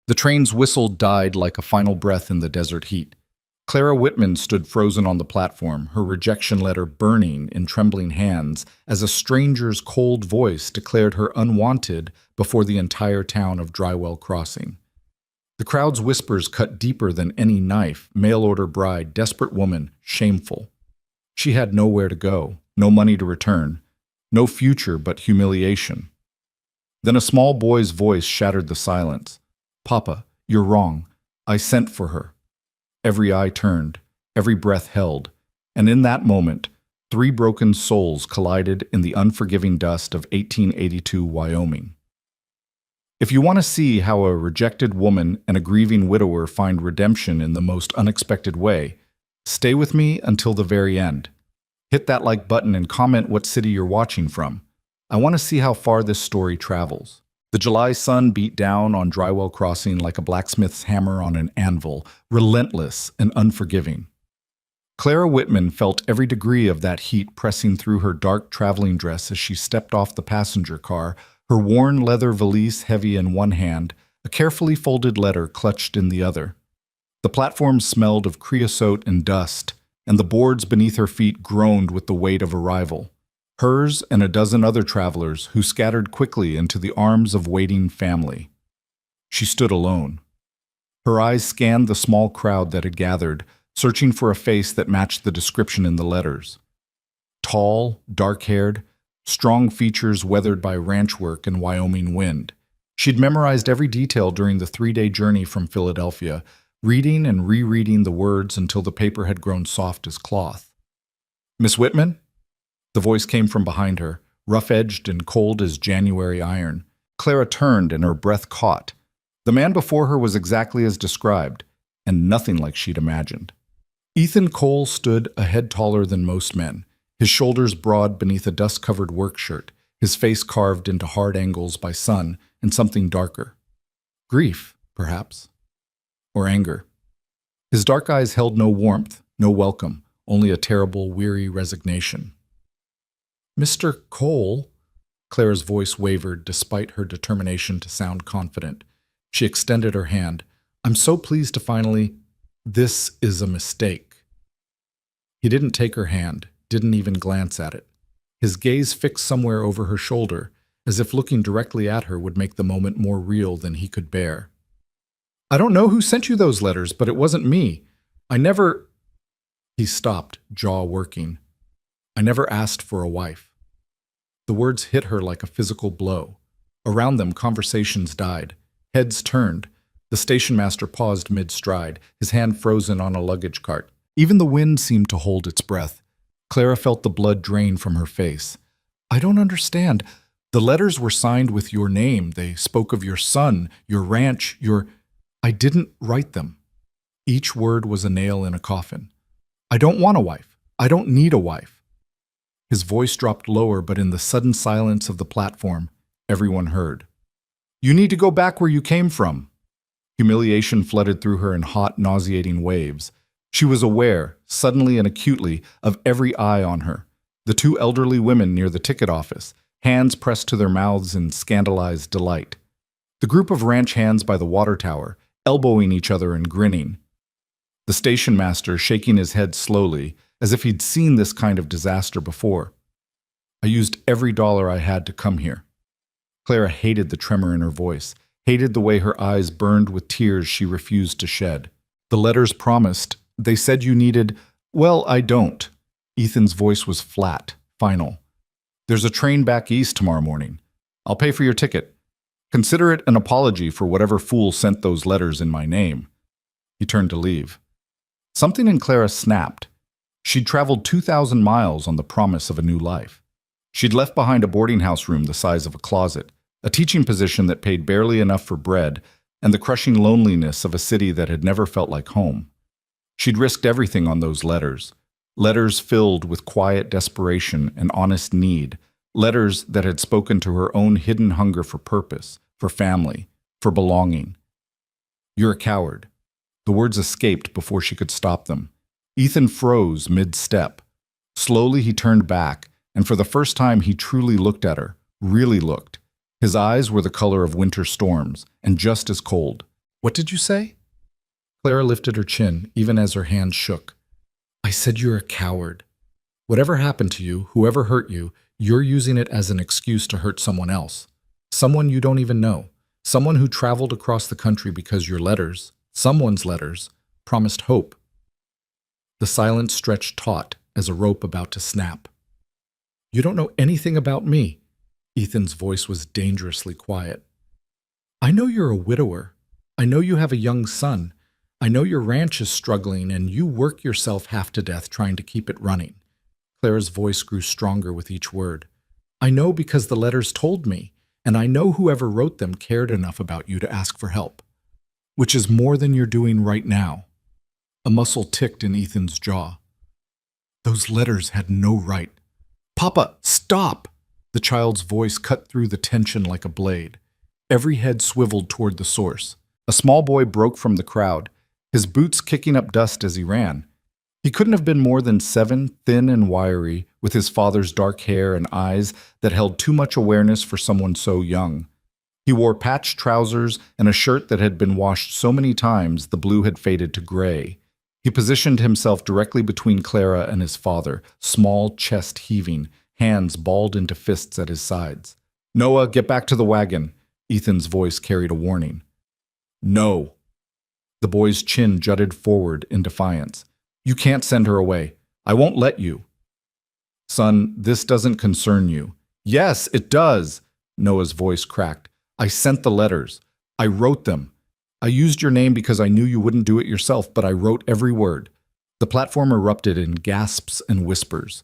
The train's whistle died like a final breath in the desert heat. Clara Whitman stood frozen on the platform, her rejection letter burning in trembling hands as a stranger's cold voice declared her unwanted before the entire town of Drywell Crossing. The crowd's whispers cut deeper than any knife, mail-order bride, desperate woman, shameful. She had nowhere to go, no money to return, no future but humiliation. Then a small boy's voice shattered the silence. "Papa, you're wrong. I sent for her." Every eye turned, every breath held, and in that moment, 3 broken souls collided in the unforgiving dust of 1882 Wyoming. If you want to see how a rejected woman and a grieving widower find redemption in the most unexpected way, stay with me until the very end. Hit that like button and comment what city you're watching from. I want to see how far this story travels. The July sun beat down on Drywell Crossing like a blacksmith's hammer on an anvil, relentless and unforgiving. Clara Whitman felt every degree of that heat pressing through her dark traveling dress as she stepped off the passenger car, her worn leather valise heavy in one hand, a carefully folded letter clutched in the other. The platform smelled of creosote and dust, and the boards beneath her feet groaned with the weight of arrival. Hers and a dozen other travelers who scattered quickly into the arms of waiting family. She stood alone. Her eyes scanned the small crowd that had gathered, searching for a face that matched the description in the letters. Tall, dark-haired, strong features weathered by ranch work and Wyoming wind. She'd memorized every detail during the 3-day journey from Philadelphia, reading and rereading the words until the paper had grown soft as cloth. "Miss Whitman?" The voice came from behind her, rough-edged and cold as January iron. Clara turned and her breath caught. The man before her was exactly as described, and nothing like she'd imagined. Ethan Cole stood a head taller than most men, his shoulders broad beneath a dust-covered work shirt, his face carved into hard angles by sun and something darker. Grief, perhaps. Or anger. His dark eyes held no warmth, no welcome, only a terrible, weary resignation. "Mr. Cole," Clara's voice wavered despite her determination to sound confident. She extended her hand. "I'm so pleased to finally—" "This is a mistake." He didn't take her hand, didn't even glance at it. His gaze fixed somewhere over her shoulder, as if looking directly at her would make the moment more real than he could bear. "I don't know who sent you those letters, but it wasn't me. I never—" He stopped, jaw working. "I never asked for a wife." The words hit her like a physical blow. Around them, conversations died. Heads turned. The station master paused mid-stride, his hand frozen on a luggage cart. Even the wind seemed to hold its breath. Clara felt the blood drain from her face. "I don't understand. The letters were signed with your name. They spoke of your son, your ranch, your—" "I didn't write them." Each word was a nail in a coffin. "I don't want a wife. I don't need a wife." His voice dropped lower, but in the sudden silence of the platform, everyone heard. "You need to go back where you came from." Humiliation flooded through her in hot, nauseating waves. She was aware, suddenly and acutely, of every eye on her. The 2 elderly women near the ticket office, hands pressed to their mouths in scandalized delight. The group of ranch hands by the water tower, elbowing each other and grinning. The station master shaking his head slowly, as if he'd seen this kind of disaster before. "I used every dollar I had to come here." Clara hated the tremor in her voice, hated the way her eyes burned with tears she refused to shed. "The letters promised. They said you needed—" "Well, I don't." Ethan's voice was flat, final. "There's a train back east tomorrow morning. I'll pay for your ticket. Consider it an apology for whatever fool sent those letters in my name." He turned to leave. Something in Clara snapped. She'd traveled 2,000 miles on the promise of a new life. She'd left behind a boarding house room the size of a closet, a teaching position that paid barely enough for bread, and the crushing loneliness of a city that had never felt like home. She'd risked everything on those letters. Letters filled with quiet desperation and honest need. Letters that had spoken to her own hidden hunger for purpose, for family, for belonging. "You're a coward." The words escaped before she could stop them. Ethan froze mid-step. Slowly he turned back, and for the first time he truly looked at her, really looked. His eyes were the color of winter storms, and just as cold. What did you say? Clara lifted her chin, even as her hands shook. I said you're a coward. Whatever happened to you, whoever hurt you, you're using it as an excuse to hurt someone else. Someone you don't even know. Someone who traveled across the country because your letters, someone's letters, promised hope. The silence stretched taut as a rope about to snap. You don't know anything about me. Ethan's voice was dangerously quiet. I know you're a widower. I know you have a young son. I know your ranch is struggling and you work yourself half to death trying to keep it running. Clara's voice grew stronger with each word. I know because the letters told me, and I know whoever wrote them cared enough about you to ask for help. Which is more than you're doing right now. A muscle ticked in Ethan's jaw. Those letters had no right. Papa, stop! The child's voice cut through the tension like a blade. Every head swiveled toward the source. A small boy broke from the crowd, his boots kicking up dust as he ran. He couldn't have been more than 7, thin and wiry, with his father's dark hair and eyes that held too much awareness for someone so young. He wore patched trousers and a shirt that had been washed so many times the blue had faded to gray. He positioned himself directly between Clara and his father, small chest heaving, hands balled into fists at his sides. Noah, get back to the wagon. Ethan's voice carried a warning. No. The boy's chin jutted forward in defiance. You can't send her away. I won't let you. Son, this doesn't concern you. Yes, it does. Noah's voice cracked. I sent the letters. I wrote them. I used your name because I knew you wouldn't do it yourself, but I wrote every word. The platform erupted in gasps and whispers.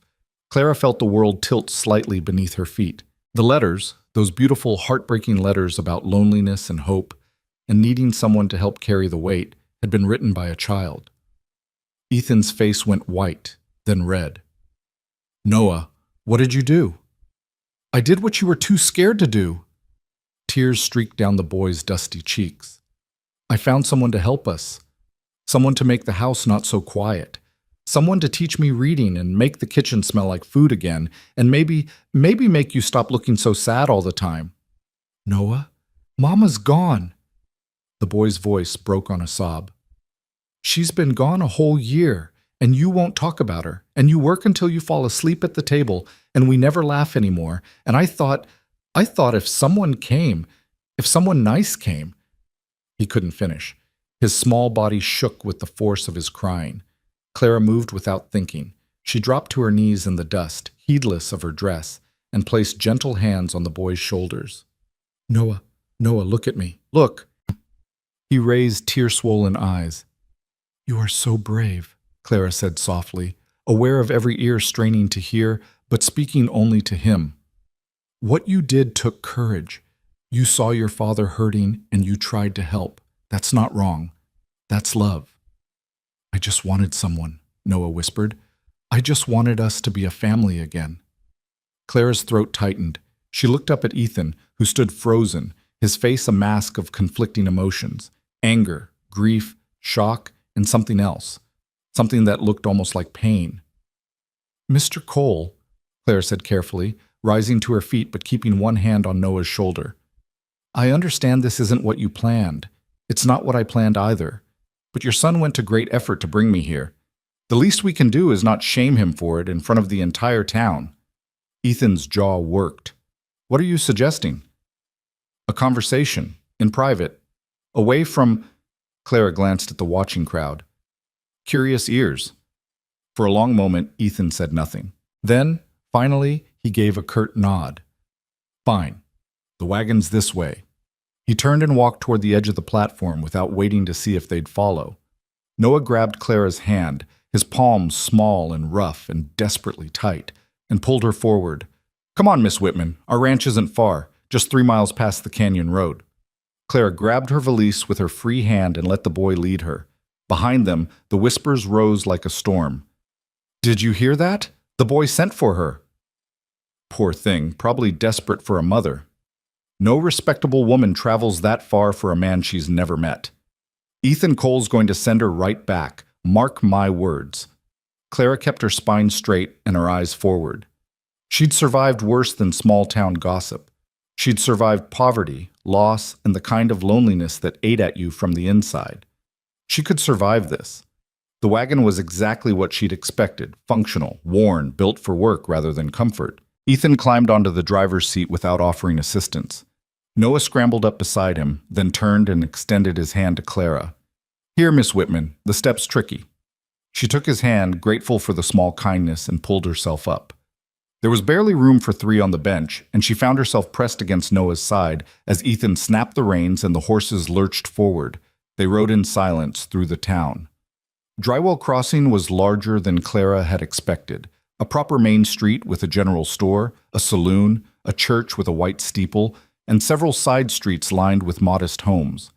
Clara felt the world tilt slightly beneath her feet. The letters, those beautiful, heartbreaking letters about loneliness and hope, and needing someone to help carry the weight, had been written by a child. Ethan's face went white, then red. Noah, what did you do? I did what you were too scared to do. Tears streaked down the boy's dusty cheeks. I found someone to help us. Someone to make the house not so quiet. Someone to teach me reading and make the kitchen smell like food again, and maybe make you stop looking so sad all the time. Noah, Mama's gone. The boy's voice broke on a sob. She's been gone a whole year, and you won't talk about her, and you work until you fall asleep at the table, and we never laugh anymore, and I thought if someone came, if someone nice came. He couldn't finish. His small body shook with the force of his crying. Clara moved without thinking. She dropped to her knees in the dust, heedless of her dress, and placed gentle hands on the boy's shoulders. Noah, look at me. Look. He raised tear-swollen eyes. You are so brave, Clara said softly, aware of every ear straining to hear, but speaking only to him. What you did took courage. You saw your father hurting and you tried to help. That's not wrong. That's love. I just wanted someone, Noah whispered. I just wanted us to be a family again. Clara's throat tightened. She looked up at Ethan, who stood frozen, his face a mask of conflicting emotions, anger, grief, shock, and something else, something that looked almost like pain. Mr. Cole, Clara said carefully, rising to her feet but keeping one hand on Noah's shoulder. I understand this isn't what you planned. It's not what I planned either. But your son went to great effort to bring me here. The least we can do is not shame him for it in front of the entire town. Ethan's jaw worked. What are you suggesting? A conversation, in private, away from... Clara glanced at the watching crowd. Curious ears. For a long moment, Ethan said nothing. Then, finally, he gave a curt nod. Fine. The wagon's this way. He turned and walked toward the edge of the platform without waiting to see if they'd follow. Noah grabbed Clara's hand, his palms small and rough and desperately tight, and pulled her forward. Come on, Miss Whitman. Our ranch isn't far, just 3 miles past the canyon road. Clara grabbed her valise with her free hand and let the boy lead her. Behind them, the whispers rose like a storm. Did you hear that? The boy sent for her. Poor thing, probably desperate for a mother. No respectable woman travels that far for a man she's never met. Ethan Cole's going to send her right back. Mark my words. Clara kept her spine straight and her eyes forward. She'd survived worse than small-town gossip. She'd survived poverty, loss, and the kind of loneliness that ate at you from the inside. She could survive this. The wagon was exactly what she'd expected, functional, worn, built for work rather than comfort. Ethan climbed onto the driver's seat without offering assistance. Noah scrambled up beside him, then turned and extended his hand to Clara. "Here, Miss Whitman, the step's tricky." She took his hand, grateful for the small kindness, and pulled herself up. There was barely room for three on the bench, and she found herself pressed against Noah's side as Ethan snapped the reins and the horses lurched forward. They rode in silence through the town. Drywell Crossing was larger than Clara had expected. A proper main street with a general store, a saloon, a church with a white steeple, and several side streets lined with modest homes.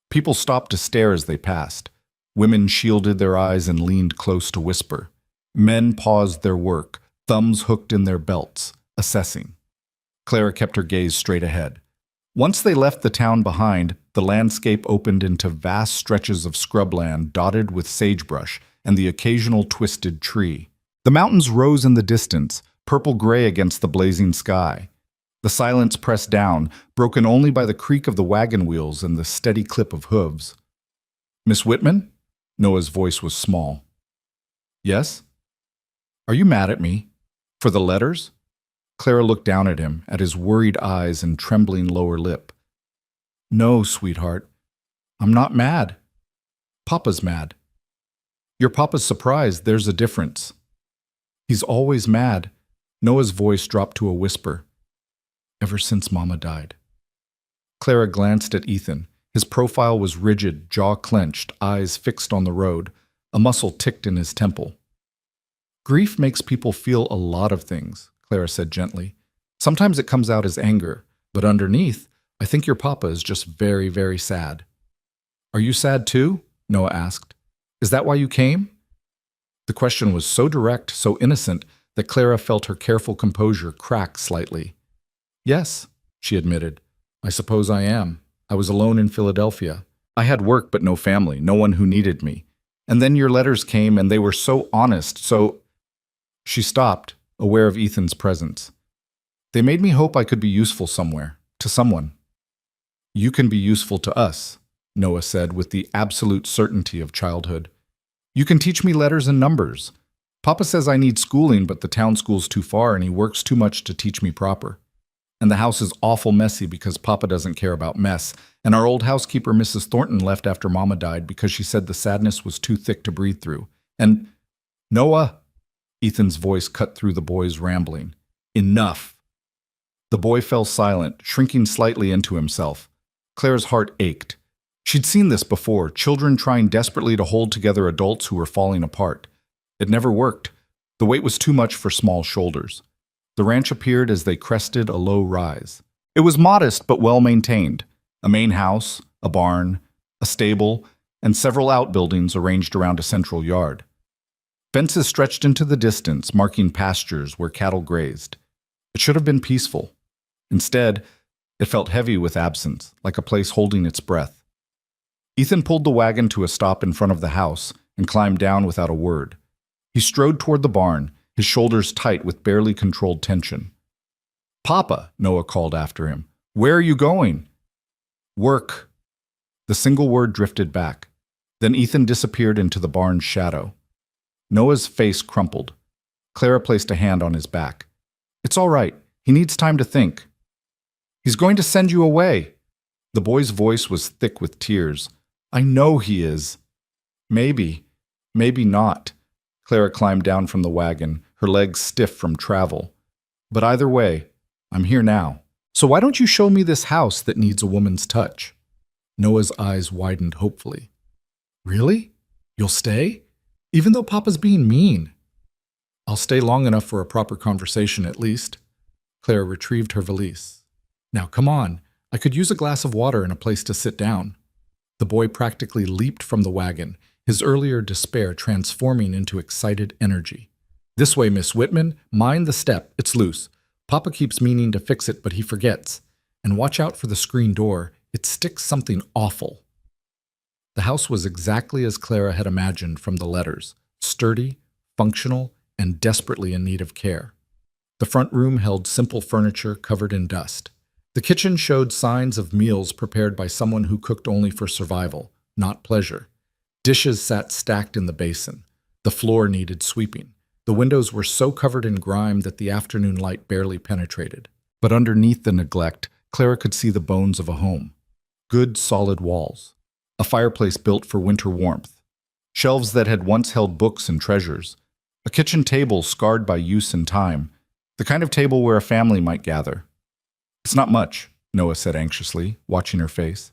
People stopped to stare as they passed. Women shielded their eyes and leaned close to whisper. Men paused their work, thumbs hooked in their belts, assessing. Clara kept her gaze straight ahead. Once they left the town behind, the landscape opened into vast stretches of scrubland dotted with sagebrush and the occasional twisted tree. The mountains rose in the distance, purple-gray against the blazing sky. The silence pressed down, broken only by the creak of the wagon wheels and the steady clip of hooves. "Miss Whitman?" Noah's voice was small. "Yes?" "Are you mad at me? For the letters?" Clara looked down at him, at his worried eyes and trembling lower lip. "No, sweetheart. I'm not mad. Papa's mad." "Your papa's surprised. There's a difference." "He's always mad." Noah's voice dropped to a whisper. "Ever since Mama died." Clara glanced at Ethan. His profile was rigid, jaw clenched, eyes fixed on the road. A muscle ticked in his temple. "Grief makes people feel a lot of things," Clara said gently. "Sometimes it comes out as anger, but underneath, I think your papa is just very, very sad." "Are you sad too?" Noah asked. "Is that why you came?" The question was so direct, so innocent, that Clara felt her careful composure crack slightly. "Yes," she admitted. "I suppose I am. I was alone in Philadelphia. I had work but no family, no one who needed me. And then your letters came and they were so honest, so—" She stopped, aware of Ethan's presence. "They made me hope I could be useful somewhere, to someone." "You can be useful to us," Noah said with the absolute certainty of childhood. "You can teach me letters and numbers. Papa says I need schooling, but the town school's too far and he works too much to teach me proper. And the house is awful messy because Papa doesn't care about mess, and our old housekeeper, Mrs. Thornton, left after Mama died because she said the sadness was too thick to breathe through. And, Noah!" Ethan's voice cut through the boy's rambling. "Enough!" The boy fell silent, shrinking slightly into himself. Clara's heart ached. She'd seen this before, children trying desperately to hold together adults who were falling apart. It never worked. The weight was too much for small shoulders. The ranch appeared as they crested a low rise. It was modest but well-maintained. A main house, a barn, a stable, and several outbuildings arranged around a central yard. Fences stretched into the distance, marking pastures where cattle grazed. It should have been peaceful. Instead, it felt heavy with absence, like a place holding its breath. Ethan pulled the wagon to a stop in front of the house and climbed down without a word. He strode toward the barn, his shoulders tight with barely controlled tension. "Papa," Noah called after him. "Where are you going?" "Work." The single word drifted back. Then Ethan disappeared into the barn's shadow. Noah's face crumpled. Clara placed a hand on his back. "It's all right. He needs time to think." "He's going to send you away." The boy's voice was thick with tears. "I know he is." "Maybe. Maybe not." Clara climbed down from the wagon, her legs stiff from travel. "But either way, I'm here now. So why don't you show me this house that needs a woman's touch?" Noah's eyes widened hopefully. "Really? You'll stay? Even though Papa's being mean?" "I'll stay long enough for a proper conversation at least." Clara retrieved her valise. "Now come on, I could use a glass of water and a place to sit down." The boy practically leaped from the wagon, his earlier despair transforming into excited energy. "This way, Miss Whitman. Mind the step. It's loose. Papa keeps meaning to fix it, but he forgets. And watch out for the screen door. It sticks something awful." The house was exactly as Clara had imagined from the letters, sturdy, functional, and desperately in need of care. The front room held simple furniture covered in dust. The kitchen showed signs of meals prepared by someone who cooked only for survival, not pleasure. Dishes sat stacked in the basin. The floor needed sweeping. The windows were so covered in grime that the afternoon light barely penetrated. But underneath the neglect, Clara could see the bones of a home. Good, solid walls. A fireplace built for winter warmth. Shelves that had once held books and treasures. A kitchen table scarred by use and time. The kind of table where a family might gather. "It's not much," Noah said anxiously, watching her face.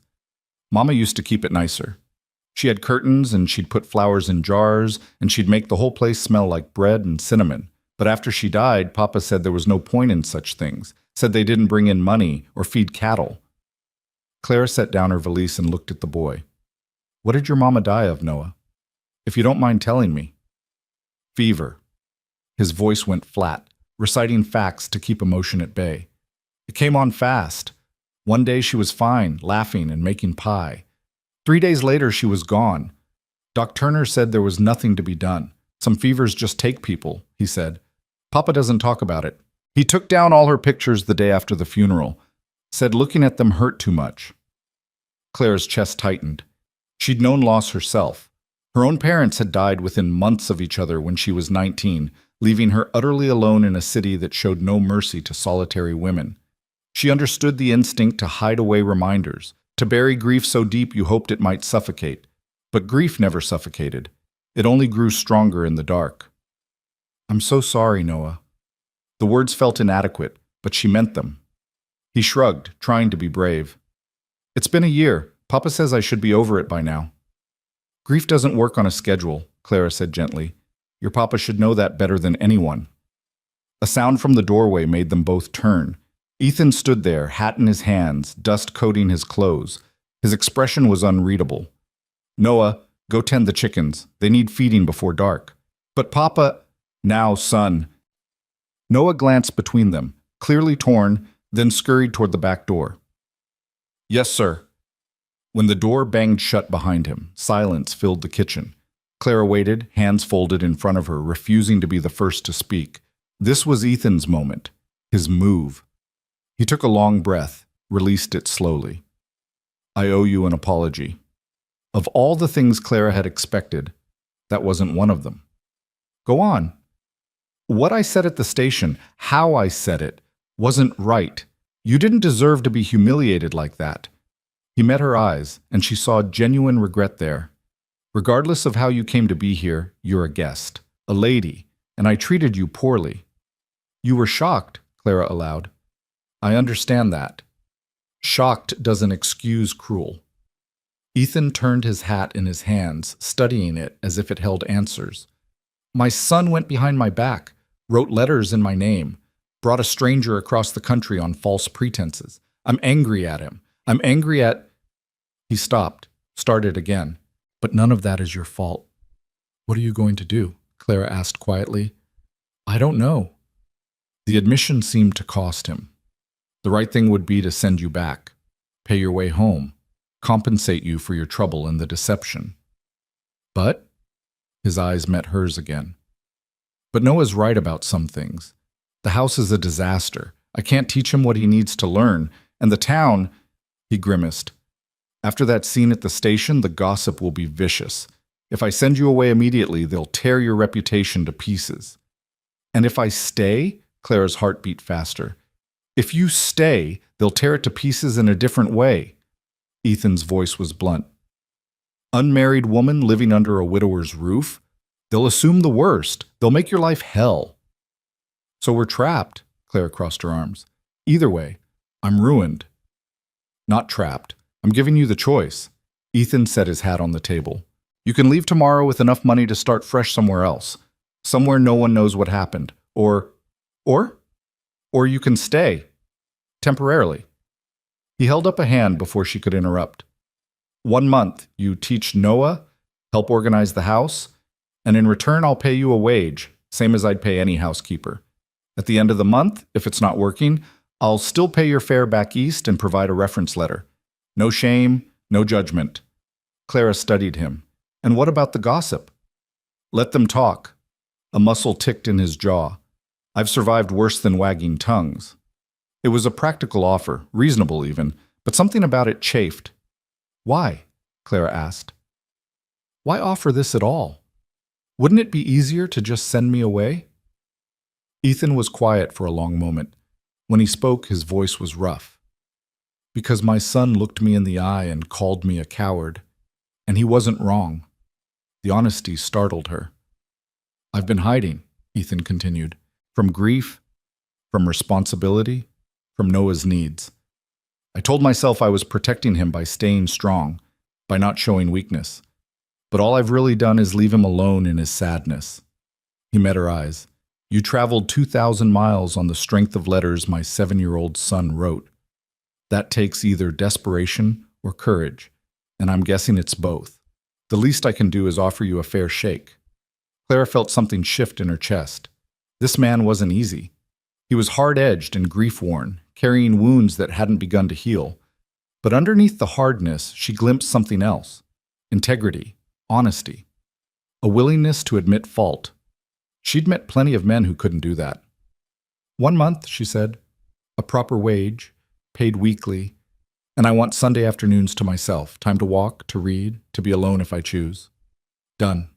"Mama used to keep it nicer. She had curtains, and she'd put flowers in jars, and she'd make the whole place smell like bread and cinnamon. But after she died, Papa said there was no point in such things, said they didn't bring in money or feed cattle." Clara set down her valise and looked at the boy. "What did your mama die of, Noah? If you don't mind telling me." "Fever." His voice went flat, reciting facts to keep emotion at bay. "It came on fast. One day she was fine, laughing and making pie. 3 days later she was gone. Doc Turner said there was nothing to be done. Some fevers just take people," he said. "Papa doesn't talk about it. He took down all her pictures the day after the funeral. Said looking at them hurt too much." Clara's chest tightened. She'd known loss herself. Her own parents had died within months of each other when she was 19, leaving her utterly alone in a city that showed no mercy to solitary women. She understood the instinct to hide away reminders, to bury grief so deep you hoped it might suffocate. But grief never suffocated. It only grew stronger in the dark. "I'm so sorry, Noah." The words felt inadequate, but she meant them. He shrugged, trying to be brave. "It's been a year. Papa says I should be over it by now." "Grief doesn't work on a schedule," Clara said gently. "Your papa should know that better than anyone." A sound from the doorway made them both turn. Ethan stood there, hat in his hands, dust coating his clothes. His expression was unreadable. "Noah, go tend the chickens. They need feeding before dark." "But Papa—" "Now, son." Noah glanced between them, clearly torn, then scurried toward the back door. "Yes, sir." When the door banged shut behind him, silence filled the kitchen. Clara waited, hands folded in front of her, refusing to be the first to speak. This was Ethan's moment, his move. He took a long breath, released it slowly. "I owe you an apology." Of all the things Clara had expected, that wasn't one of them. "Go on." "What I said at the station, how I said it, wasn't right. You didn't deserve to be humiliated like that." He met her eyes, and she saw genuine regret there. "Regardless of how you came to be here, you're a guest, a lady, and I treated you poorly." "You were shocked," Clara allowed. "I understand that. Shocked doesn't excuse cruel." Ethan turned his hat in his hands, studying it as if it held answers. "My son went behind my back, wrote letters in my name, brought a stranger across the country on false pretenses. I'm angry at him. I'm angry at—" He stopped, started again. "But none of that is your fault." "What are you going to do?" Clara asked quietly. "I don't know." The admission seemed to cost him. The right thing would be to send you back, pay your way home, compensate you for your trouble and the deception. But, his eyes met hers again. "But Noah's right about some things. The house is a disaster. I can't teach him what he needs to learn. And the town—" He grimaced. "After that scene at the station, the gossip will be vicious. If I send you away immediately, they'll tear your reputation to pieces." "And if I stay?" Clara's heart beat faster. "If you stay, they'll tear it to pieces in a different way." Ethan's voice was blunt. "Unmarried woman living under a widower's roof? They'll assume the worst. They'll make your life hell." "So we're trapped," Clara crossed her arms. "Either way, I'm ruined." "Not trapped. I'm giving you the choice." Ethan set his hat on the table. "You can leave tomorrow with enough money to start fresh somewhere else. Somewhere no one knows what happened. Or you can stay. Temporarily." He held up a hand before she could interrupt. "1 month, you teach Noah, help organize the house, and in return I'll pay you a wage, same as I'd pay any housekeeper. At the end of the month, if it's not working, I'll still pay your fare back east and provide a reference letter. No shame, no judgment." Clara studied him. "And what about the gossip?" "Let them talk." A muscle ticked in his jaw. "I've survived worse than wagging tongues." It was a practical offer, reasonable even, but something about it chafed. Why? Clara asked. Why offer this at all? Wouldn't it be easier to just send me away? Ethan was quiet for a long moment. When he spoke, his voice was rough. Because my son looked me in the eye and called me a coward. And he wasn't wrong. The honesty startled her. I've been hiding, Ethan continued, from grief, from responsibility, from Noah's needs. I told myself I was protecting him by staying strong, by not showing weakness. But all I've really done is leave him alone in his sadness. He met her eyes. You traveled 2,000 miles on the strength of letters my 7-year-old son wrote. That takes either desperation or courage, and I'm guessing it's both. The least I can do is offer you a fair shake. Clara felt something shift in her chest. This man wasn't easy. He was hard-edged and grief-worn, carrying wounds that hadn't begun to heal. But underneath the hardness, she glimpsed something else. Integrity, honesty, a willingness to admit fault. She'd met plenty of men who couldn't do that. 1 month, she said, a proper wage, paid weekly, and I want Sunday afternoons to myself, time to walk, to read, to be alone if I choose. Done.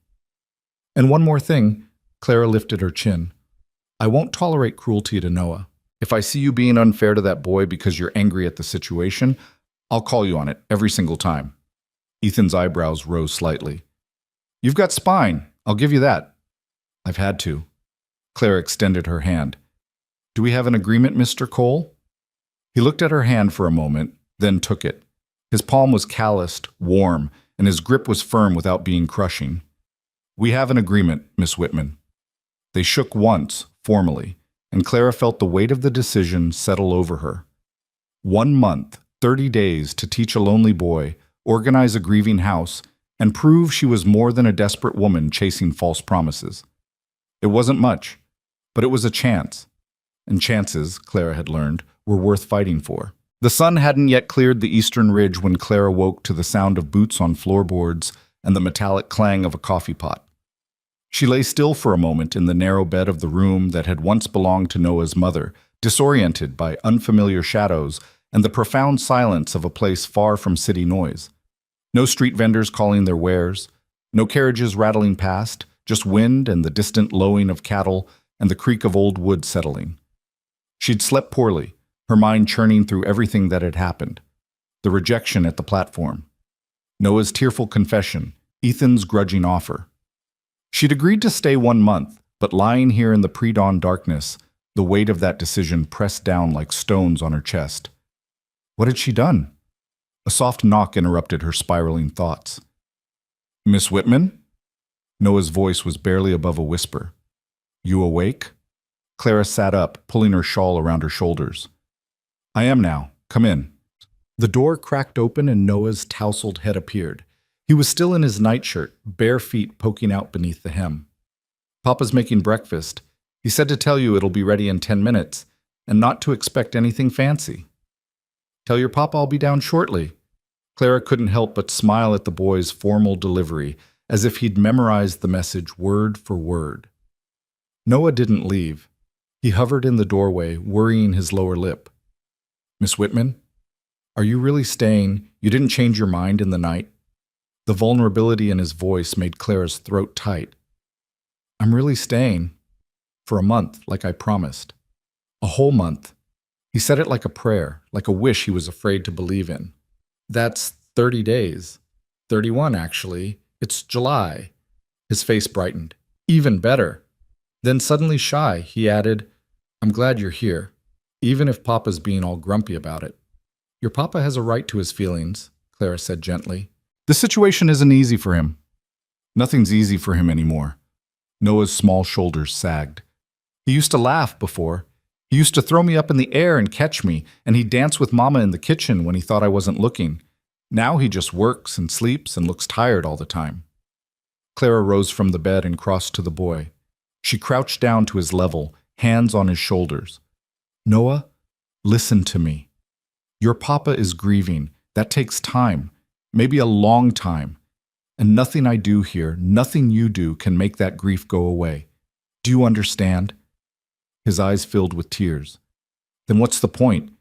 And one more thing, Clara lifted her chin. I won't tolerate cruelty to Noah. If I see you being unfair to that boy because you're angry at the situation, I'll call you on it every single time. Ethan's eyebrows rose slightly. You've got spine, I'll give you that. I've had to. Clara extended her hand. Do we have an agreement, Mr. Cole? He looked at her hand for a moment, then took it. His palm was calloused, warm, and his grip was firm without being crushing. We have an agreement, Miss Whitman. They shook once, formally, and Clara felt the weight of the decision settle over her. 1 month, 30 days to teach a lonely boy, organize a grieving house, and prove she was more than a desperate woman chasing false promises. It wasn't much, but it was a chance. And chances, Clara had learned, were worth fighting for. The sun hadn't yet cleared the eastern ridge when Clara woke to the sound of boots on floorboards and the metallic clang of a coffee pot. She lay still for a moment in the narrow bed of the room that had once belonged to Noah's mother, disoriented by unfamiliar shadows and the profound silence of a place far from city noise. No street vendors calling their wares, no carriages rattling past, just wind and the distant lowing of cattle and the creak of old wood settling. She'd slept poorly, her mind churning through everything that had happened. The rejection at the platform. Noah's tearful confession, Ethan's grudging offer. She'd agreed to stay 1 month, but lying here in the pre-dawn darkness, the weight of that decision pressed down like stones on her chest. What had she done? A soft knock interrupted her spiraling thoughts. Miss Whitman? Noah's voice was barely above a whisper. You awake? Clara sat up, pulling her shawl around her shoulders. I am now. Come in. The door cracked open and Noah's tousled head appeared. He was still in his nightshirt, bare feet poking out beneath the hem. Papa's making breakfast. He said to tell you it'll be ready in 10 minutes, and not to expect anything fancy. Tell your papa I'll be down shortly. Clara couldn't help but smile at the boy's formal delivery, as if he'd memorized the message word for word. Noah didn't leave. He hovered in the doorway, worrying his lower lip. Miss Whitman, are you really staying? You didn't change your mind in the night? The vulnerability in his voice made Clara's throat tight. I'm really staying. For a month, like I promised. A whole month. He said it like a prayer, like a wish he was afraid to believe in. That's 30 days. 31, actually. It's July. His face brightened. Even better. Then suddenly shy, he added, I'm glad you're here, even if Papa's being all grumpy about it. Your Papa has a right to his feelings, Clara said gently. The situation isn't easy for him. Nothing's easy for him anymore. Noah's small shoulders sagged. He used to laugh before. He used to throw me up in the air and catch me, and he'd dance with Mama in the kitchen when he thought I wasn't looking. Now he just works and sleeps and looks tired all the time. Clara rose from the bed and crossed to the boy. She crouched down to his level, hands on his shoulders. Noah, listen to me. Your Papa is grieving. That takes time, maybe a long time. And nothing I do here, nothing you do can make that grief go away. Do you understand? His eyes filled with tears. Then what's the point?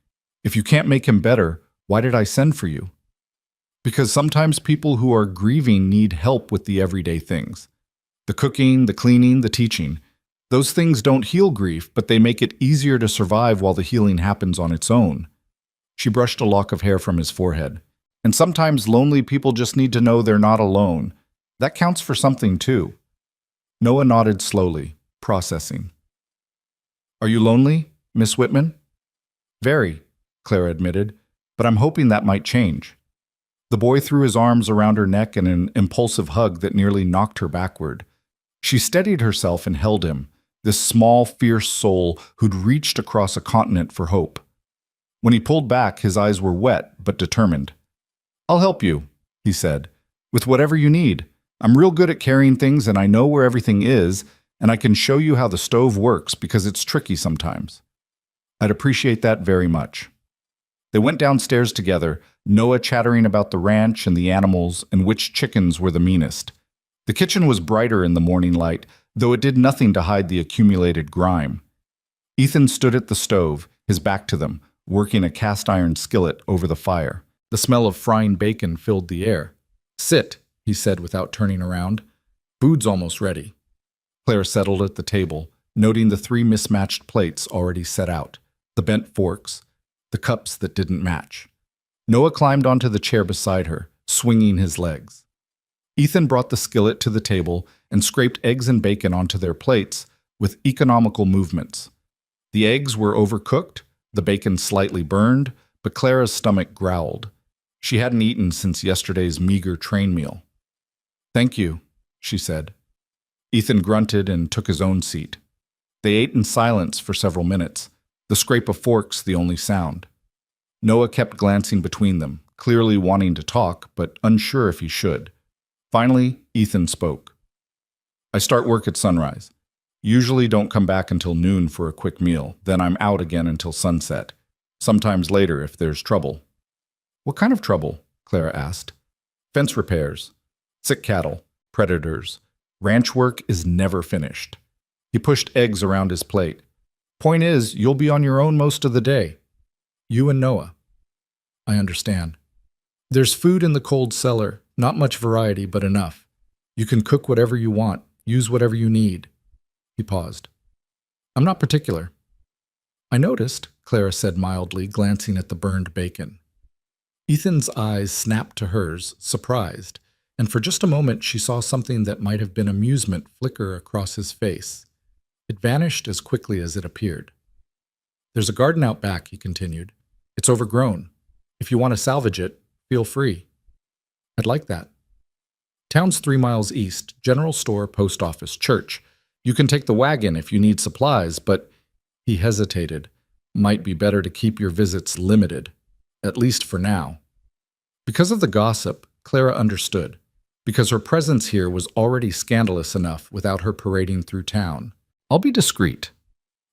If you can't make him better, why did I send for you? Because sometimes people who are grieving need help with the everyday things. The cooking, the cleaning, the teaching. Those things don't heal grief, but they make it easier to survive while the healing happens on its own. She brushed a lock of hair from his forehead. And sometimes lonely people just need to know they're not alone. That counts for something too. Noah nodded slowly, processing. Are you lonely, Miss Whitman? Very, Clara admitted, but I'm hoping that might change. The boy threw his arms around her neck in an impulsive hug that nearly knocked her backward. She steadied herself and held him, this small, fierce soul who'd reached across a continent for hope. When he pulled back, his eyes were wet but determined. I'll help you, he said, with whatever you need. I'm real good at carrying things and I know where everything is, and I can show you how the stove works because it's tricky sometimes. I'd appreciate that very much. They went downstairs together, Noah chattering about the ranch and the animals and which chickens were the meanest. The kitchen was brighter in the morning light, though it did nothing to hide the accumulated grime. Ethan stood at the stove, his back to them, working a cast-iron skillet over the fire. The smell of frying bacon filled the air. Sit, he said without turning around. Food's almost ready. Claire settled at the table, noting the 3 mismatched plates already set out, the bent forks, the cups that didn't match. Noah climbed onto the chair beside her, swinging his legs. Ethan brought the skillet to the table and scraped eggs and bacon onto their plates with economical movements. The eggs were overcooked, the bacon slightly burned, but Clara's stomach growled. She hadn't eaten since yesterday's meager train meal. Thank you, she said. Ethan grunted and took his own seat. They ate in silence for several minutes, the scrape of forks the only sound. Noah kept glancing between them, clearly wanting to talk, but unsure if he should. Finally, Ethan spoke. I start work at sunrise. Usually don't come back until noon for a quick meal, then I'm out again until sunset. Sometimes later if there's trouble. What kind of trouble? Clara asked. Fence repairs, sick cattle, predators. Ranch work is never finished. He pushed eggs around his plate. Point is, you'll be on your own most of the day. You and Noah. I understand. There's food in the cold cellar, not much variety, but enough. You can cook whatever you want, use whatever you need. He paused. I'm not particular. I noticed, Clara said mildly, glancing at the burned bacon. Ethan's eyes snapped to hers, surprised, and for just a moment she saw something that might have been amusement flicker across his face. It vanished as quickly as it appeared. There's a garden out back, he continued. It's overgrown. If you want to salvage it, feel free. I'd like that. Town's 3 miles east, general store, post office, church. You can take the wagon if you need supplies, but he hesitated. Might be better to keep your visits limited, at least for now. Because of the gossip, Clara understood, because her presence here was already scandalous enough without her parading through town. I'll be discreet.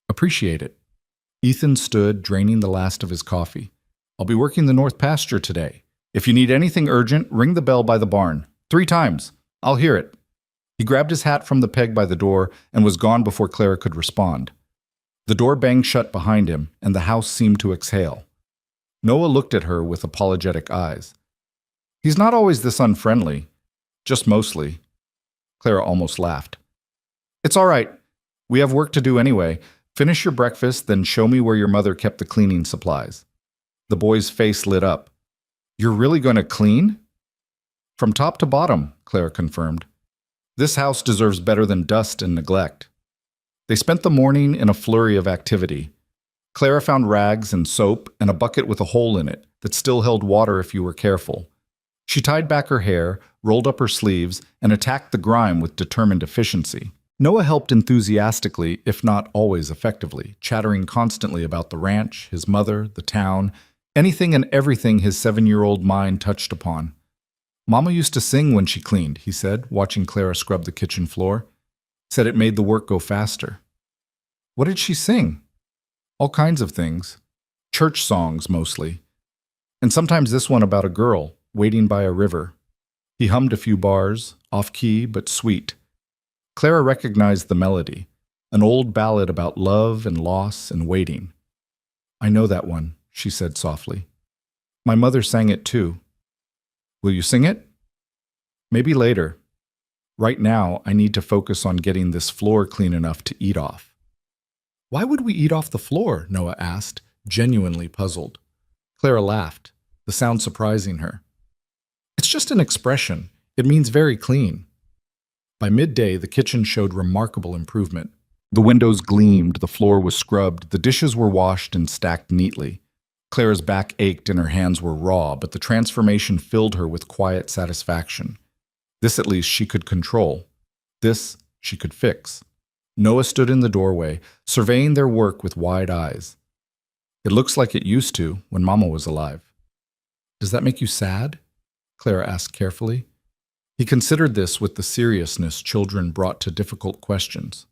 Appreciate it. Ethan stood, draining the last of his coffee. I'll be working the north pasture today. If you need anything urgent, ring the bell by the barn. 3 times. I'll hear it. He grabbed his hat from the peg by the door and was gone before Clara could respond. The door banged shut behind him, and the house seemed to exhale. Noah looked at her with apologetic eyes. He's not always this unfriendly. Just mostly. Clara almost laughed. It's all right. We have work to do anyway. Finish your breakfast, then show me where your mother kept the cleaning supplies. The boy's face lit up. You're really going to clean? From top to bottom, Clara confirmed. This house deserves better than dust and neglect. They spent the morning in a flurry of activity. Clara found rags and soap and a bucket with a hole in it that still held water if you were careful. She tied back her hair, rolled up her sleeves, and attacked the grime with determined efficiency. Noah helped enthusiastically, if not always effectively, chattering constantly about the ranch, his mother, the town, anything and everything his 7-year-old mind touched upon. Mama used to sing when she cleaned, he said, watching Clara scrub the kitchen floor. Said it made the work go faster. What did she sing? All kinds of things. Church songs, mostly. And sometimes this one about a girl, waiting by a river. He hummed a few bars, off-key but sweet. Clara recognized the melody, an old ballad about love and loss and waiting. I know that one, she said softly. My mother sang it too. Will you sing it? Maybe later. Right now, I need to focus on getting this floor clean enough to eat off. Why would we eat off the floor? Noah asked, genuinely puzzled. Clara laughed, the sound surprising her. It's just an expression. It means very clean. By midday, the kitchen showed remarkable improvement. The windows gleamed, the floor was scrubbed, the dishes were washed and stacked neatly. Clara's back ached and her hands were raw, but the transformation filled her with quiet satisfaction. This at least she could control. This she could fix. Noah stood in the doorway, surveying their work with wide eyes. It looks like it used to when Mama was alive. Does that make you sad? Clara asked carefully. He considered this with the seriousness children brought to difficult questions.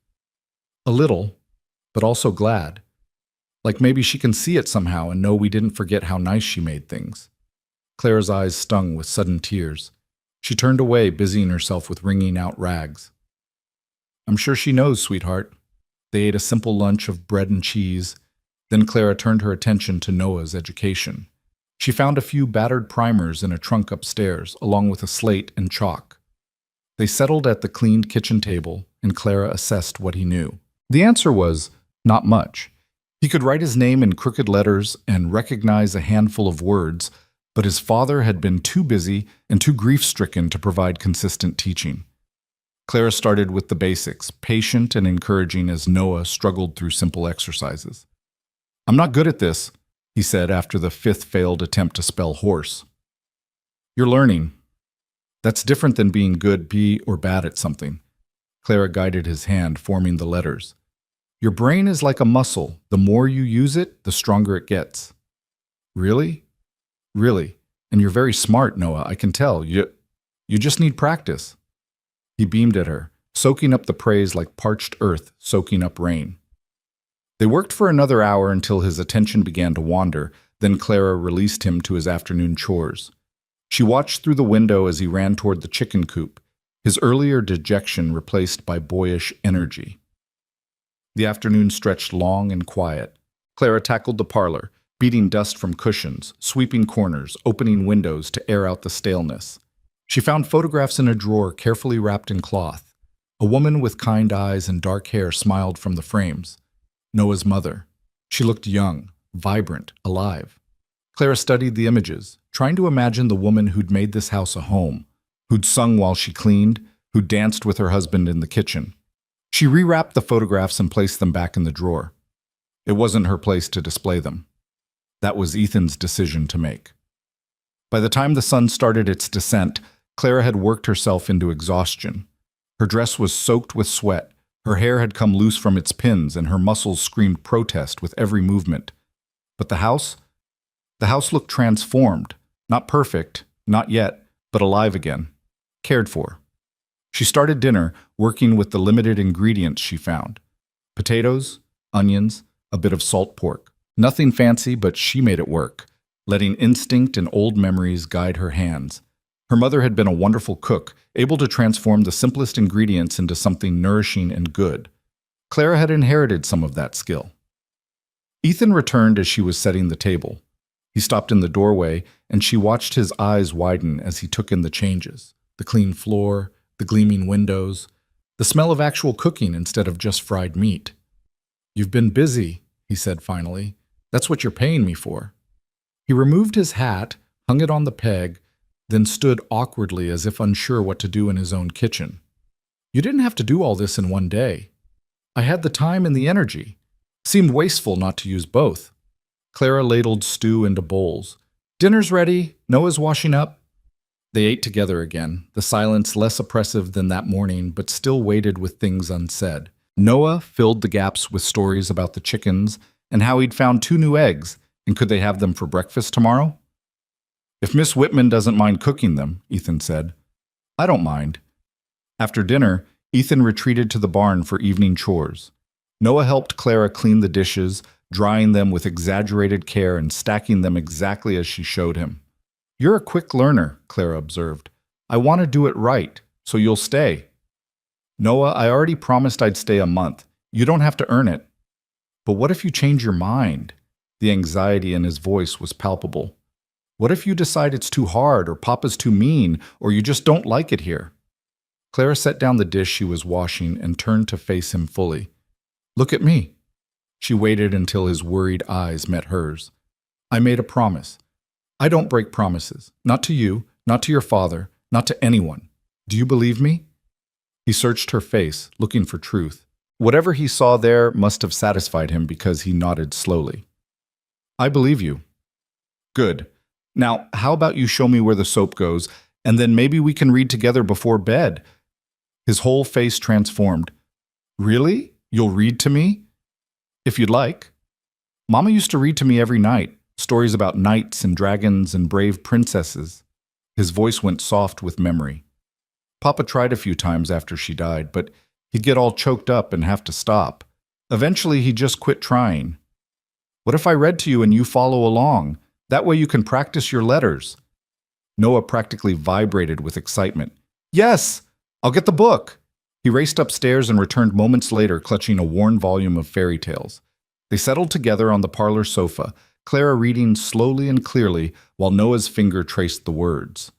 A little, but also glad. Like maybe she can see it somehow and know we didn't forget how nice she made things. Clara's eyes stung with sudden tears. She turned away, busying herself with wringing out rags. I'm sure she knows, sweetheart. They ate a simple lunch of bread and cheese. Then Clara turned her attention to Noah's education. She found a few battered primers in a trunk upstairs, along with a slate and chalk. They settled at the cleaned kitchen table, and Clara assessed what he knew. The answer was, not much. He could write his name in crooked letters and recognize a handful of words, but his father had been too busy and too grief-stricken to provide consistent teaching. Clara started with the basics, patient and encouraging as Noah struggled through simple exercises. I'm not good at this, he said after the fifth failed attempt to spell horse. You're learning. That's different than being good, or bad at something. Clara guided his hand, forming the letters. Your brain is like a muscle. The more you use it, the stronger it gets. Really? Really. And you're very smart, Noah, I can tell. You just need practice. He beamed at her, soaking up the praise like parched earth soaking up rain. They worked for another hour until his attention began to wander, then Clara released him to his afternoon chores. She watched through the window as he ran toward the chicken coop, his earlier dejection replaced by boyish energy. The afternoon stretched long and quiet. Clara tackled the parlor, beating dust from cushions, sweeping corners, opening windows to air out the staleness. She found photographs in a drawer carefully wrapped in cloth. A woman with kind eyes and dark hair smiled from the frames. Noah's mother. She looked young, vibrant, alive. Clara studied the images, trying to imagine the woman who'd made this house a home, who'd sung while she cleaned, who'd danced with her husband in the kitchen. She rewrapped the photographs and placed them back in the drawer. It wasn't her place to display them. That was Ethan's decision to make. By the time the sun started its descent, Clara had worked herself into exhaustion. Her dress was soaked with sweat, her hair had come loose from its pins, and her muscles screamed protest with every movement. But the house looked transformed, not perfect, not yet, but alive again, cared for. She started dinner, working with the limited ingredients she found. Potatoes, onions, a bit of salt pork. Nothing fancy, but she made it work, letting instinct and old memories guide her hands. Her mother had been a wonderful cook, able to transform the simplest ingredients into something nourishing and good. Clara had inherited some of that skill. Ethan returned as she was setting the table. He stopped in the doorway, and she watched his eyes widen as he took in the changes. The clean floor, the gleaming windows, the smell of actual cooking instead of just fried meat. You've been busy, he said finally. That's what you're paying me for. He removed his hat, hung it on the peg, then stood awkwardly as if unsure what to do in his own kitchen. You didn't have to do all this in one day. I had the time and the energy. Seemed wasteful not to use both. Clara ladled stew into bowls. Dinner's ready. Noah's washing up. They ate together again, the silence less oppressive than that morning, but still weighted with things unsaid. Noah filled the gaps with stories about the chickens and how he'd found 2 new eggs, and could they have them for breakfast tomorrow? If Miss Whitman doesn't mind cooking them, Ethan said. I don't mind. After dinner, Ethan retreated to the barn for evening chores. Noah helped Clara clean the dishes, drying them with exaggerated care and stacking them exactly as she showed him. You're a quick learner, Clara observed. I want to do it right, so you'll stay. Noah, I already promised I'd stay a month. You don't have to earn it. But what if you change your mind? The anxiety in his voice was palpable. What if you decide it's too hard, or Papa's too mean, or you just don't like it here? Clara set down the dish she was washing and turned to face him fully. Look at me. She waited until his worried eyes met hers. I made a promise. I don't break promises. Not to you, not to your father, not to anyone. Do you believe me? He searched her face, looking for truth. Whatever he saw there must have satisfied him because he nodded slowly. I believe you. Good. Now, how about you show me where the soap goes, and then maybe we can read together before bed? His whole face transformed. Really? You'll read to me? If you'd like. Mama used to read to me every night, stories about knights and dragons and brave princesses. His voice went soft with memory. Papa tried a few times after she died, but he'd get all choked up and have to stop. Eventually, he just quit trying. What if I read to you and you follow along? That way you can practice your letters. Noah practically vibrated with excitement. Yes! I'll get the book! He raced upstairs and returned moments later clutching a worn volume of fairy tales. They settled together on the parlor sofa, Clara reading slowly and clearly while Noah's finger traced the words.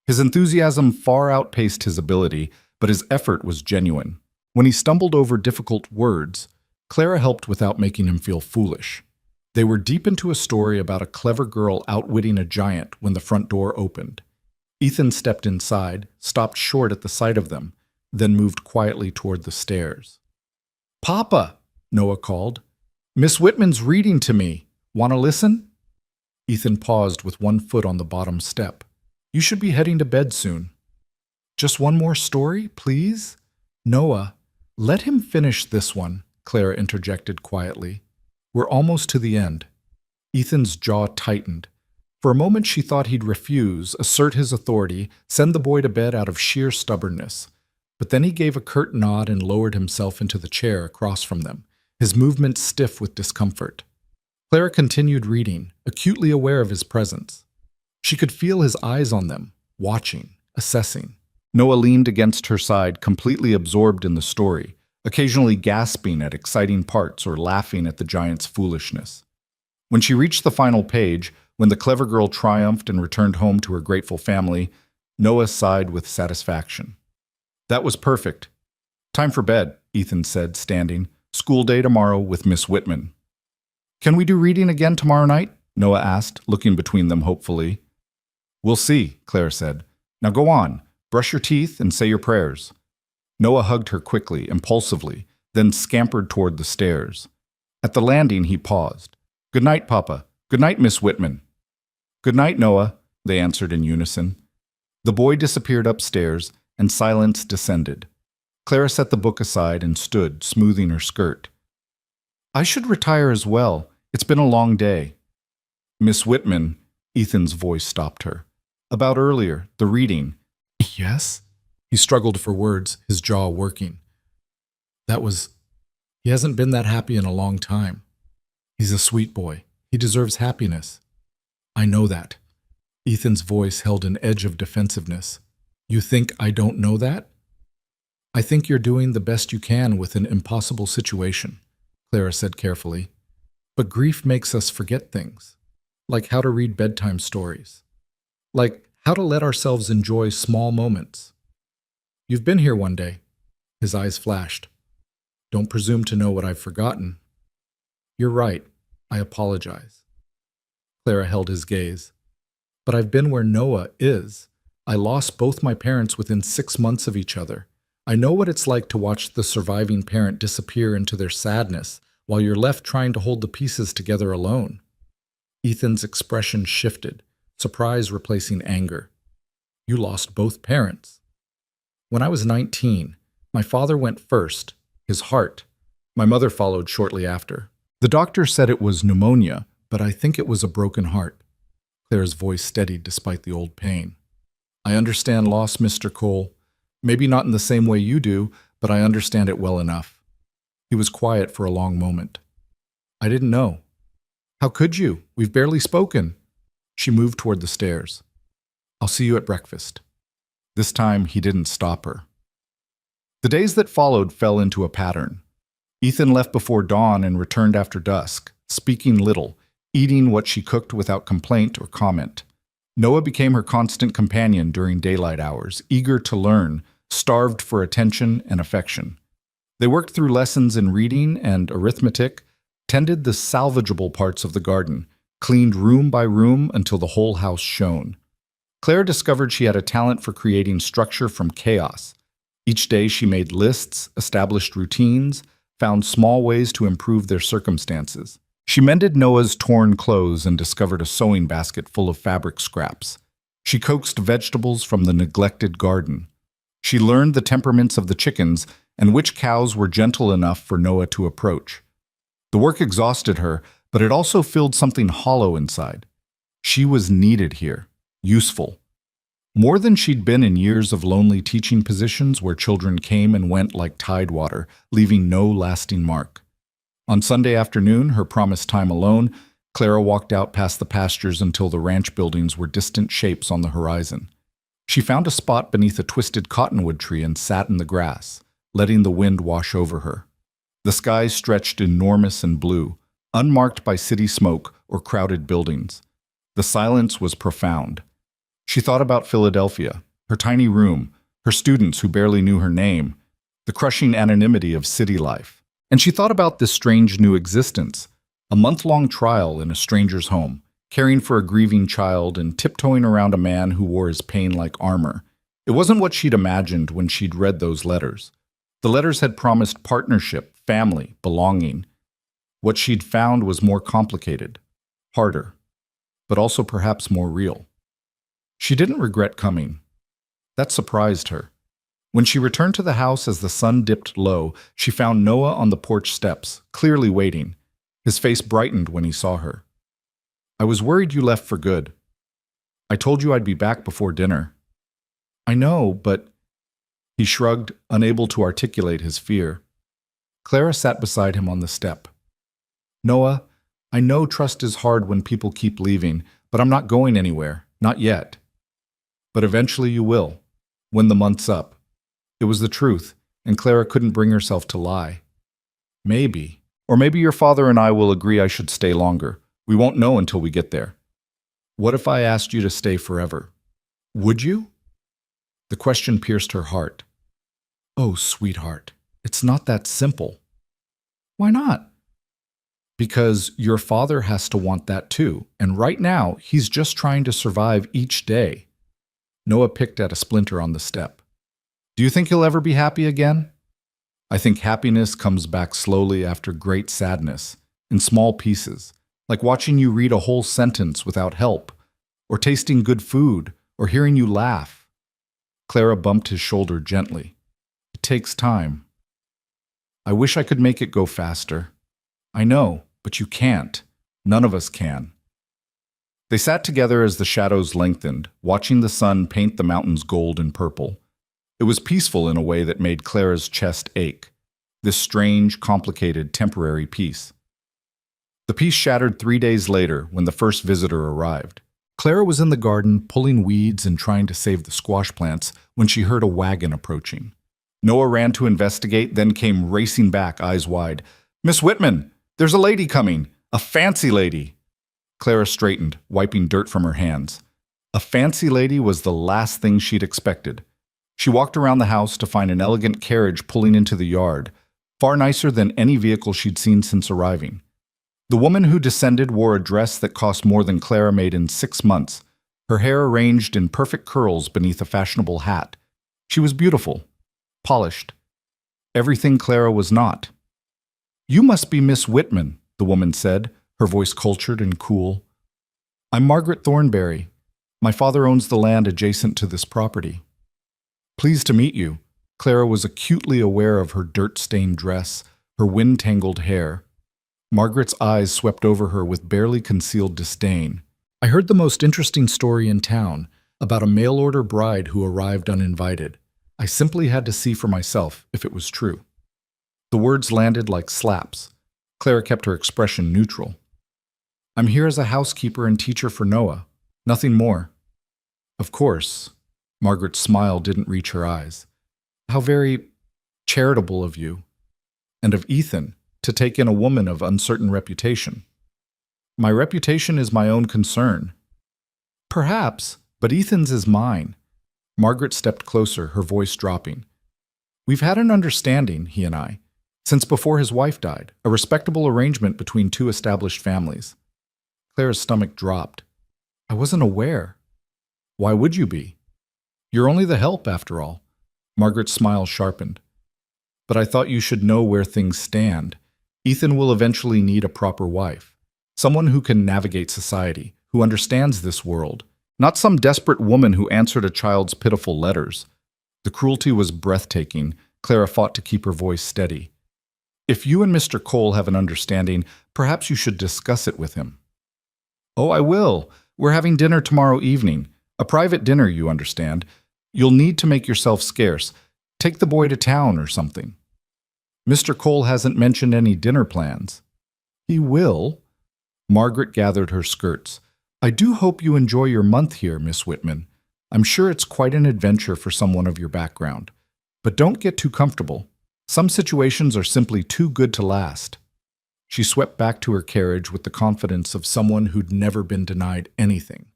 His enthusiasm far outpaced his ability, but his effort was genuine. When he stumbled over difficult words, Clara helped without making him feel foolish. They were deep into a story about a clever girl outwitting a giant when the front door opened. Ethan stepped inside, stopped short at the sight of them, then moved quietly toward the stairs. Papa, Noah called. Miss Whitman's reading to me. Want to listen? Ethan paused with one foot on the bottom step. You should be heading to bed soon. Just one more story, please? Noah, let him finish this one, Clara interjected quietly. We're almost to the end. Ethan's jaw tightened. For a moment she thought he'd refuse, assert his authority, send the boy to bed out of sheer stubbornness. But then he gave a curt nod and lowered himself into the chair across from them, his movements stiff with discomfort. Clara continued reading, acutely aware of his presence. She could feel his eyes on them, watching, assessing. Noah leaned against her side, completely absorbed in the story, occasionally gasping at exciting parts or laughing at the giant's foolishness. When she reached the final page, when the clever girl triumphed and returned home to her grateful family, Noah sighed with satisfaction. That was perfect. Time for bed, Ethan said, standing. School day tomorrow with Miss Whitman. Can we do reading again tomorrow night? Noah asked, looking between them hopefully. We'll see, Claire said. Now go on, brush your teeth and say your prayers. Noah hugged her quickly, impulsively, then scampered toward the stairs. At the landing, he paused. Good night, Papa. Good night, Miss Whitman. Good night, Noah, they answered in unison. The boy disappeared upstairs, and silence descended. Clara set the book aside and stood, smoothing her skirt. I should retire as well. It's been a long day. Miss Whitman, Ethan's voice stopped her. About earlier, the reading. Yes? He struggled for words, his jaw working. He hasn't been that happy in a long time. He's a sweet boy. He deserves happiness. I know that. Ethan's voice held an edge of defensiveness. You think I don't know that? I think you're doing the best you can with an impossible situation, Clara said carefully. But grief makes us forget things, like how to read bedtime stories, like how to let ourselves enjoy small moments. You've been here one day. His eyes flashed. Don't presume to know what I've forgotten. You're right. I apologize. Clara held his gaze. But I've been where Noah is. I lost both my parents within 6 months of each other. I know what it's like to watch the surviving parent disappear into their sadness while you're left trying to hold the pieces together alone. Ethan's expression shifted, surprise replacing anger. You lost both parents. When I was 19, my father went first, his heart. My mother followed shortly after. The doctor said it was pneumonia, but I think it was a broken heart. Claire's voice steadied despite the old pain. I understand loss, Mr. Cole. Maybe not in the same way you do, but I understand it well enough. He was quiet for a long moment. I didn't know. How could you? We've barely spoken. She moved toward the stairs. I'll see you at breakfast. This time, he didn't stop her. The days that followed fell into a pattern. Ethan left before dawn and returned after dusk, speaking little, eating what she cooked without complaint or comment. Noah became her constant companion during daylight hours, eager to learn, starved for attention and affection. They worked through lessons in reading and arithmetic, tended the salvageable parts of the garden, cleaned room by room until the whole house shone. Claire discovered she had a talent for creating structure from chaos. Each day she made lists, established routines, found small ways to improve their circumstances. She mended Noah's torn clothes and discovered a sewing basket full of fabric scraps. She coaxed vegetables from the neglected garden. She learned the temperaments of the chickens and which cows were gentle enough for Noah to approach. The work exhausted her, but it also filled something hollow inside. She was needed here, useful. More than she'd been in years of lonely teaching positions where children came and went like tidewater, leaving no lasting mark. On Sunday afternoon, her promised time alone, Clara walked out past the pastures until the ranch buildings were distant shapes on the horizon. She found a spot beneath a twisted cottonwood tree and sat in the grass, letting the wind wash over her. The sky stretched enormous and blue, unmarked by city smoke or crowded buildings. The silence was profound. She thought about Philadelphia, her tiny room, her students who barely knew her name, the crushing anonymity of city life. And she thought about this strange new existence, a month-long trial in a stranger's home, caring for a grieving child and tiptoeing around a man who wore his pain like armor. It wasn't what she'd imagined when she'd read those letters. The letters had promised partnership, family, belonging. What she'd found was more complicated, harder, but also perhaps more real. She didn't regret coming. That surprised her. When she returned to the house as the sun dipped low, she found Noah on the porch steps, clearly waiting. His face brightened when he saw her. "I was worried you left for good. I told you I'd be back before dinner." "I know, but—" He shrugged, unable to articulate his fear. Clara sat beside him on the step. "Noah, I know trust is hard when people keep leaving, but I'm not going anywhere, not yet. But eventually you will, when the month's up." It was the truth, and Clara couldn't bring herself to lie. "Maybe. Or maybe your father and I will agree I should stay longer. We won't know until we get there." "What if I asked you to stay forever? Would you?" The question pierced her heart. "Oh, sweetheart, it's not that simple." "Why not?" "Because your father has to want that too, and right now he's just trying to survive each day." Noah picked at a splinter on the step. "Do you think he'll ever be happy again?" "I think happiness comes back slowly after great sadness, in small pieces, like watching you read a whole sentence without help, or tasting good food, or hearing you laugh." Clara bumped his shoulder gently. "It takes time." "I wish I could make it go faster." "I know, but you can't. None of us can." They sat together as the shadows lengthened, watching the sun paint the mountains gold and purple. It was peaceful in a way that made Clara's chest ache, this strange, complicated, temporary peace. The peace shattered 3 days later when the first visitor arrived. Clara was in the garden, pulling weeds and trying to save the squash plants, when she heard a wagon approaching. Noah ran to investigate, then came racing back, eyes wide. "Miss Whitman, there's a lady coming, a fancy lady." Clara straightened, wiping dirt from her hands. A fancy lady was the last thing she'd expected. She walked around the house to find an elegant carriage pulling into the yard, far nicer than any vehicle she'd seen since arriving. The woman who descended wore a dress that cost more than Clara made in 6 months, her hair arranged in perfect curls beneath a fashionable hat. She was beautiful, polished. Everything Clara was not. "You must be Miss Whitman," the woman said, her voice cultured and cool. "I'm Margaret Thornberry. My father owns the land adjacent to this property." "Pleased to meet you." Clara was acutely aware of her dirt-stained dress, her wind-tangled hair. Margaret's eyes swept over her with barely concealed disdain. "I heard the most interesting story in town, about a mail-order bride who arrived uninvited. I simply had to see for myself if it was true." The words landed like slaps. Clara kept her expression neutral. "I'm here as a housekeeper and teacher for Noah. Nothing more." "Of course." Margaret's smile didn't reach her eyes. "How very charitable of you. And of Ethan, to take in a woman of uncertain reputation." My reputation is my own concern. Perhaps, but Ethan's is mine. Margaret stepped closer, her voice dropping. We've had an understanding, he and I, since before his wife died, a respectable arrangement between two established families. Clara's stomach dropped. I wasn't aware. Why would you be? You're only the help, after all. Margaret's smile sharpened. But I thought you should know where things stand. Ethan will eventually need a proper wife. Someone who can navigate society, who understands this world. Not some desperate woman who answered a child's pitiful letters. The cruelty was breathtaking. Clara fought to keep her voice steady. If you and Mr. Cole have an understanding, perhaps you should discuss it with him. Oh, I will. We're having dinner tomorrow evening. A private dinner, you understand. You'll need to make yourself scarce. Take the boy to town or something. Mr. Cole hasn't mentioned any dinner plans. He will. Margaret gathered her skirts. I do hope you enjoy your month here, Miss Whitman. I'm sure it's quite an adventure for someone of your background. But don't get too comfortable. Some situations are simply too good to last. She swept back to her carriage with the confidence of someone who'd never been denied anything.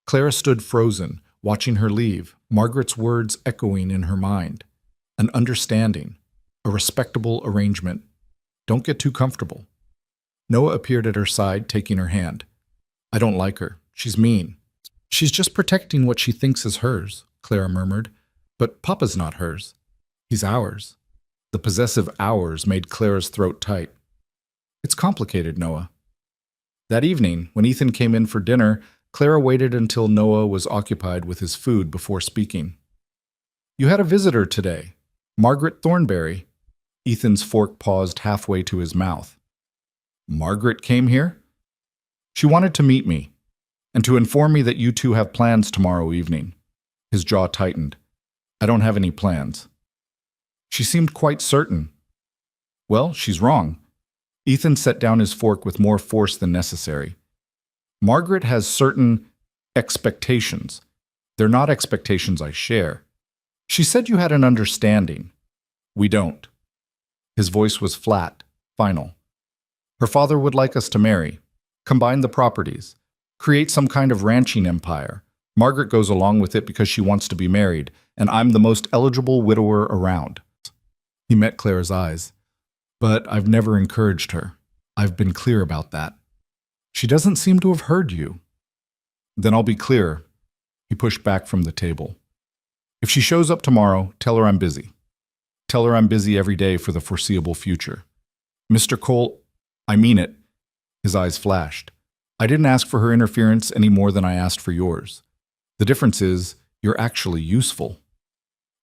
Clara stood frozen, watching her leave, Margaret's words echoing in her mind. An understanding, a respectable arrangement. Don't get too comfortable. Noah appeared at her side, taking her hand. I don't like her. She's mean. She's just protecting what she thinks is hers, Clara murmured. But Papa's not hers. He's ours. The possessive ours made Clara's throat tight. It's complicated, Noah. That evening, when Ethan came in for dinner, Clara waited until Noah was occupied with his food before speaking. You had a visitor today, Margaret Thornberry. Ethan's fork paused halfway to his mouth. Margaret came here? She wanted to meet me, and to inform me that you two have plans tomorrow evening. His jaw tightened. I don't have any plans. She seemed quite certain. Well, she's wrong. Ethan set down his fork with more force than necessary. Margaret has certain expectations. They're not expectations I share. She said you had an understanding. We don't. His voice was flat, final. Her father would like us to marry, combine the properties, create some kind of ranching empire. Margaret goes along with it because she wants to be married, and I'm the most eligible widower around. He met Clara's eyes. But I've never encouraged her. I've been clear about that. She doesn't seem to have heard you. Then I'll be clear. He pushed back from the table. If she shows up tomorrow, tell her I'm busy. Tell her I'm busy every day for the foreseeable future. Mr. Cole, I mean it. His eyes flashed. I didn't ask for her interference any more than I asked for yours. The difference is, you're actually useful.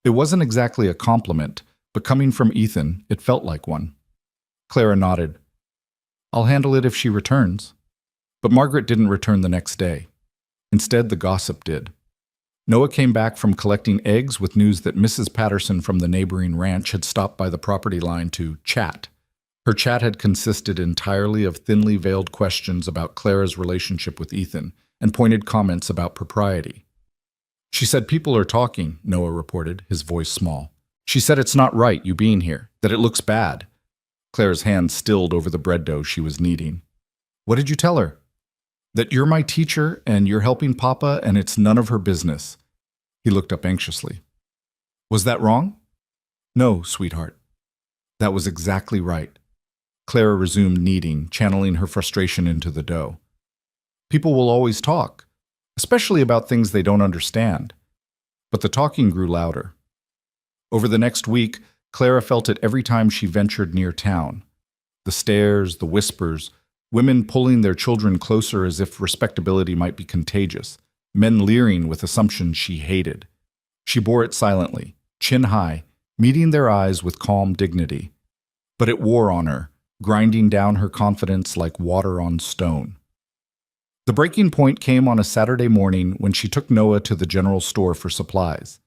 It wasn't exactly a compliment, but coming from Ethan, it felt like one. Clara nodded. I'll handle it if she returns. But Margaret didn't return the next day. Instead, the gossip did. Noah came back from collecting eggs with news that Mrs. Patterson from the neighboring ranch had stopped by the property line to chat. Her chat had consisted entirely of thinly veiled questions about Clara's relationship with Ethan and pointed comments about propriety. She said people are talking, Noah reported, his voice small. She said it's not right, you being here, that it looks bad. Clara's hand stilled over the bread dough she was kneading. What did you tell her? That you're my teacher and you're helping Papa and it's none of her business. He looked up anxiously. Was that wrong? No, sweetheart. That was exactly right. Clara resumed kneading, channeling her frustration into the dough. People will always talk, especially about things they don't understand. But the talking grew louder. Over the next week, Clara felt it every time she ventured near town. The stares, the whispers, women pulling their children closer as if respectability might be contagious, men leering with assumptions she hated. She bore it silently, chin high, meeting their eyes with calm dignity. But it wore on her, grinding down her confidence like water on stone. The breaking point came on a Saturday morning when she took Noah to the general store for supplies.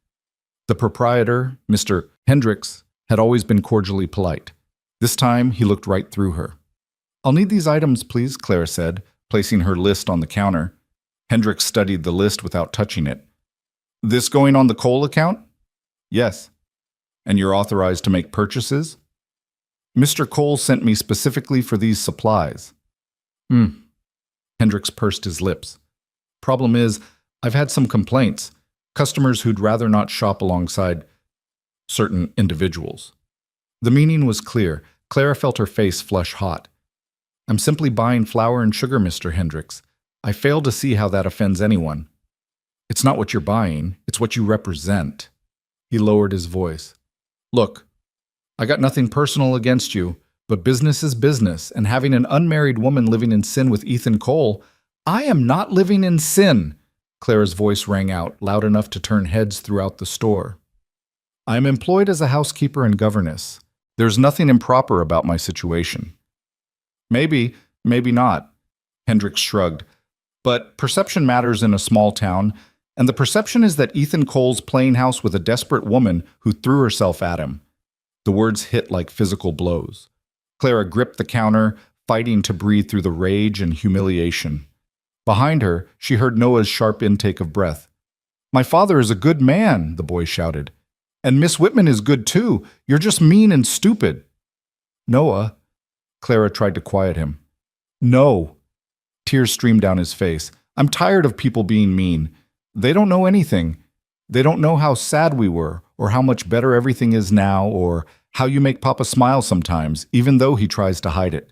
The proprietor, Mr. Hendricks, had always been cordially polite. This time, he looked right through her. I'll need these items, please, Clara said, placing her list on the counter. Hendricks studied the list without touching it. This going on the Cole account? Yes. And you're authorized to make purchases? Mr. Cole sent me specifically for these supplies. Hendricks pursed his lips. Problem is, I've had some complaints. Customers who'd rather not shop alongside certain individuals. The meaning was clear. Clara felt her face flush hot. I'm simply buying flour and sugar, Mr. Hendricks. I fail to see how that offends anyone. It's not what you're buying, it's what you represent. He lowered his voice. Look, I got nothing personal against you, but business is business, and having an unmarried woman living in sin with Ethan Cole, I am not living in sin. Clara's voice rang out, loud enough to turn heads throughout the store. I am employed as a housekeeper and governess. There's nothing improper about my situation. Maybe, maybe not, Hendricks shrugged. But perception matters in a small town, and the perception is that Ethan Cole's playing house with a desperate woman who threw herself at him. The words hit like physical blows. Clara gripped the counter, fighting to breathe through the rage and humiliation. Behind her, she heard Noah's sharp intake of breath. My father is a good man, the boy shouted. And Miss Whitman is good too. You're just mean and stupid. Noah, Clara tried to quiet him. No. Tears streamed down his face. I'm tired of people being mean. They don't know anything. They don't know how sad we were, or how much better everything is now, or how you make Papa smile sometimes, even though he tries to hide it.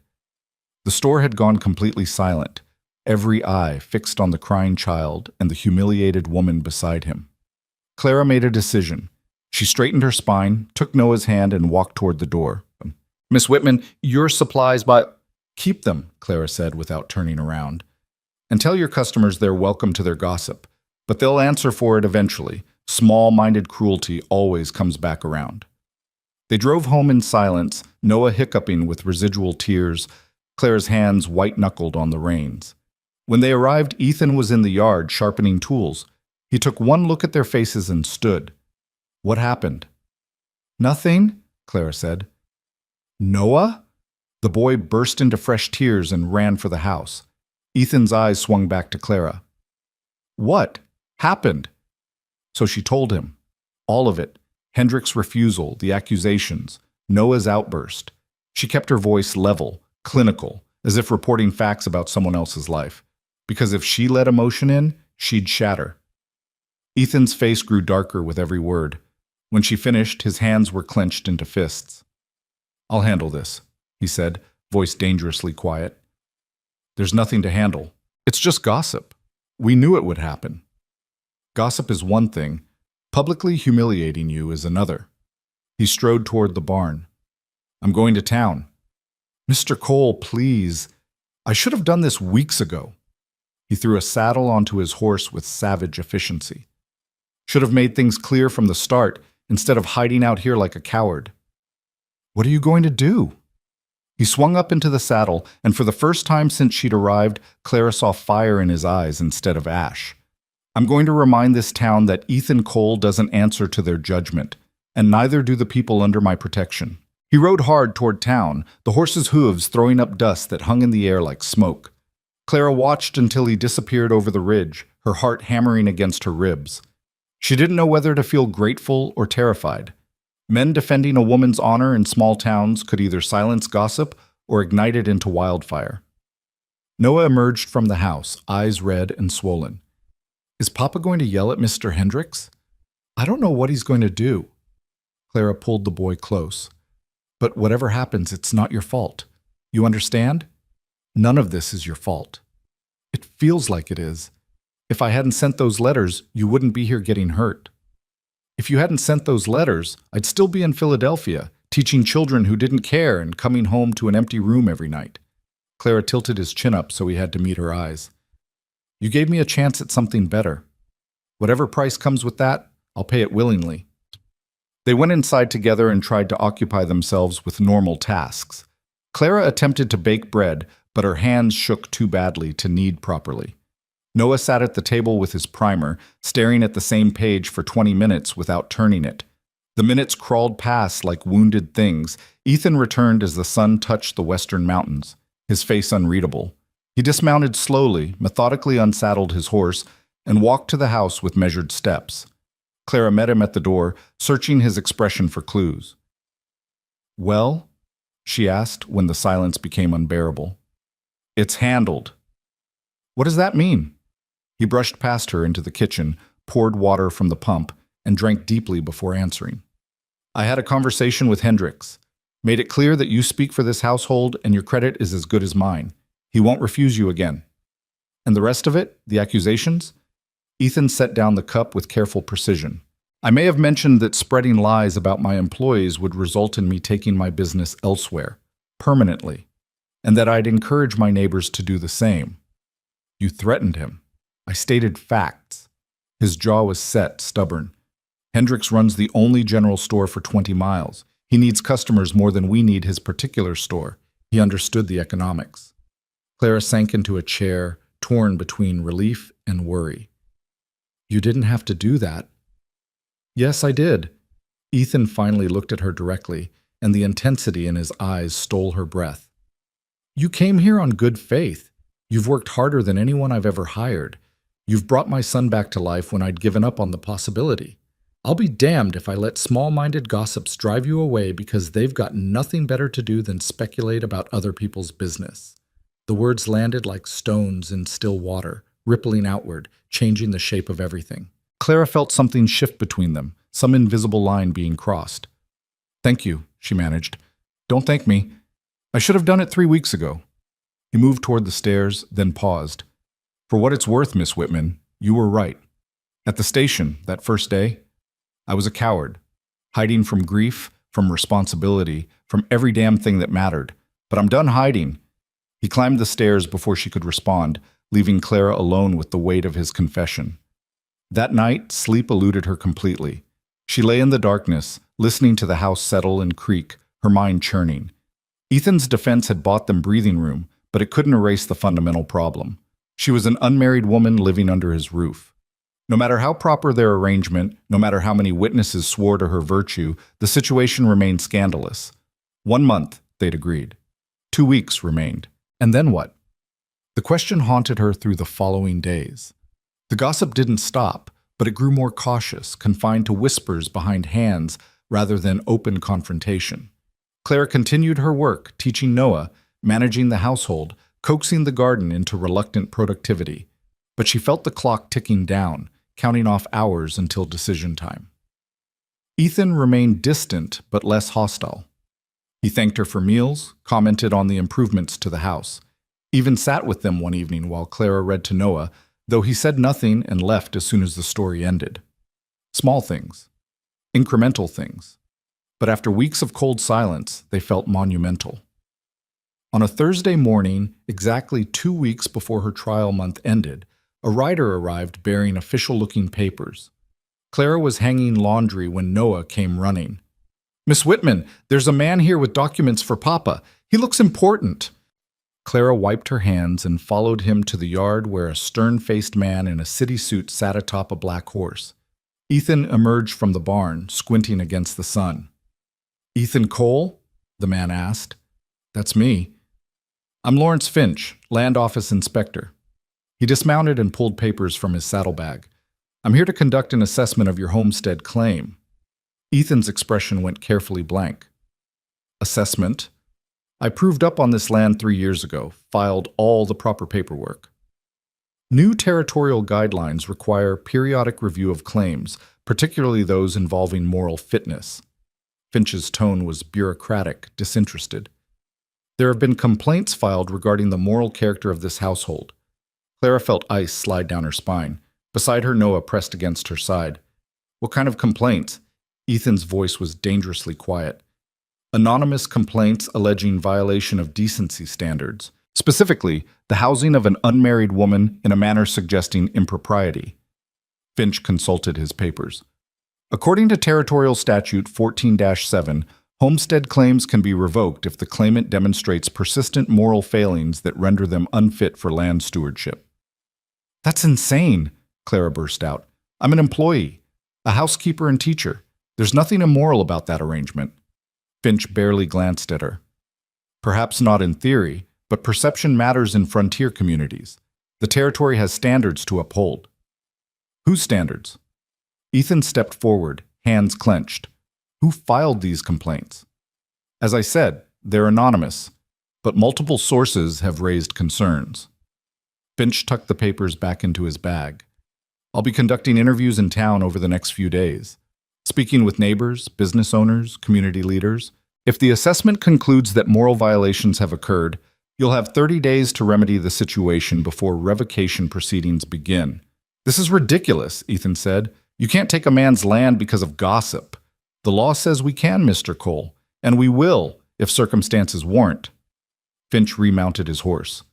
The store had gone completely silent, every eye fixed on the crying child and the humiliated woman beside him. Clara made a decision. She straightened her spine, took Noah's hand, and walked toward the door. Miss Whitman, your supplies by... Keep them, Clara said without turning around. And tell your customers they're welcome to their gossip. But they'll answer for it eventually. Small-minded cruelty always comes back around. They drove home in silence, Noah hiccuping with residual tears, Clara's hands white-knuckled on the reins. When they arrived, Ethan was in the yard sharpening tools. He took one look at their faces and stood. What happened? Nothing, Clara said. Noah? The boy burst into fresh tears and ran for the house. Ethan's eyes swung back to Clara. What happened? So she told him. All of it. Hendricks' refusal, the accusations, Noah's outburst. She kept her voice level, clinical, as if reporting facts about someone else's life. Because if she let emotion in, she'd shatter. Ethan's face grew darker with every word. When she finished, his hands were clenched into fists. I'll handle this, he said, voice dangerously quiet. There's nothing to handle. It's just gossip. We knew it would happen. Gossip is one thing. Publicly humiliating you is another. He strode toward the barn. I'm going to town. Mr. Cole, please. I should have done this weeks ago. He threw a saddle onto his horse with savage efficiency. Should have made things clear from the start, instead of hiding out here like a coward. What are you going to do? He swung up into the saddle, and for the first time since she'd arrived, Clara saw fire in his eyes instead of ash. I'm going to remind this town that Ethan Cole doesn't answer to their judgment, and neither do the people under my protection. He rode hard toward town, the horse's hooves throwing up dust that hung in the air like smoke. Clara watched until he disappeared over the ridge, her heart hammering against her ribs. She didn't know whether to feel grateful or terrified. Men defending a woman's honor in small towns could either silence gossip or ignite it into wildfire. Noah emerged from the house, eyes red and swollen. Is Papa going to yell at Mr. Hendricks? I don't know what he's going to do. Clara pulled the boy close. But whatever happens, it's not your fault. You understand? None of this is your fault. It feels like it is. If I hadn't sent those letters, you wouldn't be here getting hurt. If you hadn't sent those letters, I'd still be in Philadelphia, teaching children who didn't care and coming home to an empty room every night. Clara tilted his chin up so he had to meet her eyes. You gave me a chance at something better. Whatever price comes with that, I'll pay it willingly. They went inside together and tried to occupy themselves with normal tasks. Clara attempted to bake bread, but her hands shook too badly to knead properly. Noah sat at the table with his primer, staring at the same page for 20 minutes without turning it. The minutes crawled past like wounded things. Ethan returned as the sun touched the western mountains, his face unreadable. He dismounted slowly, methodically unsaddled his horse, and walked to the house with measured steps. Clara met him at the door, searching his expression for clues. Well? She asked when the silence became unbearable. It's handled. What does that mean? He brushed past her into the kitchen, poured water from the pump, and drank deeply before answering. I had a conversation with Hendricks. Made it clear that you speak for this household and your credit is as good as mine. He won't refuse you again. And the rest of it, the accusations? Ethan set down the cup with careful precision. I may have mentioned that spreading lies about my employees would result in me taking my business elsewhere, permanently, and that I'd encourage my neighbors to do the same. You threatened him. I stated facts. His jaw was set, stubborn. Hendricks runs the only general store for 20 miles. He needs customers more than we need his particular store. He understood the economics. Clara sank into a chair, torn between relief and worry. You didn't have to do that. Yes, I did. Ethan finally looked at her directly, and the intensity in his eyes stole her breath. You came here on good faith. You've worked harder than anyone I've ever hired. You've brought my son back to life when I'd given up on the possibility. I'll be damned if I let small-minded gossips drive you away because they've got nothing better to do than speculate about other people's business. The words landed like stones in still water, rippling outward, changing the shape of everything. Clara felt something shift between them, some invisible line being crossed. Thank you, she managed. Don't thank me. I should have done it 3 weeks ago. He moved toward the stairs, then paused. For what it's worth, Miss Whitman, you were right. At the station, that first day, I was a coward, hiding from grief, from responsibility, from every damn thing that mattered. But I'm done hiding. He climbed the stairs before she could respond, leaving Clara alone with the weight of his confession. That night, sleep eluded her completely. She lay in the darkness, listening to the house settle and creak, her mind churning. Ethan's defense had bought them breathing room, but it couldn't erase the fundamental problem. She was an unmarried woman living under his roof. No matter how proper their arrangement, no matter how many witnesses swore to her virtue, the situation remained scandalous. 1 month, they'd agreed. 2 weeks remained. And then what? The question haunted her through the following days. The gossip didn't stop, but it grew more cautious, confined to whispers behind hands rather than open confrontation. Clara continued her work, teaching Noah, managing the household, coaxing the garden into reluctant productivity. But she felt the clock ticking down, counting off hours until decision time. Ethan remained distant but less hostile. He thanked her for meals, commented on the improvements to the house, even sat with them one evening while Clara read to Noah, though he said nothing and left as soon as the story ended. Small things. Incremental things. But after weeks of cold silence, they felt monumental. On a Thursday morning, exactly 2 weeks before her trial month ended, a rider arrived bearing official-looking papers. Clara was hanging laundry when Noah came running. Miss Whitman, there's a man here with documents for Papa. He looks important. Clara wiped her hands and followed him to the yard where a stern-faced man in a city suit sat atop a black horse. Ethan emerged from the barn, squinting against the sun. Ethan Cole? The man asked. That's me. I'm Lawrence Finch, Land Office Inspector. He dismounted and pulled papers from his saddlebag. I'm here to conduct an assessment of your homestead claim. Ethan's expression went carefully blank. Assessment? I proved up on this land 3 years ago, filed all the proper paperwork. New territorial guidelines require periodic review of claims, particularly those involving moral fitness. Finch's tone was bureaucratic, disinterested. There have been complaints filed regarding the moral character of this household. Clara felt ice slide down her spine. Beside her, Noah pressed against her side. What kind of complaints? Ethan's voice was dangerously quiet. Anonymous complaints alleging violation of decency standards, specifically the housing of an unmarried woman in a manner suggesting impropriety. Finch consulted his papers. According to Territorial Statute 14-7, homestead claims can be revoked if the claimant demonstrates persistent moral failings that render them unfit for land stewardship. That's insane, Clara burst out. I'm an employee, a housekeeper and teacher. There's nothing immoral about that arrangement. Finch barely glanced at her. Perhaps not in theory, but perception matters in frontier communities. The territory has standards to uphold. Whose standards? Ethan stepped forward, hands clenched. Who filed these complaints? As I said, they're anonymous, but multiple sources have raised concerns. Finch tucked the papers back into his bag. I'll be conducting interviews in town over the next few days, speaking with neighbors, business owners, community leaders. If the assessment concludes that moral violations have occurred, you'll have 30 days to remedy the situation before revocation proceedings begin. This is ridiculous, Ethan said. You can't take a man's land because of gossip. The law says we can, Mr. Cole, and we will if circumstances warrant. Finch remounted his horse.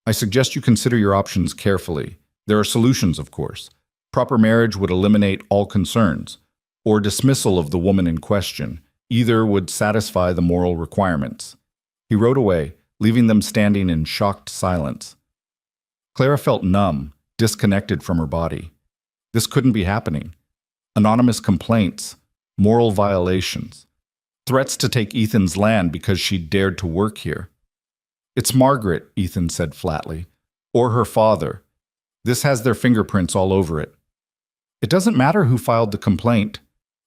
I suggest you consider your options carefully. There are solutions, of course. Proper marriage would eliminate all concerns, or dismissal of the woman in question. Either would satisfy the moral requirements. He rode away, leaving them standing in shocked silence. Clara felt numb, disconnected from her body. This couldn't be happening. Anonymous complaints, moral violations, threats to take Ethan's land because she dared to work here. It's Margaret, Ethan said flatly, or her father. This has their fingerprints all over it. It doesn't matter who filed the complaint.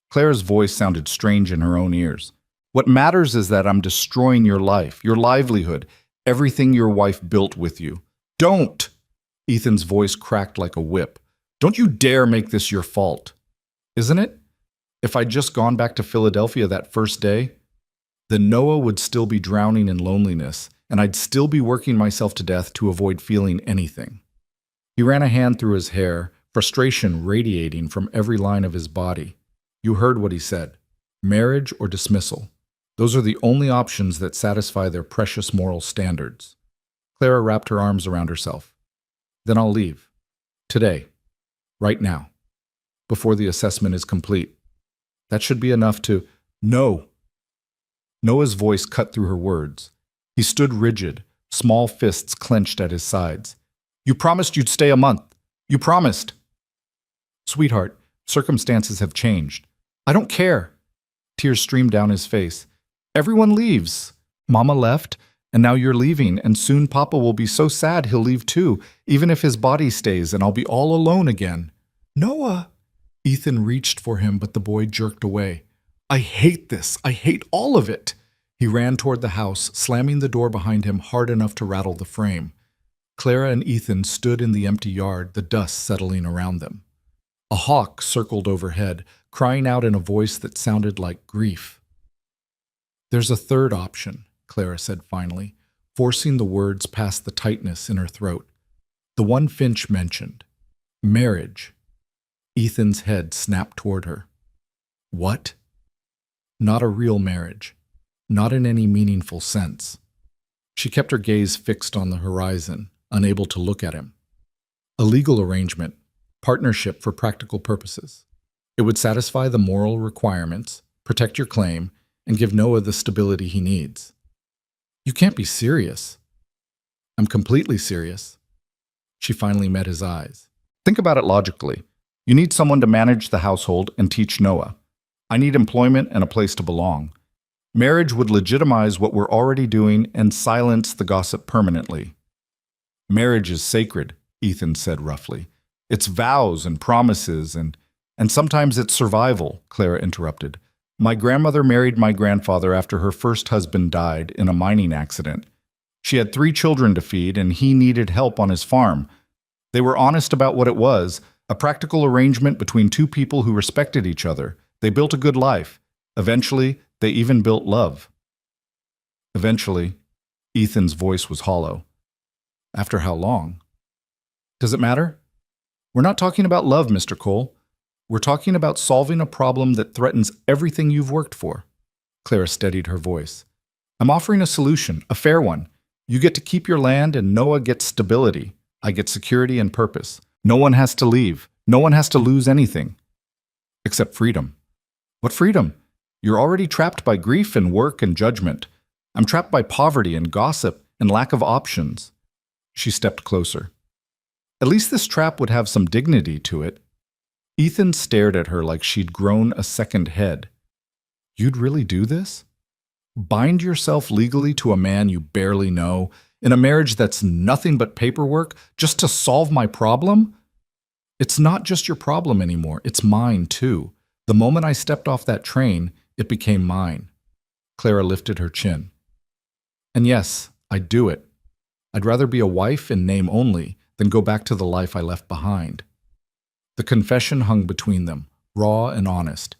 Clara's voice sounded strange in her own ears. What matters is that I'm destroying your life, your livelihood, everything your wife built with you. Don't! Ethan's voice cracked like a whip. Don't you dare make this your fault. Isn't it? If I'd just gone back to Philadelphia that first day, then Noah would still be drowning in loneliness, and I'd still be working myself to death to avoid feeling anything. He ran a hand through his hair, frustration radiating from every line of his body. You heard what he said. Marriage or dismissal. Those are the only options that satisfy their precious moral standards. Clara wrapped her arms around herself. Then I'll leave. Today. Right now. Before the assessment is complete. That should be enough to— No! Noah's voice cut through her words. He stood rigid, small fists clenched at his sides. You promised you'd stay a month. You promised. Sweetheart, circumstances have changed. I don't care. Tears streamed down his face. Everyone leaves. Mama left, and now you're leaving, and soon Papa will be so sad he'll leave too, even if his body stays, and I'll be all alone again. Noah! Ethan reached for him, but the boy jerked away. I hate this. I hate all of it. He ran toward the house, slamming the door behind him hard enough to rattle the frame. Clara and Ethan stood in the empty yard, the dust settling around them. A hawk circled overhead, crying out in a voice that sounded like grief. There's a third option, Clara said finally, forcing the words past the tightness in her throat. The one Finch mentioned. Marriage. Ethan's head snapped toward her. What? Not a real marriage. Not in any meaningful sense. She kept her gaze fixed on the horizon, unable to look at him. A legal arrangement, partnership for practical purposes. It would satisfy the moral requirements, protect your claim, and give Noah the stability he needs. You can't be serious. I'm completely serious. She finally met his eyes. Think about it logically. You need someone to manage the household and teach Noah. I need employment and a place to belong. Marriage would legitimize what we're already doing and silence the gossip permanently. Marriage is sacred, Ethan said roughly. It's vows and promises and sometimes it's survival, Clara interrupted. My grandmother married my grandfather after her first husband died in a mining accident. She had 3 children to feed and he needed help on his farm. They were honest about what it was, a practical arrangement between 2 people who respected each other. They built a good life. Eventually, they even built love. Eventually, Ethan's voice was hollow. After how long? Does it matter? We're not talking about love, Mr. Cole. We're talking about solving a problem that threatens everything you've worked for. Clara steadied her voice. I'm offering a solution, a fair one. You get to keep your land and Noah gets stability. I get security and purpose. No one has to leave. No one has to lose anything. Except freedom. What freedom? You're already trapped by grief and work and judgment. I'm trapped by poverty and gossip and lack of options. She stepped closer. At least this trap would have some dignity to it. Ethan stared at her like she'd grown a second head. You'd really do this? Bind yourself legally to a man you barely know, in a marriage that's nothing but paperwork, just to solve my problem? It's not just your problem anymore, it's mine too. The moment I stepped off that train, it became mine. Clara lifted her chin. And yes, I'd do it. I'd rather be a wife in name only than go back to the life I left behind. The confession hung between them, raw and honest.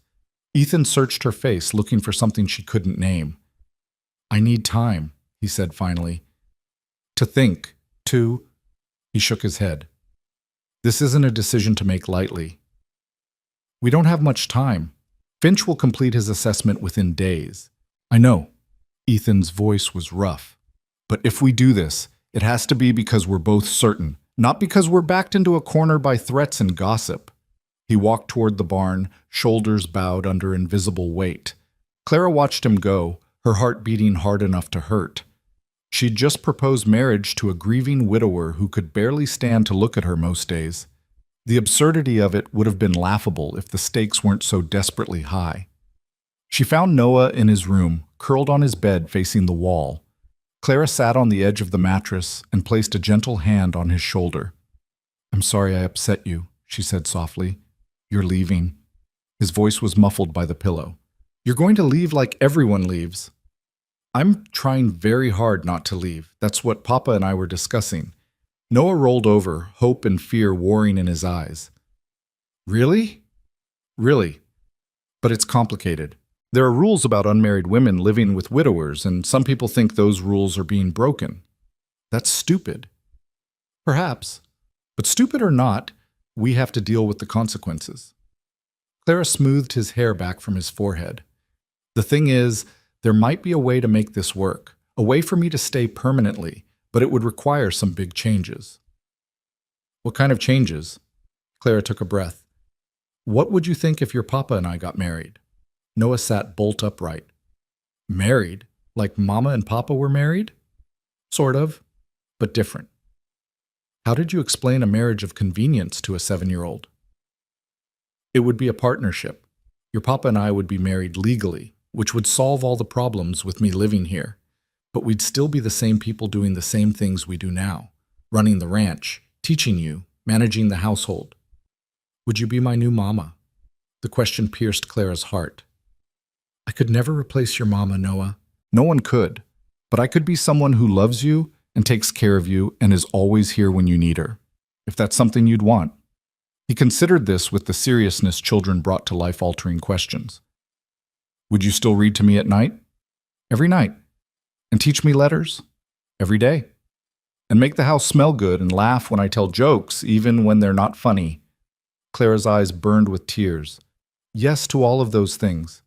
Ethan searched her face, looking for something she couldn't name. "I need time," he said finally. "To think, to—" He shook his head. "This isn't a decision to make lightly. We don't have much time. Finch will complete his assessment within days." "I know." Ethan's voice was rough. "But if we do this, it has to be because we're both certain, not because we're backed into a corner by threats and gossip." He walked toward the barn, shoulders bowed under invisible weight. Clara watched him go, her heart beating hard enough to hurt. She'd just proposed marriage to a grieving widower who could barely stand to look at her most days. The absurdity of it would have been laughable if the stakes weren't so desperately high. She found Noah in his room, curled on his bed facing the wall. Clara sat on the edge of the mattress and placed a gentle hand on his shoulder. "I'm sorry I upset you," she said softly. "You're leaving." His voice was muffled by the pillow. "You're going to leave like everyone leaves." "I'm trying very hard not to leave. That's what Papa and I were discussing." Noah rolled over, hope and fear warring in his eyes. "Really?" "Really. But it's complicated. There are rules about unmarried women living with widowers, and some people think those rules are being broken. That's stupid." "Perhaps. But stupid or not, we have to deal with the consequences." Clara smoothed his hair back from his forehead. "The thing is, there might be a way to make this work, a way for me to stay permanently, but it would require some big changes." "What kind of changes?" Clara took a breath. "What would you think if your Papa and I got married?" Noah sat bolt upright. "Married? Like Mama and Papa were married?" "Sort of, but different." "How did you explain a marriage of convenience to a 7-year-old? "It would be a partnership. Your Papa and I would be married legally, which would solve all the problems with me living here. But we'd still be the same people doing the same things we do now, running the ranch, teaching you, managing the household. Would you be my new mama?" The question pierced Clara's heart. "I could never replace your mama, Noah." "No one could, but I could be someone who loves you and takes care of you and is always here when you need her, if that's something you'd want." He considered this with the seriousness children brought to life-altering questions. "Would you still read to me at night?" "Every night." "And teach me letters?" "Every day." "And make the house smell good and laugh when I tell jokes, even when they're not funny?" Clara's eyes burned with tears. "Yes to all of those things."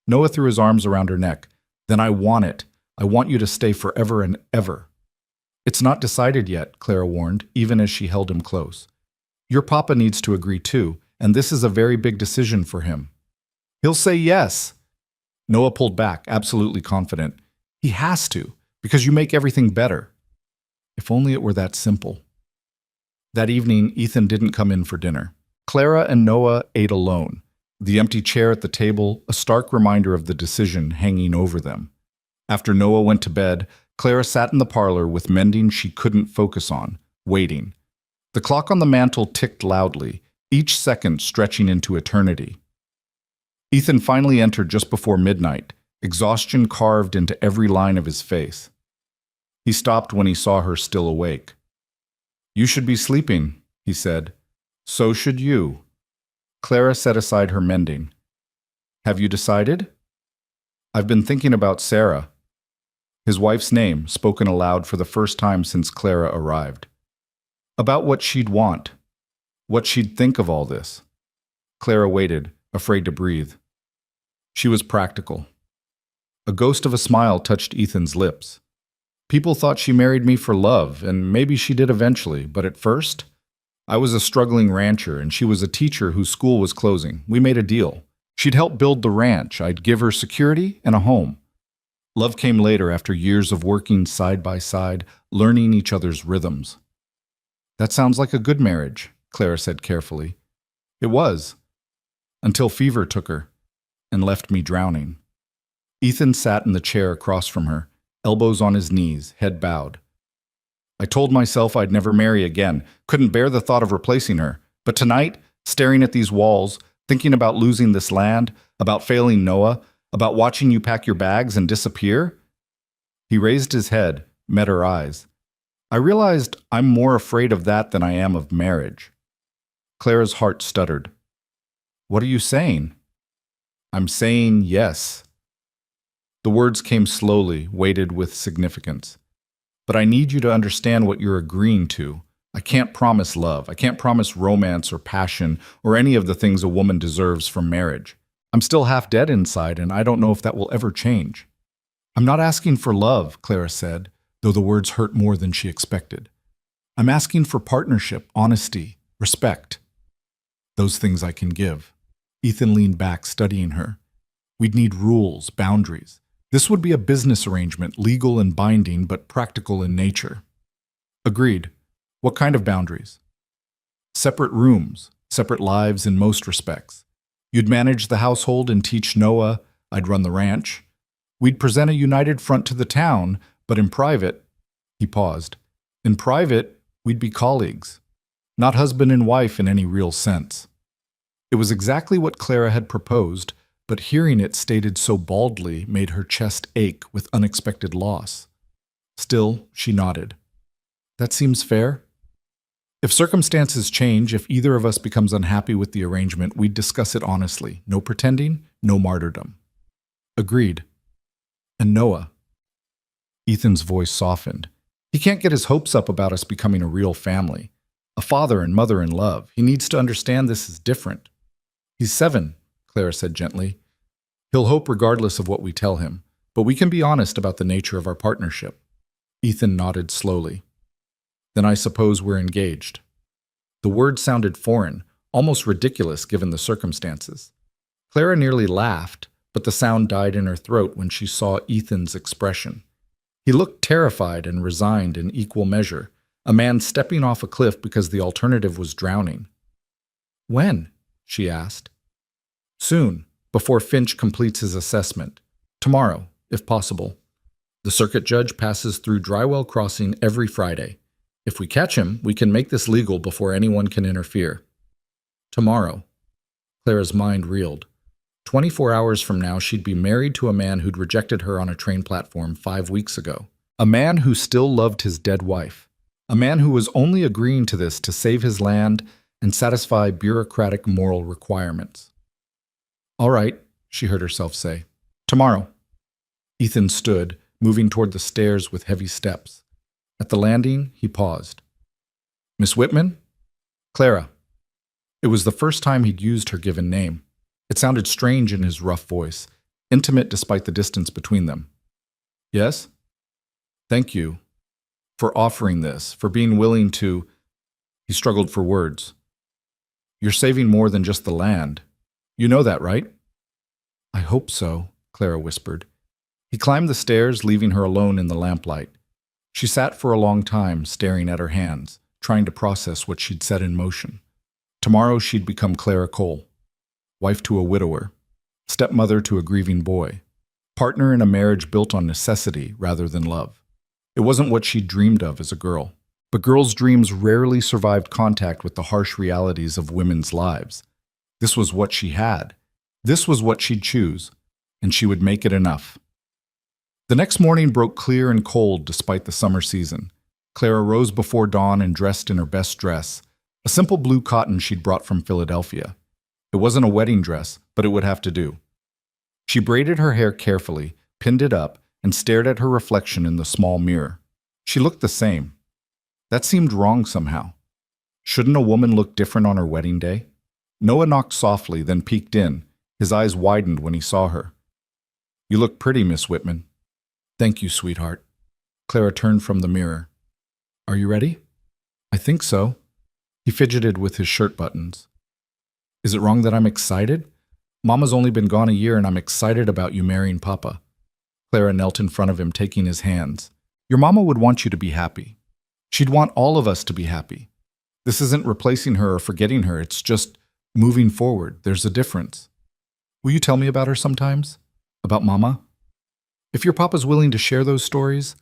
Noah threw his arms around her neck. "Then I want it. I want you to stay forever and ever." "It's not decided yet," Clara warned, even as she held him close. "Your Papa needs to agree too, and this is a very big decision for him." "He'll say yes." Noah pulled back, absolutely confident. "He has to, because you make everything better." If only it were that simple. That evening, Ethan didn't come in for dinner. Clara and Noah ate alone, the empty chair at the table a stark reminder of the decision hanging over them. After Noah went to bed, Clara sat in the parlor with mending she couldn't focus on, waiting. The clock on the mantel ticked loudly, each second stretching into eternity. Ethan finally entered just before midnight, exhaustion carved into every line of his face. He stopped when he saw her still awake. "You should be sleeping," he said. "So should you." Clara set aside her mending. "Have you decided?" "I've been thinking about Sarah." His wife's name, spoken aloud for the first time since Clara arrived. "About what she'd want, what she'd think of all this." Clara waited, afraid to breathe. She was practical. A ghost of a smile touched Ethan's lips. "People thought she married me for love, and maybe she did eventually, but at first, I was a struggling rancher, and she was a teacher whose school was closing. We made a deal. She'd help build the ranch. I'd give her security and a home. Love came later after years of working side by side, learning each other's rhythms." "That sounds like a good marriage," Clara said carefully. "It was, until fever took her and left me drowning." Ethan sat in the chair across from her, elbows on his knees, head bowed. "I told myself I'd never marry again, couldn't bear the thought of replacing her. But tonight, staring at these walls, thinking about losing this land, about failing Noah, about watching you pack your bags and disappear." He raised his head, met her eyes. "I realized I'm more afraid of that than I am of marriage. Clara's heart stuttered. What are you saying? I'm saying yes. The words came slowly, weighted with significance. But I need you to understand what you're agreeing to. I can't promise love. I can't promise romance or passion or any of the things a woman deserves from marriage. I'm still half dead inside, and I don't know if that will ever change. I'm not asking for love, Clara said, though the words hurt more than she expected. I'm asking for partnership, honesty, respect. Those things I can give. Ethan leaned back, studying her. We'd need rules, boundaries. This would be a business arrangement, legal and binding, but practical in nature. Agreed. What kind of boundaries? Separate rooms, separate lives in most respects. You'd manage the household and teach Noah. I'd run the ranch. We'd present a united front to the town, but in private, he paused. In private, we'd be colleagues, not husband and wife in any real sense. It was exactly what Clara had proposed, but hearing it stated so baldly made her chest ache with unexpected loss. Still, she nodded. That seems fair. If circumstances change, if either of us becomes unhappy with the arrangement, we'd discuss it honestly. No pretending, no martyrdom. Agreed. And Noah. Ethan's voice softened. He can't get his hopes up about us becoming a real family. A father and mother in love. He needs to understand this is different. He's 7, Clara said gently. He'll hope regardless of what we tell him, but we can be honest about the nature of our partnership. Ethan nodded slowly. Then I suppose we're engaged. The word sounded foreign, almost ridiculous given the circumstances. Clara nearly laughed, but the sound died in her throat when she saw Ethan's expression. He looked terrified and resigned in equal measure, a man stepping off a cliff because the alternative was drowning. When? She asked. Soon, before Finch completes his assessment. Tomorrow, if possible. The circuit judge passes through Drywell Crossing every Friday. If we catch him, we can make this legal before anyone can interfere. Tomorrow. Clara's mind reeled. 24 hours from now, she'd be married to a man who'd rejected her on a train platform 5 weeks ago. A man who still loved his dead wife. A man who was only agreeing to this to save his land and satisfy bureaucratic moral requirements. All right, she heard herself say. Tomorrow. Ethan stood, moving toward the stairs with heavy steps. At the landing, he paused. Miss Whitman? Clara. It was the first time he'd used her given name. It sounded strange in his rough voice, intimate despite the distance between them. Yes? Thank you for offering this, for being willing to... He struggled for words. You're saving more than just the land. You know that, right? I hope so, Clara whispered. He climbed the stairs, leaving her alone in the lamplight. She sat for a long time, staring at her hands, trying to process what she'd set in motion. Tomorrow she'd become Clara Cole, wife to a widower, stepmother to a grieving boy, partner in a marriage built on necessity rather than love. It wasn't what she'd dreamed of as a girl, but girls' dreams rarely survived contact with the harsh realities of women's lives. This was what she had. This was what she'd choose, and she would make it enough. The next morning broke clear and cold despite the summer season. Clara rose before dawn and dressed in her best dress, a simple blue cotton she'd brought from Philadelphia. It wasn't a wedding dress, but it would have to do. She braided her hair carefully, pinned it up, and stared at her reflection in the small mirror. She looked the same. That seemed wrong somehow. Shouldn't a woman look different on her wedding day? Noah knocked softly, then peeked in. His eyes widened when he saw her. You look pretty, Miss Whitman. Thank you, sweetheart. Clara turned from the mirror. Are you ready? I think so. He fidgeted with his shirt buttons. Is it wrong that I'm excited? Mama's only been gone a year and I'm excited about you marrying Papa. Clara knelt in front of him, taking his hands. Your mama would want you to be happy. She'd want all of us to be happy. This isn't replacing her or forgetting her, it's just moving forward. There's a difference. Will you tell me about her sometimes? About Mama? If your papa's willing to share those stories,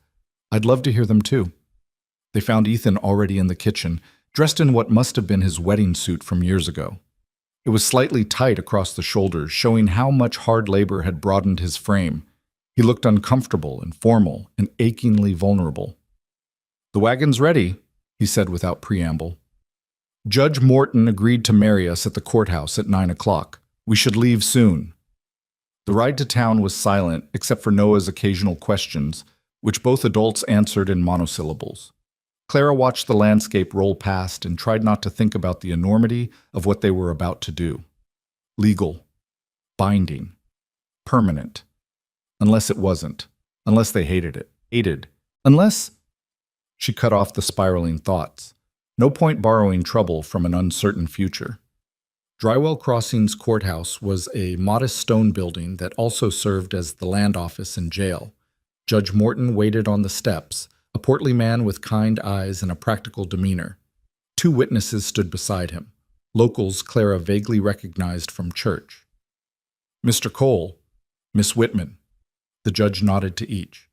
I'd love to hear them too. They found Ethan already in the kitchen, dressed in what must have been his wedding suit from years ago. It was slightly tight across the shoulders, showing how much hard labor had broadened his frame. He looked uncomfortable and formal and achingly vulnerable. The wagon's ready, he said without preamble. Judge Morton agreed to marry us at the courthouse at 9 o'clock. We should leave soon. The ride to town was silent, except for Noah's occasional questions, which both adults answered in monosyllables. Clara watched the landscape roll past and tried not to think about the enormity of what they were about to do. Legal. Binding. Permanent. Unless it wasn't. Unless they hated it. Hated. Unless... She cut off the spiraling thoughts. No point borrowing trouble from an uncertain future. Drywell Crossings Courthouse was a modest stone building that also served as the land office and jail. Judge Morton waited on the steps, a portly man with kind eyes and a practical demeanor. 2 witnesses stood beside him, locals Clara vaguely recognized from church. Mr. Cole, Miss Whitman. The judge nodded to each.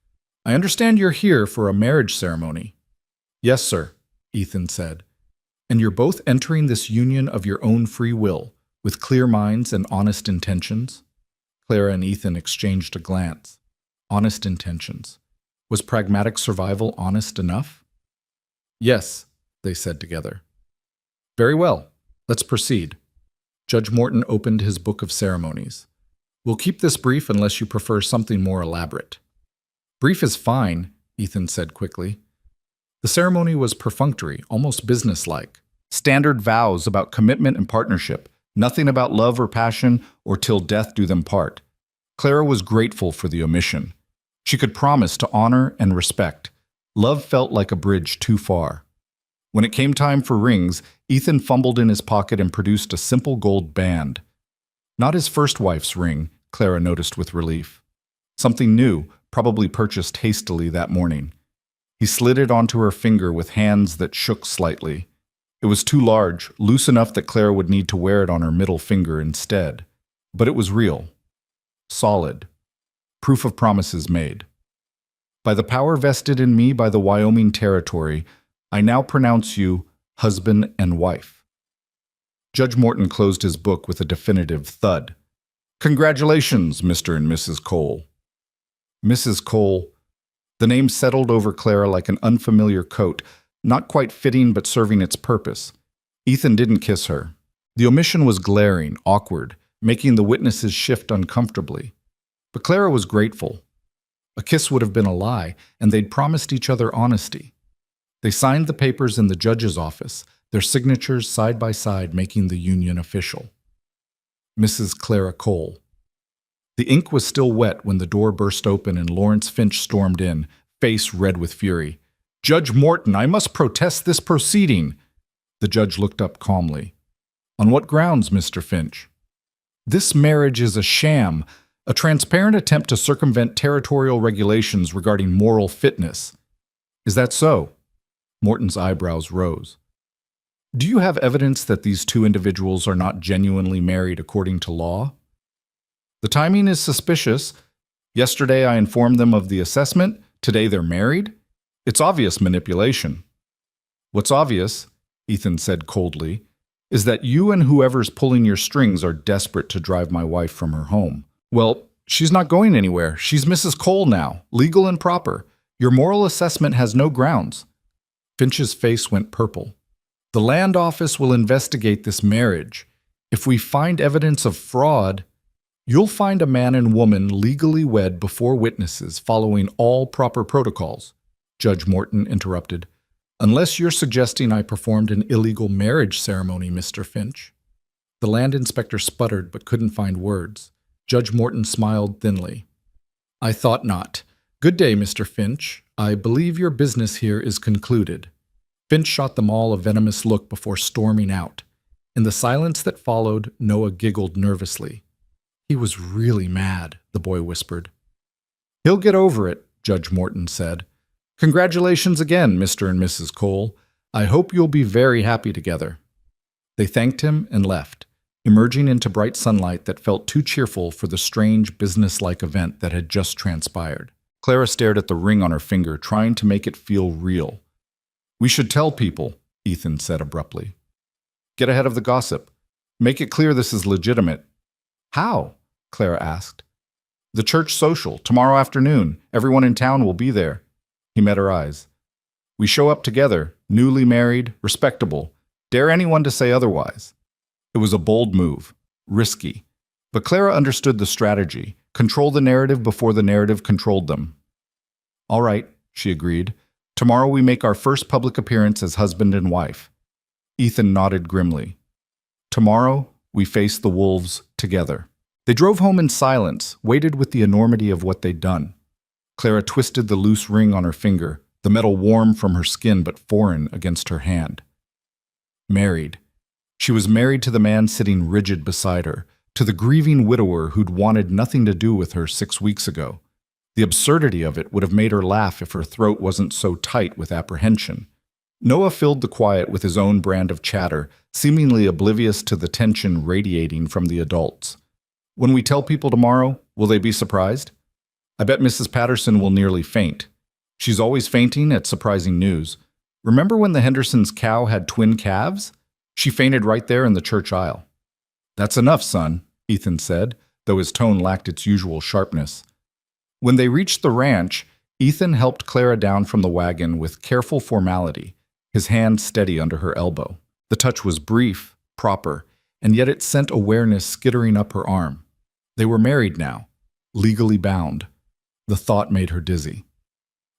I understand you're here for a marriage ceremony. Yes, sir, Ethan said. And you're both entering this union of your own free will, with clear minds and honest intentions? Clara and Ethan exchanged a glance. Honest intentions. Was pragmatic survival honest enough? Yes, they said together. Very well, let's proceed. Judge Morton opened his book of ceremonies. We'll keep this brief unless you prefer something more elaborate. Brief is fine, Ethan said quickly. The ceremony was perfunctory, almost businesslike. Standard vows about commitment and partnership, nothing about love or passion or till death do them part. Clara was grateful for the omission. She could promise to honor and respect. Love felt like a bridge too far. When it came time for rings, Ethan fumbled in his pocket and produced a simple gold band. Not his first wife's ring, Clara noticed with relief. Something new, probably purchased hastily that morning. He slid it onto her finger with hands that shook slightly. It was too large, loose enough that Clara would need to wear it on her middle finger instead. But it was real. Solid. Proof of promises made. By the power vested in me by the Wyoming Territory, I now pronounce you husband and wife. Judge Morton closed his book with a definitive thud. Congratulations, Mr. and Mrs. Cole. Mrs. Cole. The name settled over Clara like an unfamiliar coat, not quite fitting but serving its purpose. Ethan didn't kiss her. The omission was glaring, awkward, making the witnesses shift uncomfortably. But Clara was grateful. A kiss would have been a lie, and they'd promised each other honesty. They signed the papers in the judge's office, their signatures side by side making the union official. Mrs. Clara Cole. The ink was still wet when the door burst open and Lawrence Finch stormed in, face red with fury. Judge Morton, I must protest this proceeding. The judge looked up calmly. On what grounds, Mr. Finch? This marriage is a sham, a transparent attempt to circumvent territorial regulations regarding moral fitness. Is that so? Morton's eyebrows rose. Do you have evidence that these 2 individuals are not genuinely married according to law? The timing is suspicious. Yesterday I informed them of the assessment. Today they're married. It's obvious manipulation. What's obvious, Ethan said coldly, is that you and whoever's pulling your strings are desperate to drive my wife from her home. Well, she's not going anywhere. She's Mrs. Cole now, legal and proper. Your moral assessment has no grounds. Finch's face went purple. The land office will investigate this marriage. If we find evidence of fraud, you'll find a man and woman legally wed before witnesses following all proper protocols, Judge Morton interrupted. Unless you're suggesting I performed an illegal marriage ceremony, Mr. Finch. The land inspector sputtered but couldn't find words. Judge Morton smiled thinly. I thought not. Good day, Mr. Finch. I believe your business here is concluded. Finch shot them all a venomous look before storming out. In the silence that followed, Noah giggled nervously. He was really mad, the boy whispered. He'll get over it, Judge Morton said. Congratulations again, Mr. and Mrs. Cole. I hope you'll be very happy together. They thanked him and left, emerging into bright sunlight that felt too cheerful for the strange, businesslike event that had just transpired. Clara stared at the ring on her finger, trying to make it feel real. We should tell people, Ethan said abruptly. Get ahead of the gossip. Make it clear this is legitimate. How? Clara asked. The church social, tomorrow afternoon. Everyone in town will be there. He met her eyes. We show up together, newly married, respectable. Dare anyone to say otherwise. It was a bold move, risky. But Clara understood the strategy. Control the narrative before the narrative controlled them. All right, she agreed. Tomorrow we make our first public appearance as husband and wife. Ethan nodded grimly. Tomorrow we face the wolves together. They drove home in silence, weighted with the enormity of what they'd done. Clara twisted the loose ring on her finger, the metal warm from her skin but foreign against her hand. Married. She was married to the man sitting rigid beside her, to the grieving widower who'd wanted nothing to do with her 6 weeks ago. The absurdity of it would have made her laugh if her throat wasn't so tight with apprehension. Noah filled the quiet with his own brand of chatter, seemingly oblivious to the tension radiating from the adults. When we tell people tomorrow, will they be surprised? I bet Mrs. Patterson will nearly faint. She's always fainting at surprising news. Remember when the Hendersons' cow had twin calves? She fainted right there in the church aisle. That's enough, son, Ethan said, though his tone lacked its usual sharpness. When they reached the ranch, Ethan helped Clara down from the wagon with careful formality, his hand steady under her elbow. The touch was brief, proper, and yet it sent awareness skittering up her arm. They were married now, legally bound. The thought made her dizzy.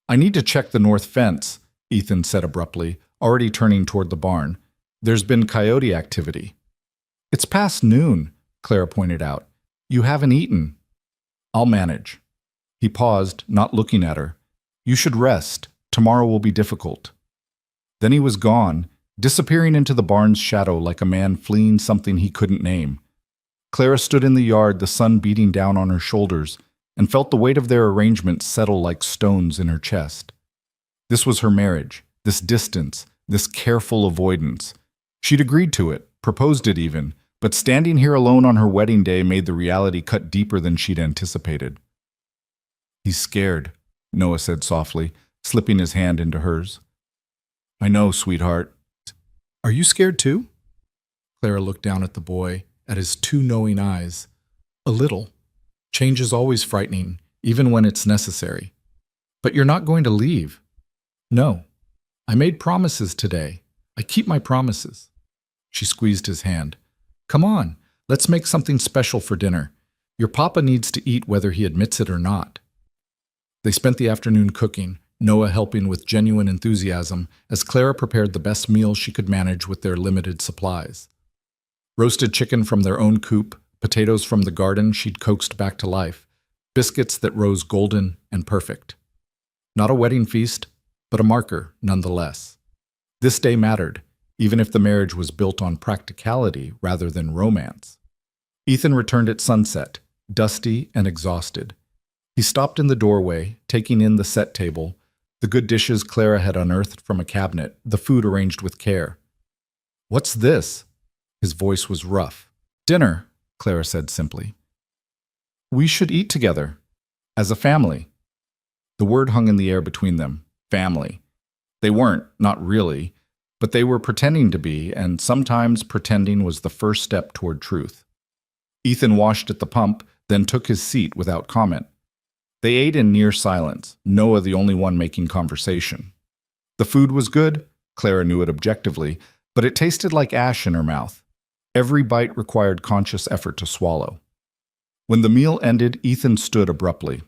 I need to check the north fence, Ethan said abruptly, already turning toward the barn. There's been coyote activity. It's past noon, Clara pointed out. You haven't eaten. I'll manage. He paused, not looking at her. You should rest. Tomorrow will be difficult. Then he was gone, disappearing into the barn's shadow like a man fleeing something he couldn't name. Clara stood in the yard, the sun beating down on her shoulders, and felt the weight of their arrangement settle like stones in her chest. This was her marriage, this distance, this careful avoidance. She'd agreed to it, proposed it even, but standing here alone on her wedding day made the reality cut deeper than she'd anticipated. He's scared, Noah said softly, slipping his hand into hers. I know, sweetheart. Are you scared too? Clara looked down at the boy, at his two knowing eyes. A little. Change is always frightening, even when it's necessary. But you're not going to leave. No. I made promises today. I keep my promises. She squeezed his hand. Come on, let's make something special for dinner. Your papa needs to eat whether he admits it or not. They spent the afternoon cooking, Noah helping with genuine enthusiasm as Clara prepared the best meal she could manage with their limited supplies. Roasted chicken from their own coop, potatoes from the garden she'd coaxed back to life, biscuits that rose golden and perfect. Not a wedding feast, but a marker nonetheless. This day mattered, even if the marriage was built on practicality rather than romance. Ethan returned at sunset, dusty and exhausted. He stopped in the doorway, taking in the set table, the good dishes Clara had unearthed from a cabinet, the food arranged with care. What's this? His voice was rough. Dinner, Clara said simply. We should eat together, as a family. The word hung in the air between them, family. They weren't, not really, but they were pretending to be, and sometimes pretending was the first step toward truth. Ethan washed at the pump, then took his seat without comment. They ate in near silence, Noah the only one making conversation. The food was good, Clara knew it objectively, but it tasted like ash in her mouth. Every bite required conscious effort to swallow. When the meal ended, Ethan stood abruptly.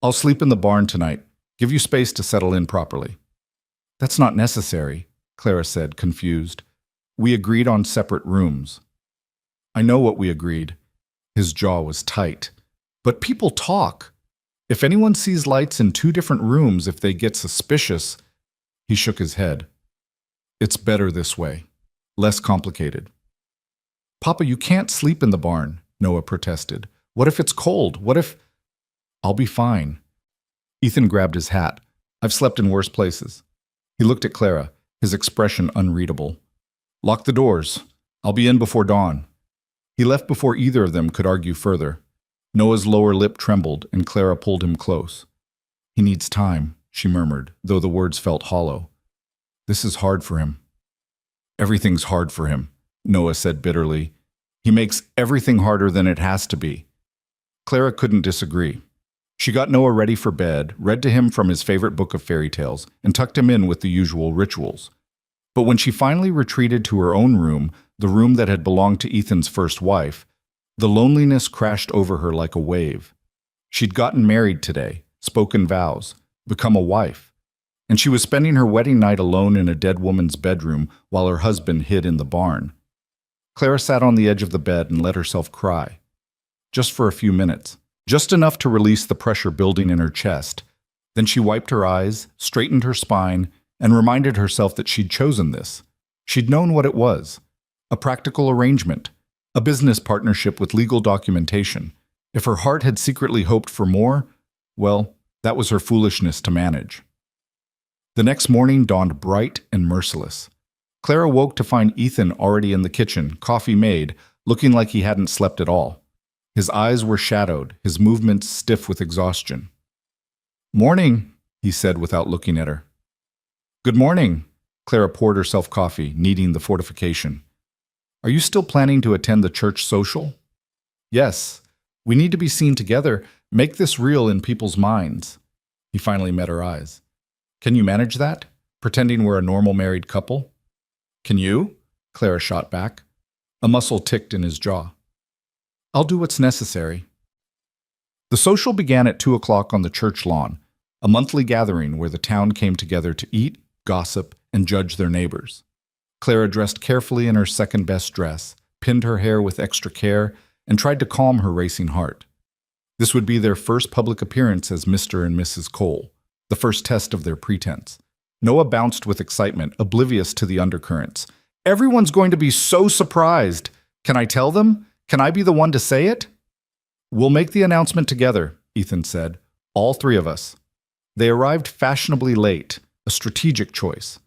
I'll sleep in the barn tonight. Give you space to settle in properly. That's not necessary, Clara said, confused. We agreed on separate rooms. I know what we agreed. His jaw was tight. But people talk. If anyone sees lights in 2 different rooms, if they get suspicious, he shook his head. It's better this way. Less complicated. Papa, you can't sleep in the barn, Noah protested. What if it's cold? What if... I'll be fine. Ethan grabbed his hat. I've slept in worse places. He looked at Clara, his expression unreadable. Lock the doors. I'll be in before dawn. He left before either of them could argue further. Noah's lower lip trembled, and Clara pulled him close. He needs time, she murmured, though the words felt hollow. This is hard for him. Everything's hard for him, Noah said bitterly. He makes everything harder than it has to be. Clara couldn't disagree. She got Noah ready for bed, read to him from his favorite book of fairy tales, and tucked him in with the usual rituals. But when she finally retreated to her own room, the room that had belonged to Ethan's first wife, the loneliness crashed over her like a wave. She'd gotten married today, spoken vows, become a wife, and she was spending her wedding night alone in a dead woman's bedroom while her husband hid in the barn. Clara sat on the edge of the bed and let herself cry. Just for a few minutes, just enough to release the pressure building in her chest. Then she wiped her eyes, straightened her spine, and reminded herself that she'd chosen this. She'd known what it was. A practical arrangement, a business partnership with legal documentation. If her heart had secretly hoped for more, well, that was her foolishness to manage. The next morning dawned bright and merciless. Clara woke to find Ethan already in the kitchen, coffee made, looking like he hadn't slept at all. His eyes were shadowed, his movements stiff with exhaustion. "Morning," he said without looking at her. "Good morning." Clara poured herself coffee, needing the fortification. "Are you still planning to attend the church social?" "Yes. We need to be seen together, make this real in people's minds." He finally met her eyes. "Can you manage that? Pretending we're a normal married couple?" "Can you?" Clara shot back. A muscle ticked in his jaw. "I'll do what's necessary." The social began at 2 o'clock on the church lawn, a monthly gathering where the town came together to eat, gossip, and judge their neighbors. Clara dressed carefully in her second-best dress, pinned her hair with extra care, and tried to calm her racing heart. This would be their first public appearance as Mr. and Mrs. Cole, the first test of their pretense. Noah bounced with excitement, oblivious to the undercurrents. "Everyone's going to be so surprised. Can I tell them? Can I be the one to say it?" "We'll make the announcement together," Ethan said. "All three of us." They arrived fashionably late, a strategic choice.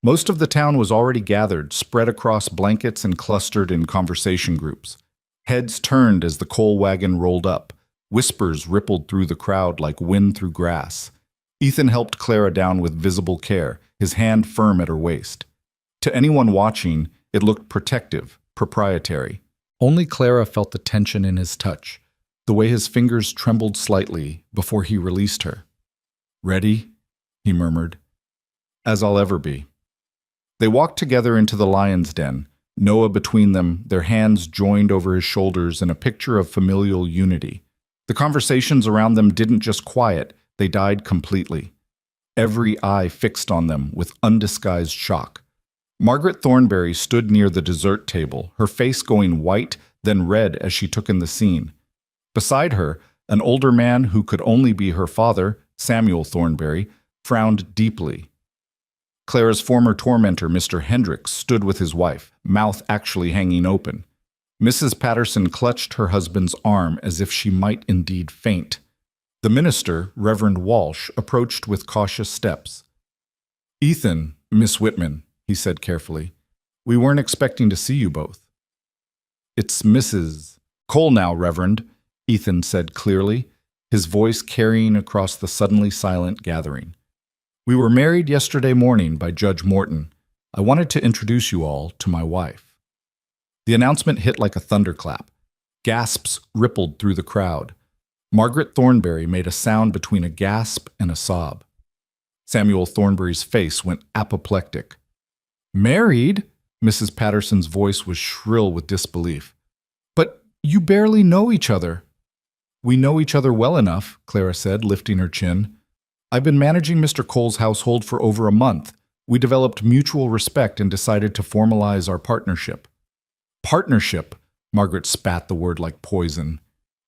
Most of the town was already gathered, spread across blankets and clustered in conversation groups. Heads turned as the coal wagon rolled up. Whispers rippled through the crowd like wind through grass. Ethan helped Clara down with visible care, his hand firm at her waist. To anyone watching, it looked protective, proprietary. Only Clara felt the tension in his touch, the way his fingers trembled slightly before he released her. "Ready?" he murmured. "As I'll ever be." They walked together into the lion's den, Noah between them, their hands joined over his shoulders in a picture of familial unity. The conversations around them didn't just quiet, they died completely. Every eye fixed on them with undisguised shock. Margaret Thornberry stood near the dessert table, her face going white, then red as she took in the scene. Beside her, an older man who could only be her father, Samuel Thornberry, frowned deeply. Clara's former tormentor, Mr. Hendricks, stood with his wife, mouth actually hanging open. Mrs. Patterson clutched her husband's arm as if she might indeed faint. The minister, Reverend Walsh, approached with cautious steps. "Ethan, Miss Whitman," he said carefully, "we weren't expecting to see you both." "It's Mrs. Cole now, Reverend," Ethan said clearly, his voice carrying across the suddenly silent gathering. "We were married yesterday morning by Judge Morton. I wanted to introduce you all to my wife." The announcement hit like a thunderclap. Gasps rippled through the crowd. Margaret Thornberry made a sound between a gasp and a sob. Samuel Thornberry's face went apoplectic. "Married?" Mrs. Patterson's voice was shrill with disbelief. "But you barely know each other." "We know each other well enough," Clara said, lifting her chin. "I've been managing Mr. Cole's household for over a month. We developed mutual respect and decided to formalize our partnership." "Partnership?" Margaret spat the word like poison.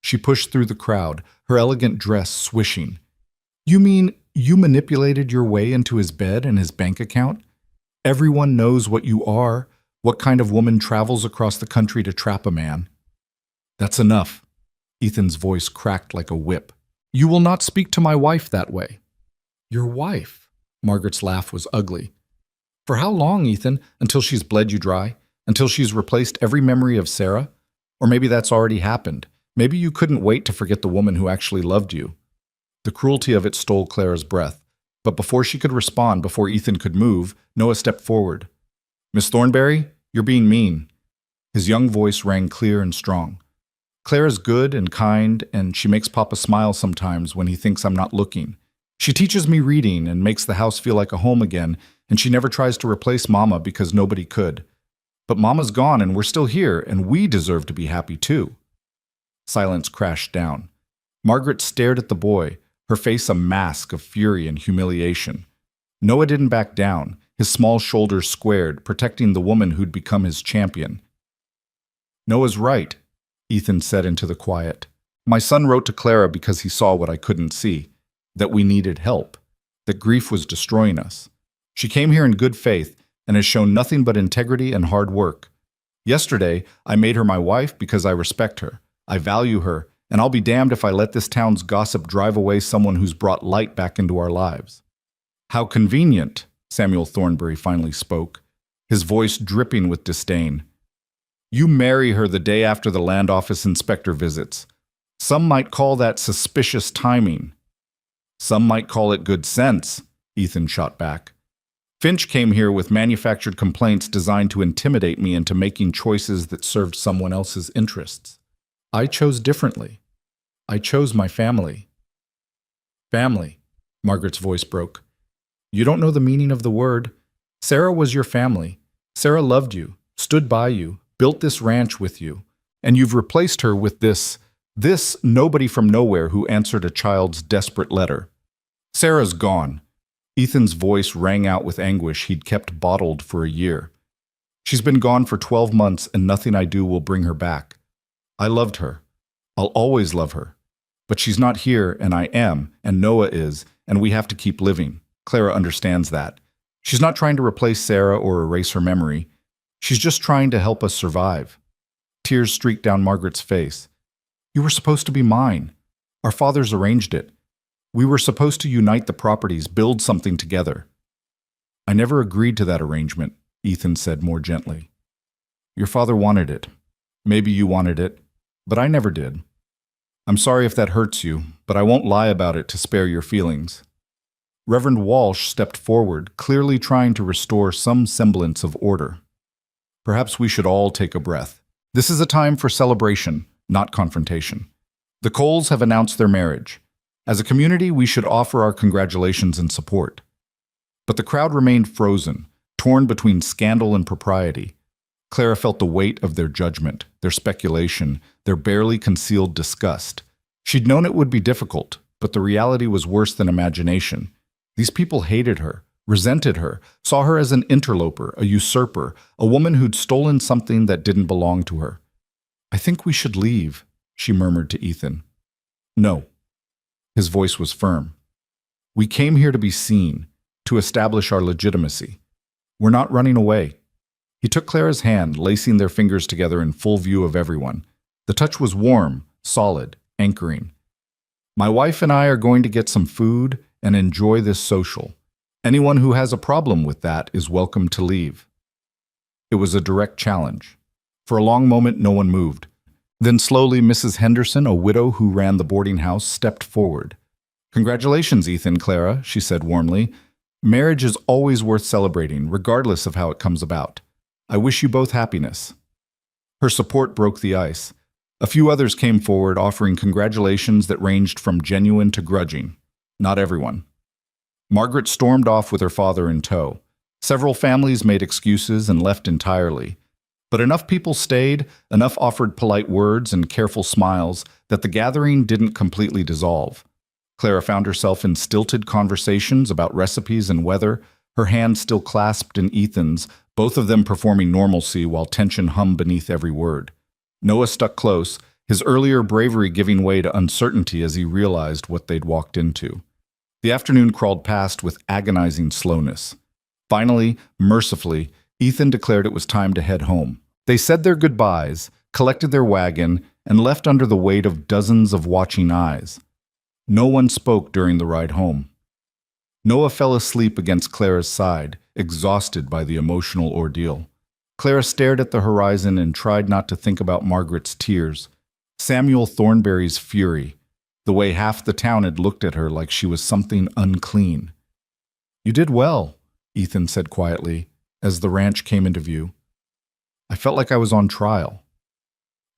She pushed through the crowd, her elegant dress swishing. "You mean you manipulated your way into his bed and his bank account? Everyone knows what you are, what kind of woman travels across the country to trap a man." "That's enough." Ethan's voice cracked like a whip. "You will not speak to my wife that way." "Your wife?" Margaret's laugh was ugly. "For how long, Ethan? Until she's bled you dry? Until she's replaced every memory of Sarah? Or maybe that's already happened. Maybe you couldn't wait to forget the woman who actually loved you." The cruelty of it stole Clara's breath. But before she could respond, before Ethan could move, Noah stepped forward. "Miss Thornberry, you're being mean." His young voice rang clear and strong. Clara's good and kind, and she makes Papa smile sometimes when he thinks I'm not looking. She teaches me reading and makes the house feel like a home again, and she never tries to replace Mama because nobody could. But Mama's gone and we're still here, and we deserve to be happy too." Silence crashed down. Margaret stared at the boy, her face a mask of fury and humiliation. Noah didn't back down, his small shoulders squared, protecting the woman who'd become his champion. "Noah's right," Ethan said into the quiet. "My son wrote to Clara because he saw what I couldn't see, that we needed help, that grief was destroying us. She came here in good faith and has shown nothing but integrity and hard work. Yesterday, I made her my wife because I respect her. I value her, and I'll be damned if I let this town's gossip drive away someone who's brought light back into our lives." "How convenient," Samuel Thornbury finally spoke, his voice dripping with disdain. "You marry her the day after the land office inspector visits. Some might call that suspicious timing." "Some might call it good sense," Ethan shot back. "Finch came here with manufactured complaints designed to intimidate me into making choices that served someone else's interests. I chose differently. I chose my family." "Family," Margaret's voice broke. "You don't know the meaning of the word. Sarah was your family. Sarah loved you, stood by you, built this ranch with you, and you've replaced her with this nobody from nowhere who answered a child's desperate letter. Sarah's gone." Ethan's voice rang out with anguish he'd kept bottled for a year. "She's been gone for 12 months and nothing I do will bring her back. I loved her. I'll always love her. But she's not here, and I am, and Noah is, and we have to keep living. Clara understands that. She's not trying to replace Sarah or erase her memory. She's just trying to help us survive." Tears streaked down Margaret's face. "You were supposed to be mine. Our fathers arranged it. We were supposed to unite the properties, build something together." "I never agreed to that arrangement," Ethan said more gently. "Your father wanted it. Maybe you wanted it, but I never did. I'm sorry if that hurts you, but I won't lie about it to spare your feelings." Reverend Walsh stepped forward, clearly trying to restore some semblance of order. "Perhaps we should all take a breath. This is a time for celebration, not confrontation. The Coles have announced their marriage. As a community, we should offer our congratulations and support." But the crowd remained frozen, torn between scandal and propriety. Clara felt the weight of their judgment, their speculation, their barely concealed disgust. She'd known it would be difficult, but the reality was worse than imagination. These people hated her, resented her, saw her as an interloper, a usurper, a woman who'd stolen something that didn't belong to her. "I think we should leave," she murmured to Ethan. "No." His voice was firm. "We came here to be seen, to establish our legitimacy. We're not running away." He took Clara's hand, lacing their fingers together in full view of everyone. The touch was warm, solid, anchoring. "My wife and I are going to get some food and enjoy this social. Anyone who has a problem with that is welcome to leave." It was a direct challenge. For a long moment, no one moved. Then slowly, Mrs. Henderson, a widow who ran the boarding house, stepped forward. "Congratulations, Ethan, Clara," she said warmly. "Marriage is always worth celebrating, regardless of how it comes about. I wish you both happiness." Her support broke the ice. A few others came forward, offering congratulations that ranged from genuine to grudging. Not everyone. Margaret stormed off with her father in tow. Several families made excuses and left entirely. But enough people stayed, enough offered polite words and careful smiles, that the gathering didn't completely dissolve. Clara found herself in stilted conversations about recipes and weather, her hands still clasped in Ethan's, both of them performing normalcy while tension hummed beneath every word. Noah stuck close, his earlier bravery giving way to uncertainty as he realized what they'd walked into. The afternoon crawled past with agonizing slowness. Finally, mercifully, Ethan declared it was time to head home. They said their goodbyes, collected their wagon, and left under the weight of dozens of watching eyes. No one spoke during the ride home. Noah fell asleep against Clara's side, exhausted by the emotional ordeal. Clara stared at the horizon and tried not to think about Margaret's tears, Samuel Thornbury's fury, the way half the town had looked at her like she was something unclean. "You did well," Ethan said quietly, as the ranch came into view. "I felt like I was on trial."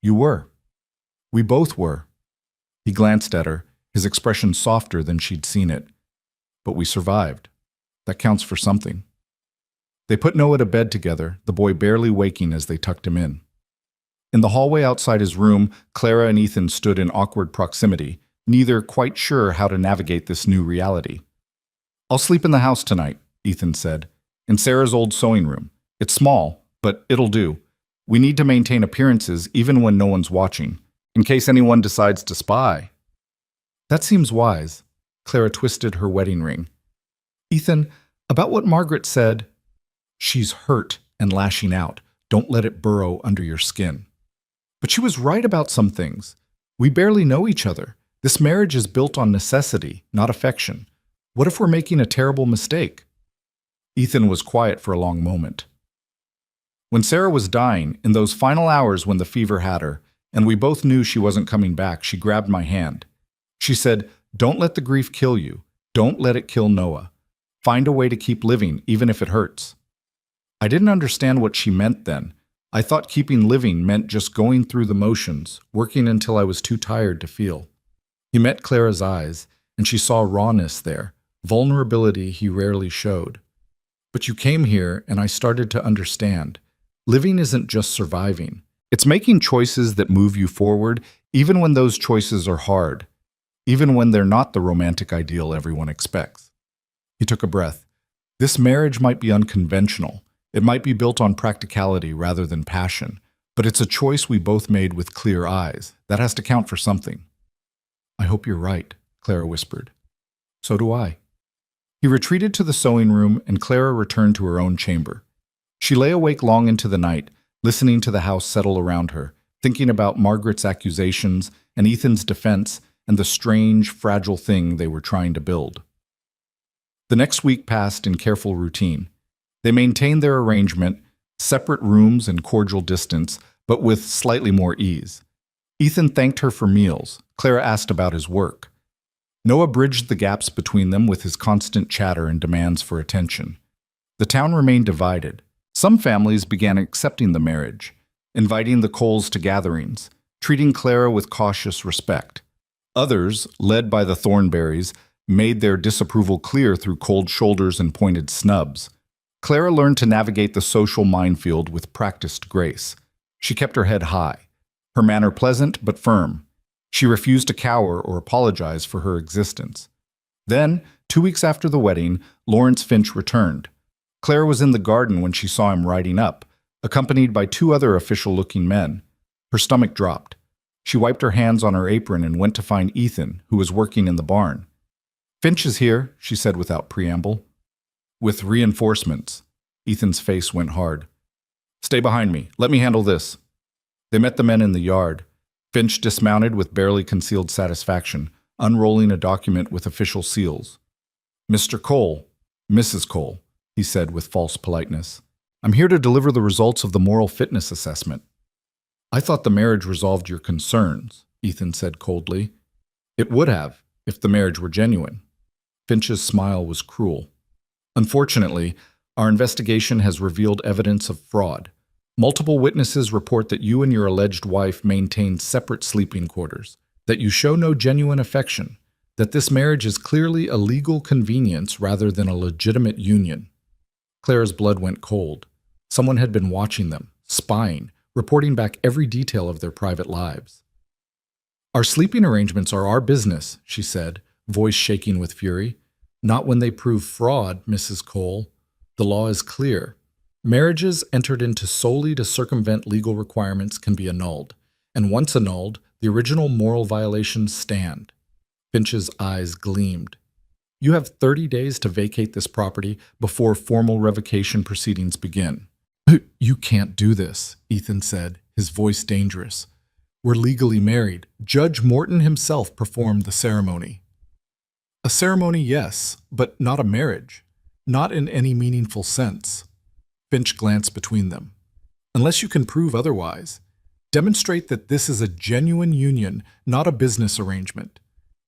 "You were. We both were. He glanced at her, his expression softer than she'd seen it. But we survived. That counts for something. They put Noah to bed together, the boy barely waking as they tucked him in. In the hallway outside his room, Clara and Ethan stood in awkward proximity, neither quite sure how to navigate this new reality. "I'll sleep in the house tonight," Ethan said, "in Sarah's old sewing room. It's small, but it'll do. We need to maintain appearances even when no one's watching, in case anyone decides to spy." "That seems wise." Clara twisted her wedding ring. "Ethan, about what Margaret said, she's hurt and lashing out. Don't let it burrow under your skin." "But she was right about some things. We barely know each other. This marriage is built on necessity, not affection. What if we're making a terrible mistake?" Ethan was quiet for a long moment. "When Sarah was dying, in those final hours when the fever had her, and we both knew she wasn't coming back, she grabbed my hand. She said, 'Don't let the grief kill you. Don't let it kill Noah. Find a way to keep living, even if it hurts.' I didn't understand what she meant then. I thought keeping living meant just going through the motions, working until I was too tired to feel." He met Clara's eyes, and she saw rawness there, vulnerability he rarely showed. "But you came here, and I started to understand. Living isn't just surviving. It's making choices that move you forward, even when those choices are hard, even when they're not the romantic ideal everyone expects." He took a breath. "This marriage might be unconventional. It might be built on practicality rather than passion, but it's a choice we both made with clear eyes. That has to count for something." "I hope you're right," Clara whispered. "So do I." He retreated to the sewing room, and Clara returned to her own chamber. She lay awake long into the night, listening to the house settle around her, thinking about Margaret's accusations and Ethan's defense and the strange, fragile thing they were trying to build. The next week passed in careful routine. They maintained their arrangement, separate rooms and cordial distance, but with slightly more ease. Ethan thanked her for meals. Clara asked about his work. Noah bridged the gaps between them with his constant chatter and demands for attention. The town remained divided. Some families began accepting the marriage, inviting the Coles to gatherings, treating Clara with cautious respect. Others, led by the Thornberrys, made their disapproval clear through cold shoulders and pointed snubs. Clara learned to navigate the social minefield with practiced grace. She kept her head high, her manner pleasant but firm. She refused to cower or apologize for her existence. Then, 2 weeks after the wedding, Lawrence Finch returned. Clara was in the garden when she saw him riding up, accompanied by 2 other official-looking men. Her stomach dropped. She wiped her hands on her apron and went to find Ethan, who was working in the barn. "Finch is here," she said without preamble. "With reinforcements." Ethan's face went hard. "Stay behind me. Let me handle this." They met the men in the yard. Finch dismounted with barely concealed satisfaction, unrolling a document with official seals. "Mr. Cole, Mrs. Cole," he said with false politeness. "I'm here to deliver the results of the moral fitness assessment." "I thought the marriage resolved your concerns," Ethan said coldly. "It would have, if the marriage were genuine." Finch's smile was cruel. "Unfortunately, our investigation has revealed evidence of fraud. Multiple witnesses report that you and your alleged wife maintain separate sleeping quarters, that you show no genuine affection, that this marriage is clearly a legal convenience rather than a legitimate union." Clara's blood went cold. Someone had been watching them, spying, reporting back every detail of their private lives. "Our sleeping arrangements are our business," she said, voice shaking with fury. "Not when they prove fraud, Mrs. Cole. The law is clear. Marriages entered into solely to circumvent legal requirements can be annulled, and once annulled, the original moral violations stand." Finch's eyes gleamed. "You have 30 days to vacate this property before formal revocation proceedings begin." "You can't do this," Ethan said, his voice dangerous. "We're legally married. Judge Morton himself performed the ceremony." "A ceremony, yes, but not a marriage. Not in any meaningful sense." Finch glanced between them. "Unless you can prove otherwise, demonstrate that this is a genuine union, not a business arrangement.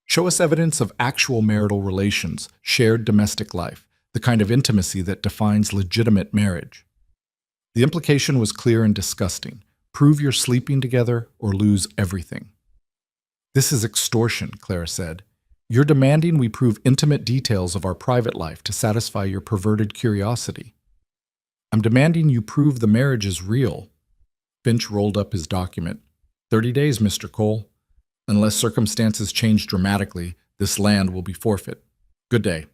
Show us evidence of actual marital relations, shared domestic life, the kind of intimacy that defines legitimate marriage." The implication was clear and disgusting. Prove you're sleeping together or lose everything. This is extortion, Clara said. You're demanding we prove intimate details of our private life to satisfy your perverted curiosity. I'm demanding you prove the marriage is real. Finch rolled up his document. 30 days, Mr. Cole. Unless circumstances change dramatically, this land will be forfeit. Good day.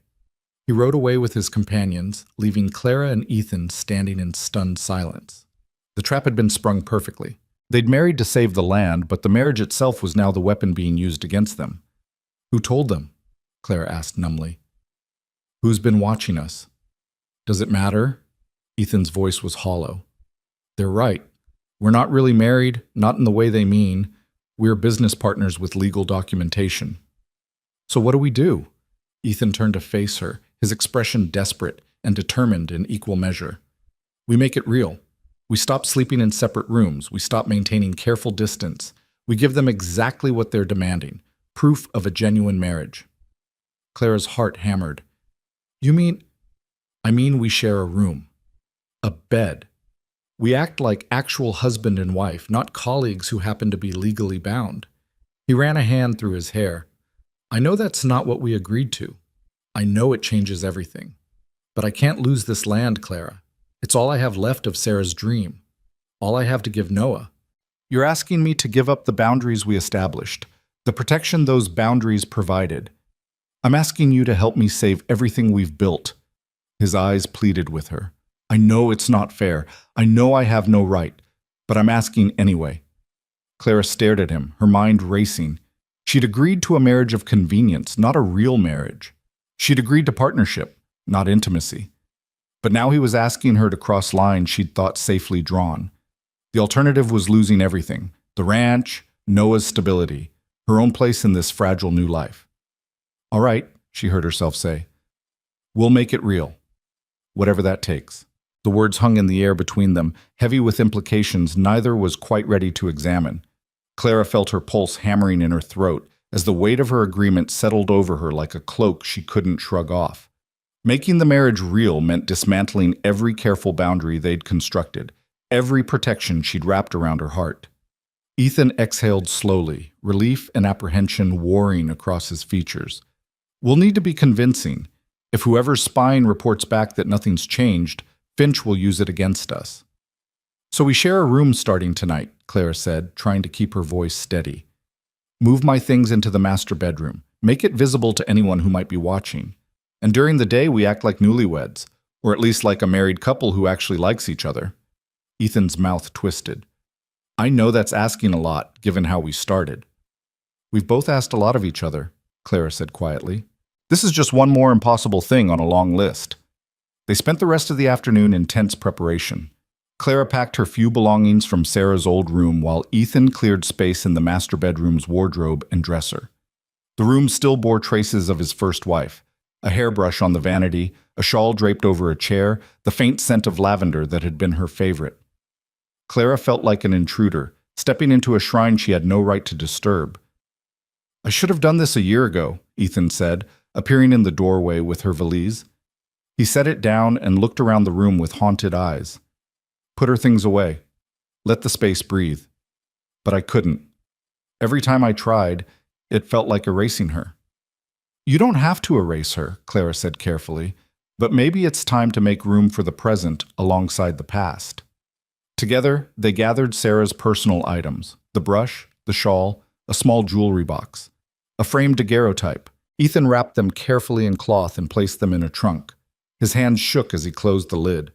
He rode away with his companions, leaving Clara and Ethan standing in stunned silence. The trap had been sprung perfectly. They'd married to save the land, but the marriage itself was now the weapon being used against them. Who told them? Clara asked numbly. Who's been watching us? Does it matter? Ethan's voice was hollow. They're right. We're not really married, not in the way they mean. We're business partners with legal documentation. So what do we do? Ethan turned to face her, his expression desperate and determined in equal measure. We make it real. We stop sleeping in separate rooms. We stop maintaining careful distance. We give them exactly what they're demanding, proof of a genuine marriage. Clara's heart hammered. You mean? I mean we share a room. A bed. We act like actual husband and wife, not colleagues who happen to be legally bound. He ran a hand through his hair. I know that's not what we agreed to. I know it changes everything. But I can't lose this land, Clara. It's all I have left of Sarah's dream. All I have to give Noah. You're asking me to give up the boundaries we established, the protection those boundaries provided. I'm asking you to help me save everything we've built. His eyes pleaded with her. I know it's not fair. I know I have no right, but I'm asking anyway. Clara stared at him, her mind racing. She'd agreed to a marriage of convenience, not a real marriage. She'd agreed to partnership, not intimacy. But now he was asking her to cross lines she'd thought safely drawn. The alternative was losing everything: the ranch, Noah's stability, her own place in this fragile new life. All right, she heard herself say. We'll make it real, whatever that takes. The words hung in the air between them, heavy with implications neither was quite ready to examine. Clara felt her pulse hammering in her throat as the weight of her agreement settled over her like a cloak she couldn't shrug off. Making the marriage real meant dismantling every careful boundary they'd constructed, every protection she'd wrapped around her heart. Ethan exhaled slowly, relief and apprehension warring across his features. We'll need to be convincing. If whoever's spying reports back that nothing's changed, Finch will use it against us. So we share a room starting tonight, Clara said, trying to keep her voice steady. Move my things into the master bedroom. Make it visible to anyone who might be watching. And during the day, we act like newlyweds, or at least like a married couple who actually likes each other. Ethan's mouth twisted. I know that's asking a lot, given how we started. We've both asked a lot of each other, Clara said quietly. This is just one more impossible thing on a long list. They spent the rest of the afternoon in tense preparation. Clara packed her few belongings from Sarah's old room while Ethan cleared space in the master bedroom's wardrobe and dresser. The room still bore traces of his first wife, a hairbrush on the vanity, a shawl draped over a chair, the faint scent of lavender that had been her favorite. Clara felt like an intruder, stepping into a shrine she had no right to disturb. I should have done this a year ago, Ethan said, appearing in the doorway with her valise. He set it down and looked around the room with haunted eyes. Put her things away. Let the space breathe. But I couldn't. Every time I tried, it felt like erasing her. You don't have to erase her, Clara said carefully, but maybe it's time to make room for the present alongside the past. Together, they gathered Sarah's personal items, the brush, the shawl, a small jewelry box, a framed daguerreotype. Ethan wrapped them carefully in cloth and placed them in a trunk. His hands shook as he closed the lid.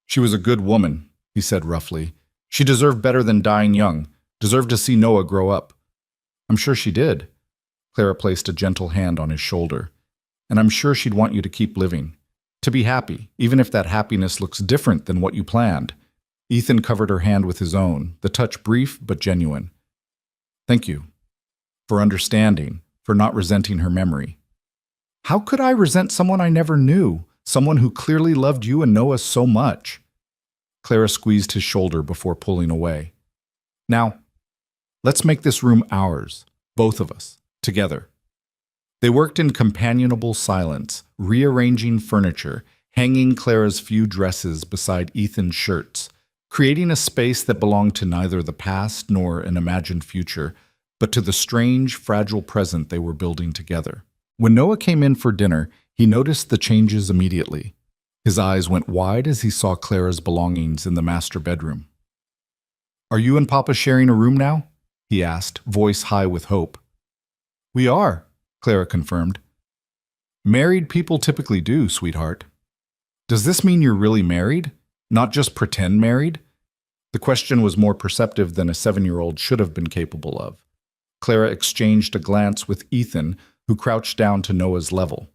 She was a good woman, he said roughly. She deserved better than dying young, deserved to see Noah grow up. I'm sure she did. Clara placed a gentle hand on his shoulder. And I'm sure she'd want you to keep living, to be happy, even if that happiness looks different than what you planned. Ethan covered her hand with his own, the touch brief but genuine. Thank you. For understanding, for not resenting her memory. How could I resent someone I never knew? Someone who clearly loved you and Noah so much. Clara squeezed his shoulder before pulling away. Now, let's make this room ours, both of us, together. They worked in companionable silence, rearranging furniture, hanging Clara's few dresses beside Ethan's shirts, creating a space that belonged to neither the past nor an imagined future, but to the strange, fragile present they were building together. When Noah came in for dinner, he noticed the changes immediately. His eyes went wide as he saw Clara's belongings in the master bedroom. "Are you and Papa sharing a room now?" he asked, voice high with hope. "We are," Clara confirmed. "Married people typically do, sweetheart." "Does this mean you're really married? Not just pretend married?" The question was more perceptive than a 7-year-old should have been capable of. Clara exchanged a glance with Ethan, who crouched down to Noah's level.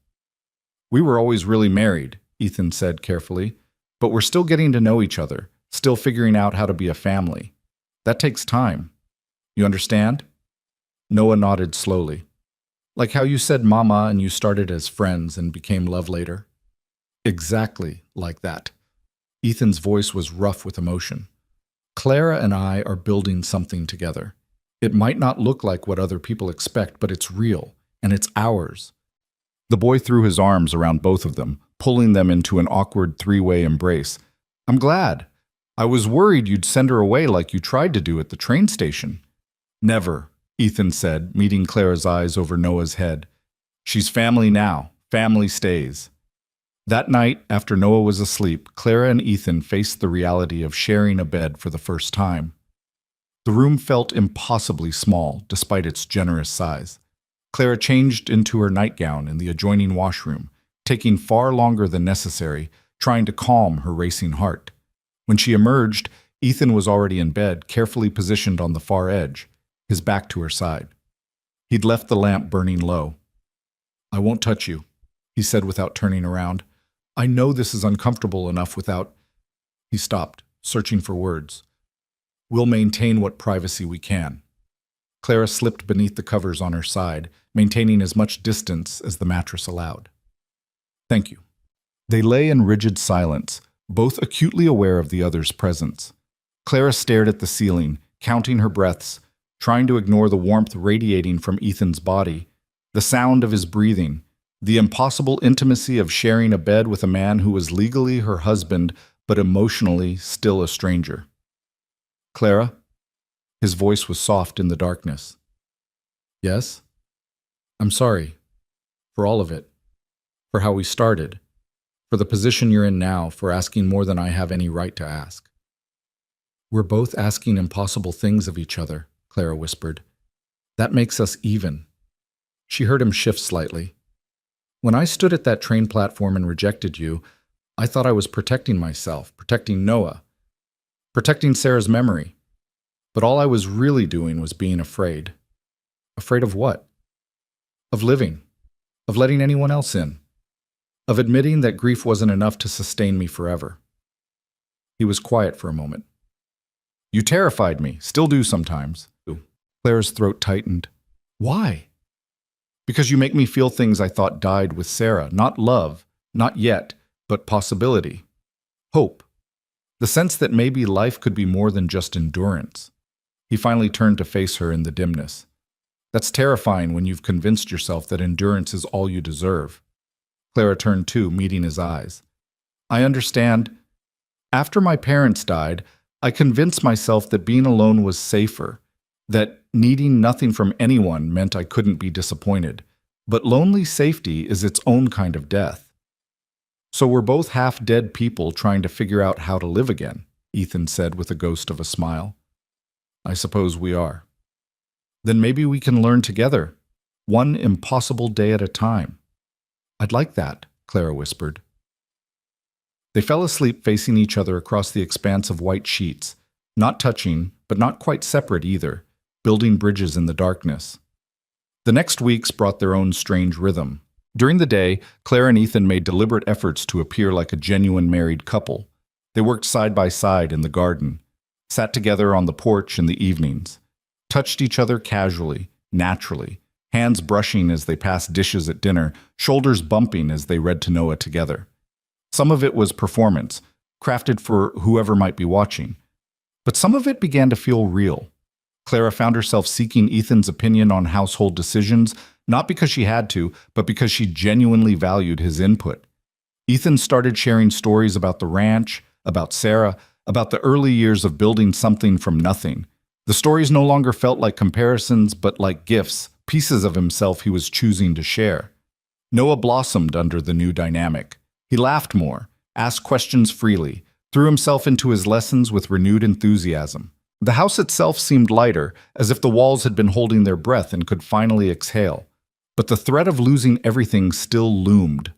"We were always really married," Ethan said carefully, "but we're still getting to know each other, still figuring out how to be a family. That takes time. You understand?" Noah nodded slowly. "Like how you said mama and you started as friends and became love later?" "Exactly like that." Ethan's voice was rough with emotion. "Clara and I are building something together. It might not look like what other people expect, but it's real, and it's ours." The boy threw his arms around both of them, pulling them into an awkward three-way embrace. "I'm glad. I was worried you'd send her away like you tried to do at the train station." "Never," Ethan said, meeting Clara's eyes over Noah's head. "She's family now. Family stays." That night, after Noah was asleep, Clara and Ethan faced the reality of sharing a bed for the first time. The room felt impossibly small, despite its generous size. Clara changed into her nightgown in the adjoining washroom, taking far longer than necessary, trying to calm her racing heart. When she emerged, Ethan was already in bed, carefully positioned on the far edge, his back to her side. He'd left the lamp burning low. "I won't touch you," he said without turning around. "I know this is uncomfortable enough without—" He stopped, searching for words. "We'll maintain what privacy we can." Clara slipped beneath the covers on her side, maintaining as much distance as the mattress allowed. "Thank you." They lay in rigid silence, both acutely aware of the other's presence. Clara stared at the ceiling, counting her breaths, trying to ignore the warmth radiating from Ethan's body, the sound of his breathing, the impossible intimacy of sharing a bed with a man who was legally her husband but emotionally still a stranger. "Clara?" His voice was soft in the darkness. "Yes? I'm sorry. For all of it. For how we started. For the position you're in now, for asking more than I have any right to ask." "We're both asking impossible things of each other," Clara whispered. "That makes us even." She heard him shift slightly. "When I stood at that train platform and rejected you, I thought I was protecting myself, protecting Noah, protecting Sarah's memory. But all I was really doing was being afraid." "Afraid of what?" "Of living. Of letting anyone else in. Of admitting that grief wasn't enough to sustain me forever." He was quiet for a moment. "You terrified me, still do sometimes." Clara's throat tightened. "Why?" "Because you make me feel things I thought died with Sarah. Not love, not yet, but possibility. Hope. The sense that maybe life could be more than just endurance." He finally turned to face her in the dimness. "That's terrifying when you've convinced yourself that endurance is all you deserve." Clara turned too, meeting his eyes. "I understand. After my parents died, I convinced myself that being alone was safer, that needing nothing from anyone meant I couldn't be disappointed. But lonely safety is its own kind of death. So we're both half-dead people trying to figure out how to live again," Ethan said with a ghost of a smile. "I suppose we are." "Then maybe we can learn together, one impossible day at a time." "I'd like that," Clara whispered. They fell asleep facing each other across the expanse of white sheets, not touching, but not quite separate either, building bridges in the darkness. The next weeks brought their own strange rhythm. During the day, Clara and Ethan made deliberate efforts to appear like a genuine married couple. They worked side by side in the garden, sat together on the porch in the evenings, touched each other casually, naturally, hands brushing as they passed dishes at dinner, shoulders bumping as they read to Noah together. Some of it was performance, crafted for whoever might be watching. But some of it began to feel real. Clara found herself seeking Ethan's opinion on household decisions, not because she had to, but because she genuinely valued his input. Ethan started sharing stories about the ranch, about Sarah, about the early years of building something from nothing, The stories no longer felt like comparisons, but like gifts, pieces of himself he was choosing to share. Noah blossomed under the new dynamic. He laughed more, asked questions freely, threw himself into his lessons with renewed enthusiasm. The house itself seemed lighter, as if the walls had been holding their breath and could finally exhale. But the threat of losing everything still loomed.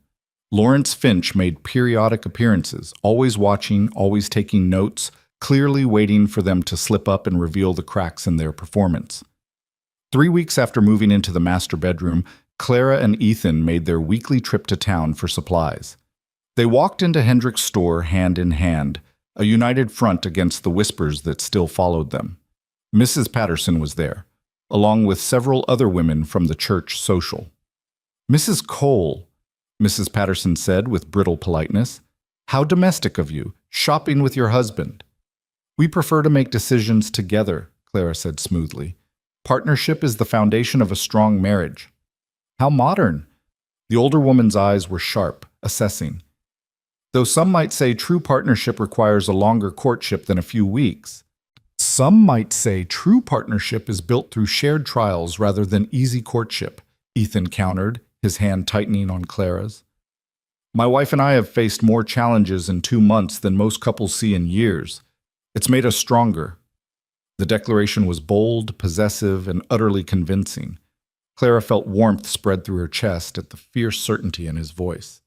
Lawrence Finch made periodic appearances, always watching, always taking notes, clearly waiting for them to slip up and reveal the cracks in their performance. 3 weeks after moving into the master bedroom, Clara and Ethan made their weekly trip to town for supplies. They walked into Hendrick's store hand in hand, a united front against the whispers that still followed them. Mrs. Patterson was there, along with several other women from the church social. "Mrs. Cole," Mrs. Patterson said with brittle politeness, "how domestic of you, shopping with your husband." "We prefer to make decisions together," Clara said smoothly. "Partnership is the foundation of a strong marriage." "How modern." The older woman's eyes were sharp, assessing. "Though some might say true partnership requires a longer courtship than a few weeks. Some might say true partnership is built through shared trials rather than easy courtship," Ethan countered, his hand tightening on Clara's. "My wife and I have faced more challenges in 2 months than most couples see in years. It's made us stronger." The declaration was bold, possessive, and utterly convincing. Clara felt warmth spread through her chest at the fierce certainty in his voice.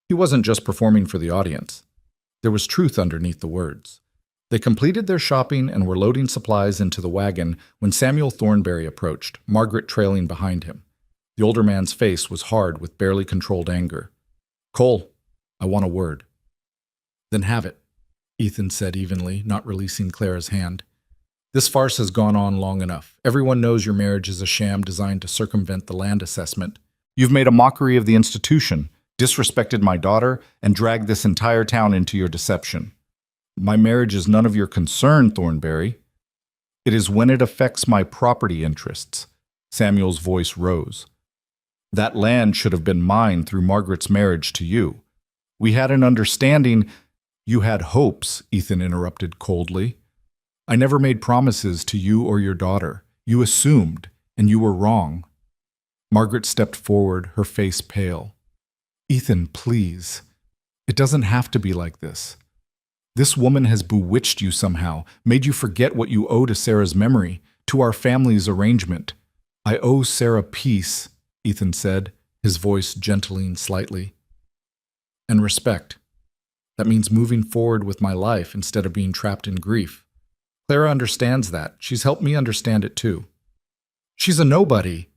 He wasn't just performing for the audience. There was truth underneath the words. They completed their shopping and were loading supplies into the wagon when Samuel Thornberry approached, Margaret trailing behind him. The older man's face was hard with barely controlled anger. "Cole, I want a word." "Then have it," Ethan said evenly, not releasing Clara's hand. "This farce has gone on long enough. Everyone knows your marriage is a sham designed to circumvent the land assessment. You've made a mockery of the institution, disrespected my daughter, and dragged this entire town into your deception. My marriage is none of your concern, Thornberry. It is when it affects my property interests." Samuel's voice rose. "That land should have been mine through Margaret's marriage to you. We had an understanding—" "You had hopes," Ethan interrupted coldly. "I never made promises to you or your daughter. You assumed, and you were wrong." Margaret stepped forward, her face pale. "Ethan, please. It doesn't have to be like this. This woman has bewitched you somehow, made you forget what you owe to Sarah's memory, to our family's arrangement. I owe Sarah peace," Ethan said, his voice gentling slightly. "And respect. That means moving forward with my life instead of being trapped in grief. Clara understands that. She's helped me understand it too." "She's a nobody."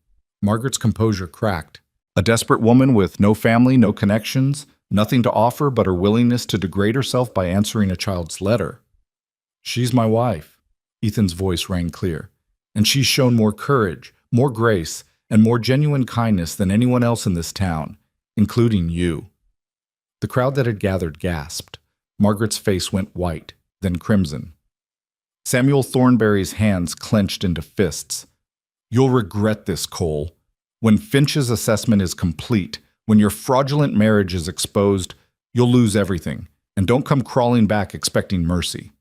Margaret's composure cracked. "A desperate woman with no family, no connections, nothing to offer but her willingness to degrade herself by answering a child's letter." "She's my wife," Ethan's voice rang clear, "and she's shown more courage, more grace, and more genuine kindness than anyone else in this town, including you." The crowd that had gathered gasped. Margaret's face went white, then crimson. Samuel Thornberry's hands clenched into fists. "You'll regret this, Cole. When Finch's assessment is complete, when your fraudulent marriage is exposed, you'll lose everything, and don't come crawling back expecting mercy."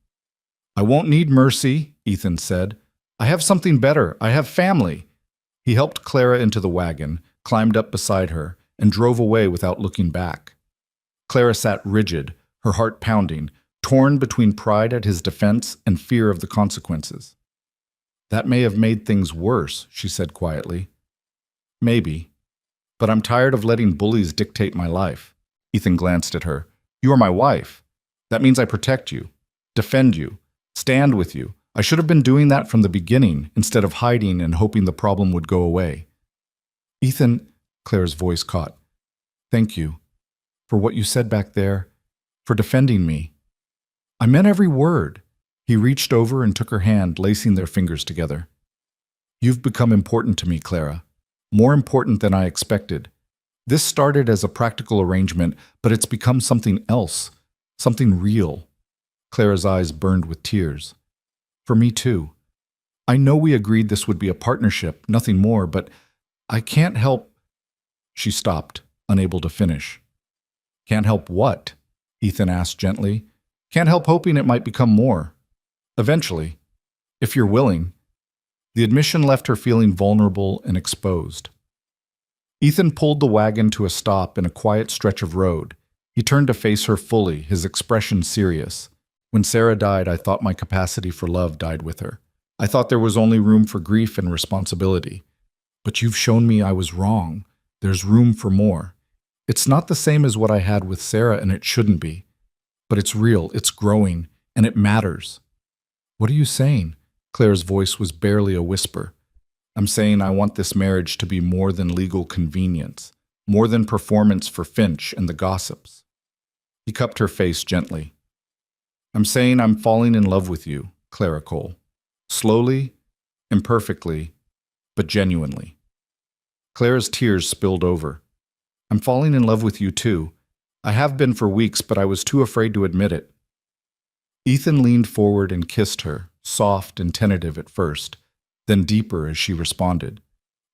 "I won't need mercy," Ethan said. "I have something better. I have family." He helped Clara into the wagon, climbed up beside her, and drove away without looking back. Clara sat rigid, her heart pounding, torn between pride at his defense and fear of the consequences. "That may have made things worse," she said quietly. "Maybe. But I'm tired of letting bullies dictate my life." Ethan glanced at her. "You are my wife. That means I protect you, defend you, stand with you. I should have been doing that from the beginning, instead of hiding and hoping the problem would go away." "Ethan," Claire's voice caught, "thank you. For what you said back there. For defending me. I meant every word." He reached over and took her hand, lacing their fingers together. "You've become important to me, Clara. More important than I expected. This started as a practical arrangement, but it's become something else, something real." Clara's eyes burned with tears. "For me too. I know we agreed this would be a partnership, nothing more, but I can't help—" She stopped, unable to finish. "Can't help what?" Ethan asked gently. "Can't help hoping it might become more. Eventually. If you're willing. The admission left her feeling vulnerable and exposed. Ethan pulled the wagon to a stop in a quiet stretch of road. He turned to face her fully, his expression serious. When Sarah died, I thought my capacity for love died with her. I thought there was only room for grief and responsibility. But you've shown me I was wrong. There's room for more. It's not the same as what I had with Sarah, and it shouldn't be. But it's real, it's growing, and it matters. What are you saying? Claire's voice was barely a whisper. I'm saying I want this marriage to be more than legal convenience, more than performance for Finch and the gossips. He cupped her face gently. I'm saying I'm falling in love with you, Clara Cole. Slowly, imperfectly, but genuinely. Clara's tears spilled over. I'm falling in love with you too. I have been for weeks, but I was too afraid to admit it. Ethan leaned forward and kissed her, soft and tentative at first, then deeper as she responded.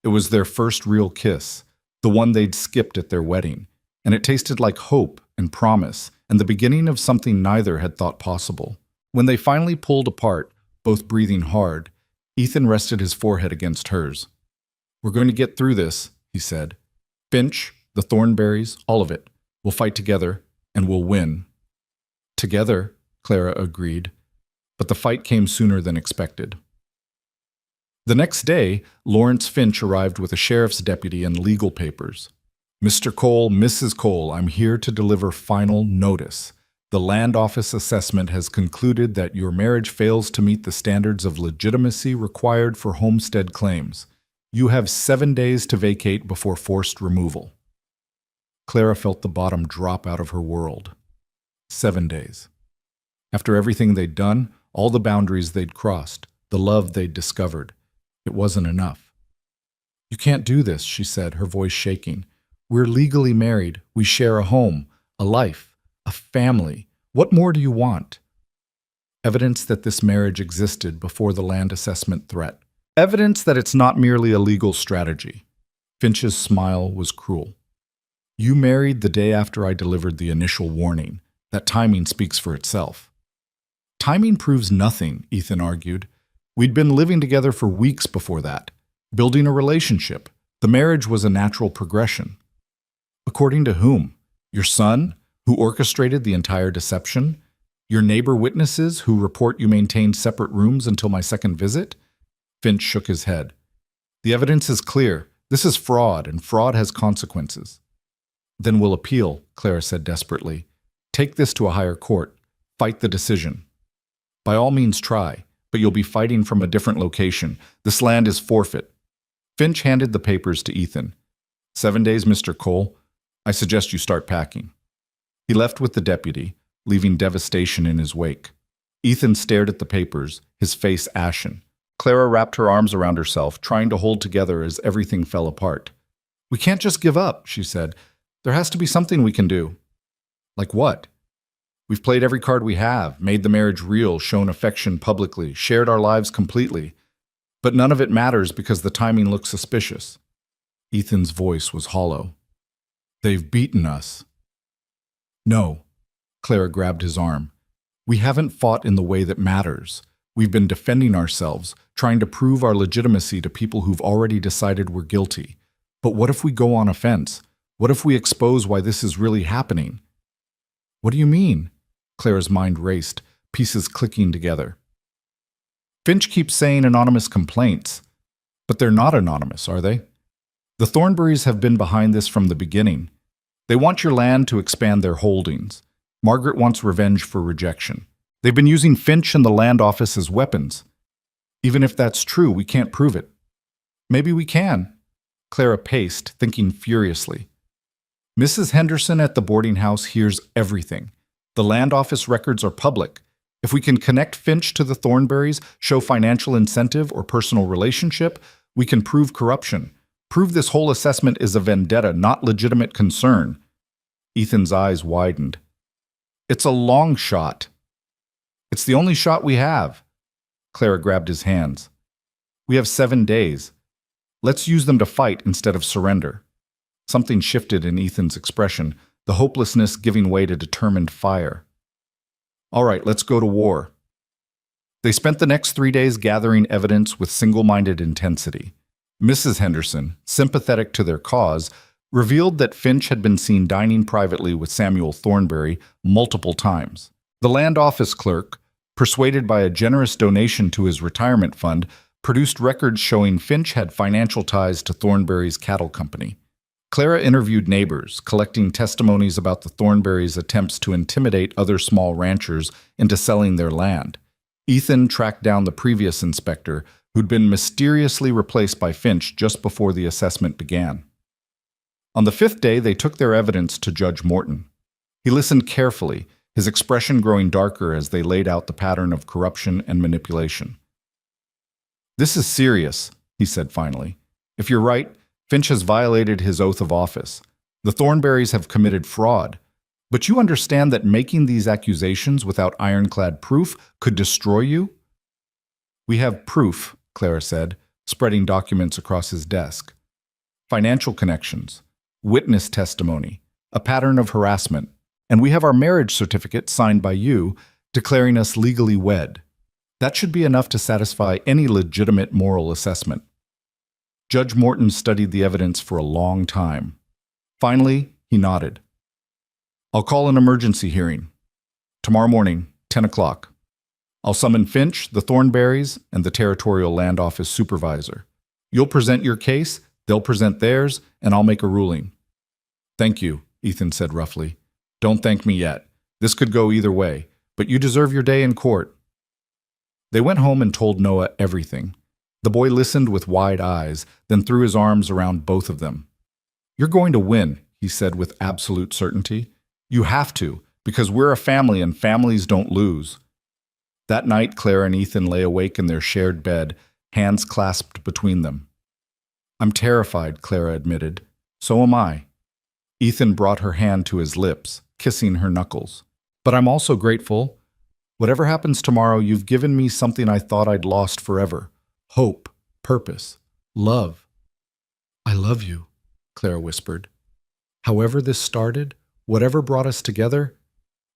It was their first real kiss, the one they'd skipped at their wedding, and it tasted like hope and promise and the beginning of something neither had thought possible. When they finally pulled apart, both breathing hard, Ethan rested his forehead against hers. We're going to get through this, he said. Finch, the Thornberrys, all of it. We'll fight together, and we'll win. Together, Clara agreed, but the fight came sooner than expected. The next day, Lawrence Finch arrived with a sheriff's deputy and legal papers. Mr. Cole, Mrs. Cole, I'm here to deliver final notice. The land office assessment has concluded that your marriage fails to meet the standards of legitimacy required for homestead claims. You have 7 days to vacate before forced removal. Clara felt the bottom drop out of her world. 7 days. After everything they'd done, all the boundaries they'd crossed, the love they'd discovered, it wasn't enough. You can't do this, she said, her voice shaking. We're legally married. We share a home, a life, a family. What more do you want? Evidence that this marriage existed before the land assessment threat. Evidence that it's not merely a legal strategy. Finch's smile was cruel. You married the day after I delivered the initial warning. That timing speaks for itself. Timing proves nothing, Ethan argued. We'd been living together for weeks before that, building a relationship. The marriage was a natural progression. According to whom? Your son, who orchestrated the entire deception? Your neighbor witnesses, who report you maintained separate rooms until my second visit? Finch shook his head. The evidence is clear. This is fraud, and fraud has consequences. Then we'll appeal, Clara said desperately. Take this to a higher court. Fight the decision. By all means try, but you'll be fighting from a different location. This land is forfeit. Finch handed the papers to Ethan. 7 days, Mr. Cole. I suggest you start packing. He left with the deputy, leaving devastation in his wake. Ethan stared at the papers, his face ashen. Clara wrapped her arms around herself, trying to hold together as everything fell apart. We can't just give up, she said. There has to be something we can do. Like what? We've played every card we have, made the marriage real, shown affection publicly, shared our lives completely. But none of it matters because the timing looks suspicious. Ethan's voice was hollow. They've beaten us. No. Clara grabbed his arm. We haven't fought in the way that matters. We've been defending ourselves, trying to prove our legitimacy to people who've already decided we're guilty. But what if we go on offense? What if we expose why this is really happening? What do you mean? Clara's mind raced, pieces clicking together. Finch keeps saying anonymous complaints. But they're not anonymous, are they? The Thornberrys have been behind this from the beginning. They want your land to expand their holdings. Margaret wants revenge for rejection. They've been using Finch and the land office as weapons. Even if that's true, we can't prove it. Maybe we can. Clara paced, thinking furiously. Mrs. Henderson at the boarding house hears everything. The land office records are public. If we can connect Finch to the Thornberrys, show financial incentive or personal relationship, we can prove corruption. Prove this whole assessment is a vendetta, not legitimate concern. Ethan's eyes widened. It's a long shot. It's the only shot we have. Clara grabbed his hands. We have 7 days. Let's use them to fight instead of surrender. Something shifted in Ethan's expression, the hopelessness giving way to determined fire. All right, let's go to war. They spent the next 3 days gathering evidence with single-minded intensity. Mrs. Henderson, sympathetic to their cause, revealed that Finch had been seen dining privately with Samuel Thornberry multiple times. The land office clerk, persuaded by a generous donation to his retirement fund, produced records showing Finch had financial ties to Thornberry's cattle company. Clara interviewed neighbors, collecting testimonies about the Thornberrys' attempts to intimidate other small ranchers into selling their land. Ethan tracked down the previous inspector, who'd been mysteriously replaced by Finch just before the assessment began. On the 5th day, they took their evidence to Judge Morton. He listened carefully, his expression growing darker as they laid out the pattern of corruption and manipulation. "This is serious," he said finally. "If you're right, Finch has violated his oath of office. The Thornberrys have committed fraud. But you understand that making these accusations without ironclad proof could destroy you?" "We have proof," Clara said, spreading documents across his desk. "Financial connections, witness testimony, a pattern of harassment, and we have our marriage certificate signed by you, declaring us legally wed. That should be enough to satisfy any legitimate moral assessment." Judge Morton studied the evidence for a long time. Finally, he nodded. "I'll call an emergency hearing. Tomorrow morning, 10 o'clock. I'll summon Finch, the Thornberrys, and the Territorial Land Office supervisor. You'll present your case, they'll present theirs, and I'll make a ruling." "Thank you," Ethan said roughly. "Don't thank me yet. This could go either way, but you deserve your day in court." They went home and told Noah everything. The boy listened with wide eyes, then threw his arms around both of them. "You're going to win," he said with absolute certainty. "You have to, because we're a family and families don't lose." That night, Clara and Ethan lay awake in their shared bed, hands clasped between them. "I'm terrified," Clara admitted. "So am I." Ethan brought her hand to his lips, kissing her knuckles. "But I'm also grateful. Whatever happens tomorrow, you've given me something I thought I'd lost forever. Hope, purpose, love." "I love you," Clara whispered. "However this started, whatever brought us together,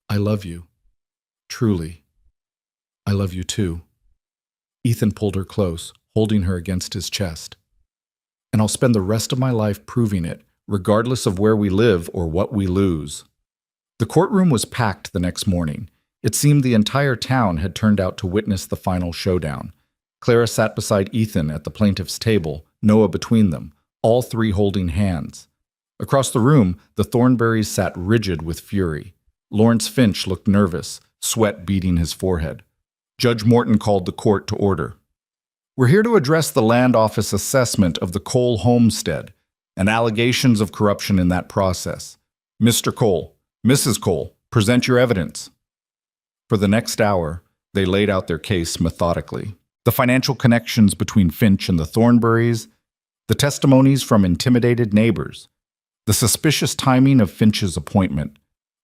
I love you. Truly. I love you too." Ethan pulled her close, holding her against his chest. "And I'll spend the rest of my life proving it, regardless of where we live or what we lose." The courtroom was packed the next morning. It seemed the entire town had turned out to witness the final showdown. Clara sat beside Ethan at the plaintiff's table, Noah between them, all three holding hands. Across the room, the Thornberrys sat rigid with fury. Lawrence Finch looked nervous, sweat beading his forehead. Judge Morton called the court to order. "We're here to address the land office assessment of the Cole homestead and allegations of corruption in that process. Mr. Cole, Mrs. Cole, present your evidence." For the next hour, they laid out their case methodically. The financial connections between Finch and the Thornberrys, the testimonies from intimidated neighbors, the suspicious timing of Finch's appointment,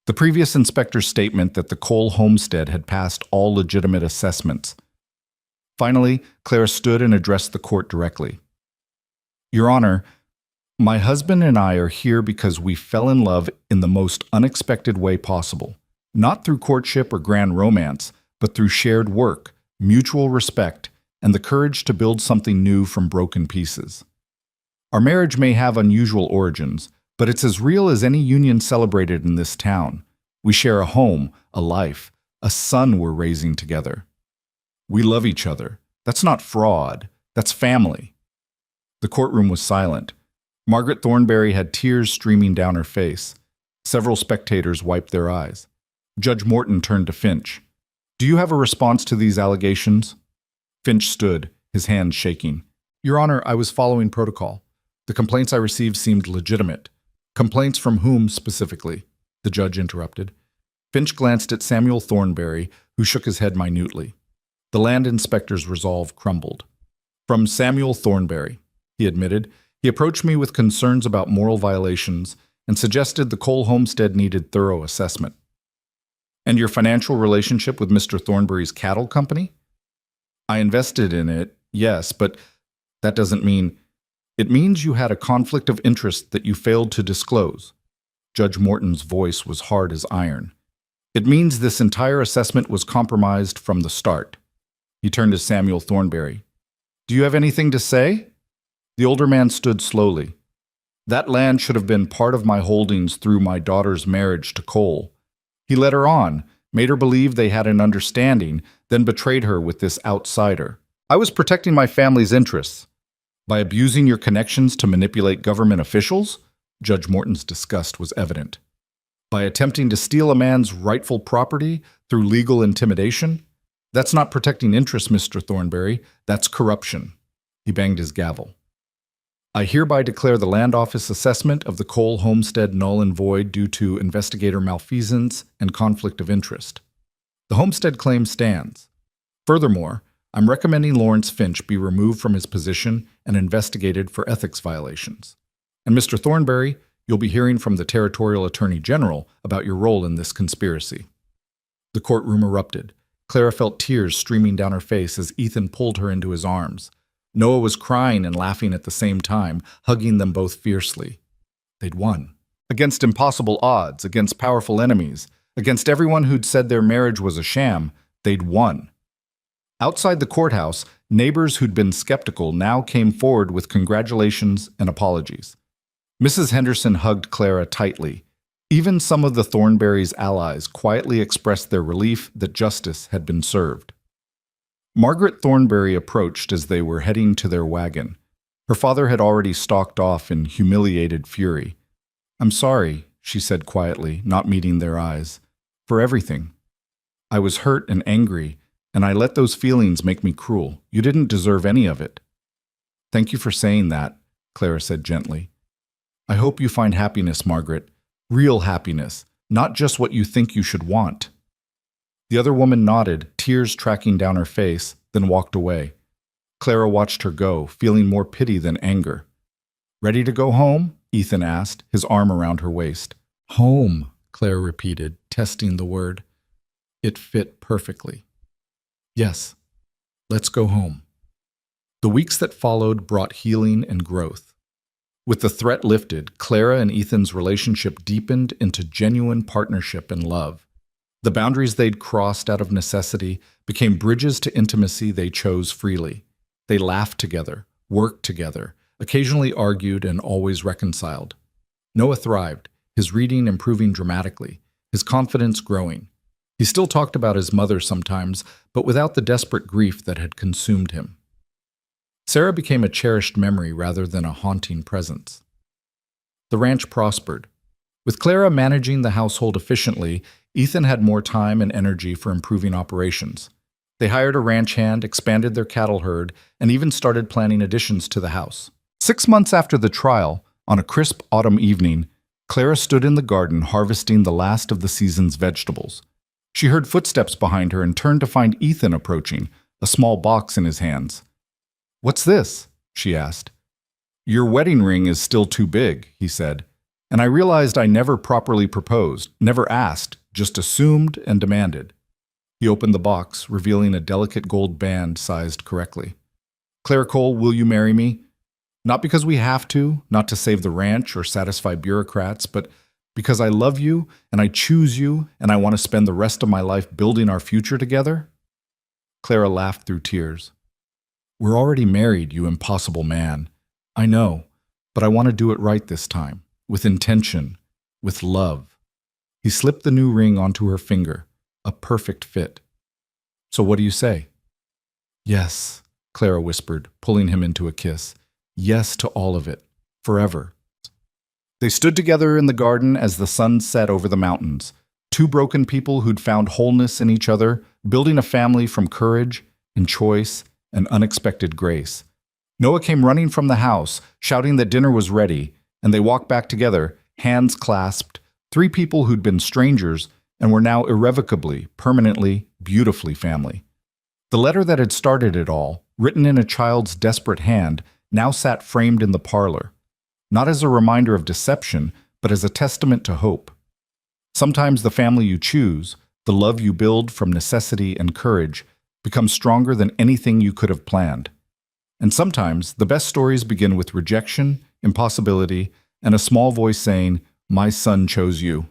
the previous inspector's statement that the Cole homestead had passed all legitimate assessments. Finally, Clara stood and addressed the court directly. "Your Honor, my husband and I are here because we fell in love in the most unexpected way possible, not through courtship or grand romance, but through shared work, mutual respect, and the courage to build something new from broken pieces. Our marriage may have unusual origins, but it's as real as any union celebrated in this town. We share a home, a life, a son we're raising together. We love each other. That's not fraud. That's family." The courtroom was silent. Margaret Thornberry had tears streaming down her face. Several spectators wiped their eyes. Judge Morton turned to Finch. "Do you have a response to these allegations?" Finch stood, his hands shaking. "Your Honor, I was following protocol. The complaints I received seemed legitimate." "Complaints from whom specifically?" the judge interrupted. Finch glanced at Samuel Thornberry, who shook his head minutely. The land inspector's resolve crumbled. "From Samuel Thornberry," he admitted. "He approached me with concerns about moral violations and suggested the Cole homestead needed thorough assessment." "And your financial relationship with Mr. Thornberry's cattle company?" "I invested in it, yes, but that doesn't mean—" "It means you had a conflict of interest that you failed to disclose." Judge Morton's voice was hard as iron. "It means this entire assessment was compromised from the start." He turned to Samuel Thornberry. Do you have anything to say? The older man stood slowly. That land should have been part of my holdings through my daughter's marriage to Cole. He led her on, made her believe they had an understanding, then betrayed her with this outsider. I was protecting my family's interests. By abusing your connections to manipulate government officials? Judge Morton's disgust was evident. By attempting to steal a man's rightful property through legal intimidation? That's not protecting interests, Mr. Thornberry. That's corruption. He banged his gavel. I hereby declare the Land Office assessment of the Cole homestead null and void due to investigator malfeasance and conflict of interest. The homestead claim stands. Furthermore, I'm recommending Lawrence Finch be removed from his position and investigated for ethics violations. And Mr. Thornberry, you'll be hearing from the Territorial Attorney General about your role in this conspiracy. The courtroom erupted. Clara felt tears streaming down her face as Ethan pulled her into his arms. Noah was crying and laughing at the same time, hugging them both fiercely. They'd won. Against impossible odds, against powerful enemies, against everyone who'd said their marriage was a sham, they'd won. Outside the courthouse, neighbors who'd been skeptical now came forward with congratulations and apologies. Mrs. Henderson hugged Clara tightly. Even some of the Thornberry's allies quietly expressed their relief that justice had been served. Margaret Thornberry approached as they were heading to their wagon. Her father had already stalked off in humiliated fury. I'm sorry, she said quietly, not meeting their eyes, for everything. I was hurt and angry, and I let those feelings make me cruel. You didn't deserve any of it. Thank you for saying that, Clara said gently. I hope you find happiness, Margaret. Real happiness, not just what you think you should want. The other woman nodded, tears tracking down her face, then walked away. Clara watched her go, feeling more pity than anger. Ready to go home? Ethan asked, his arm around her waist. Home, Clara repeated, testing the word. It fit perfectly. Yes, let's go home. The weeks that followed brought healing and growth. With the threat lifted, Clara and Ethan's relationship deepened into genuine partnership and love. The boundaries they'd crossed out of necessity became bridges to intimacy they chose freely. They laughed together, worked together, occasionally argued, and always reconciled. Noah thrived, his reading improving dramatically, his confidence growing. He still talked about his mother sometimes, but without the desperate grief that had consumed him. Sarah became a cherished memory rather than a haunting presence. The ranch prospered. With Clara managing the household efficiently, Ethan had more time and energy for improving operations. They hired a ranch hand, expanded their cattle herd, and even started planning additions to the house. 6 months after the trial, on a crisp autumn evening, Clara stood in the garden harvesting the last of the season's vegetables. She heard footsteps behind her and turned to find Ethan approaching, a small box in his hands. "What's this?" she asked. "Your wedding ring is still too big," he said. And I realized I never properly proposed, never asked, just assumed and demanded. He opened the box, revealing a delicate gold band sized correctly. "Clara Cole, will you marry me? Not because we have to, not to save the ranch or satisfy bureaucrats, but because I love you and I choose you and I want to spend the rest of my life building our future together?" Clara laughed through tears. "We're already married, you impossible man. I know, but I want to do it right this time, with intention, with love." He slipped the new ring onto her finger, a perfect fit. "So what do you say?" "Yes," Clara whispered, pulling him into a kiss. "Yes to all of it, forever." They stood together in the garden as the sun set over the mountains, two broken people who'd found wholeness in each other, building a family from courage and choice and unexpected grace. Noah came running from the house, shouting that dinner was ready, and they walked back together, hands clasped, three people who'd been strangers and were now irrevocably, permanently, beautifully family. The letter that had started it all, written in a child's desperate hand, now sat framed in the parlor, not as a reminder of deception, but as a testament to hope. Sometimes the family you choose, the love you build from necessity and courage, becomes stronger than anything you could have planned. And sometimes the best stories begin with rejection, impossibility, and a small voice saying, "My son chose you."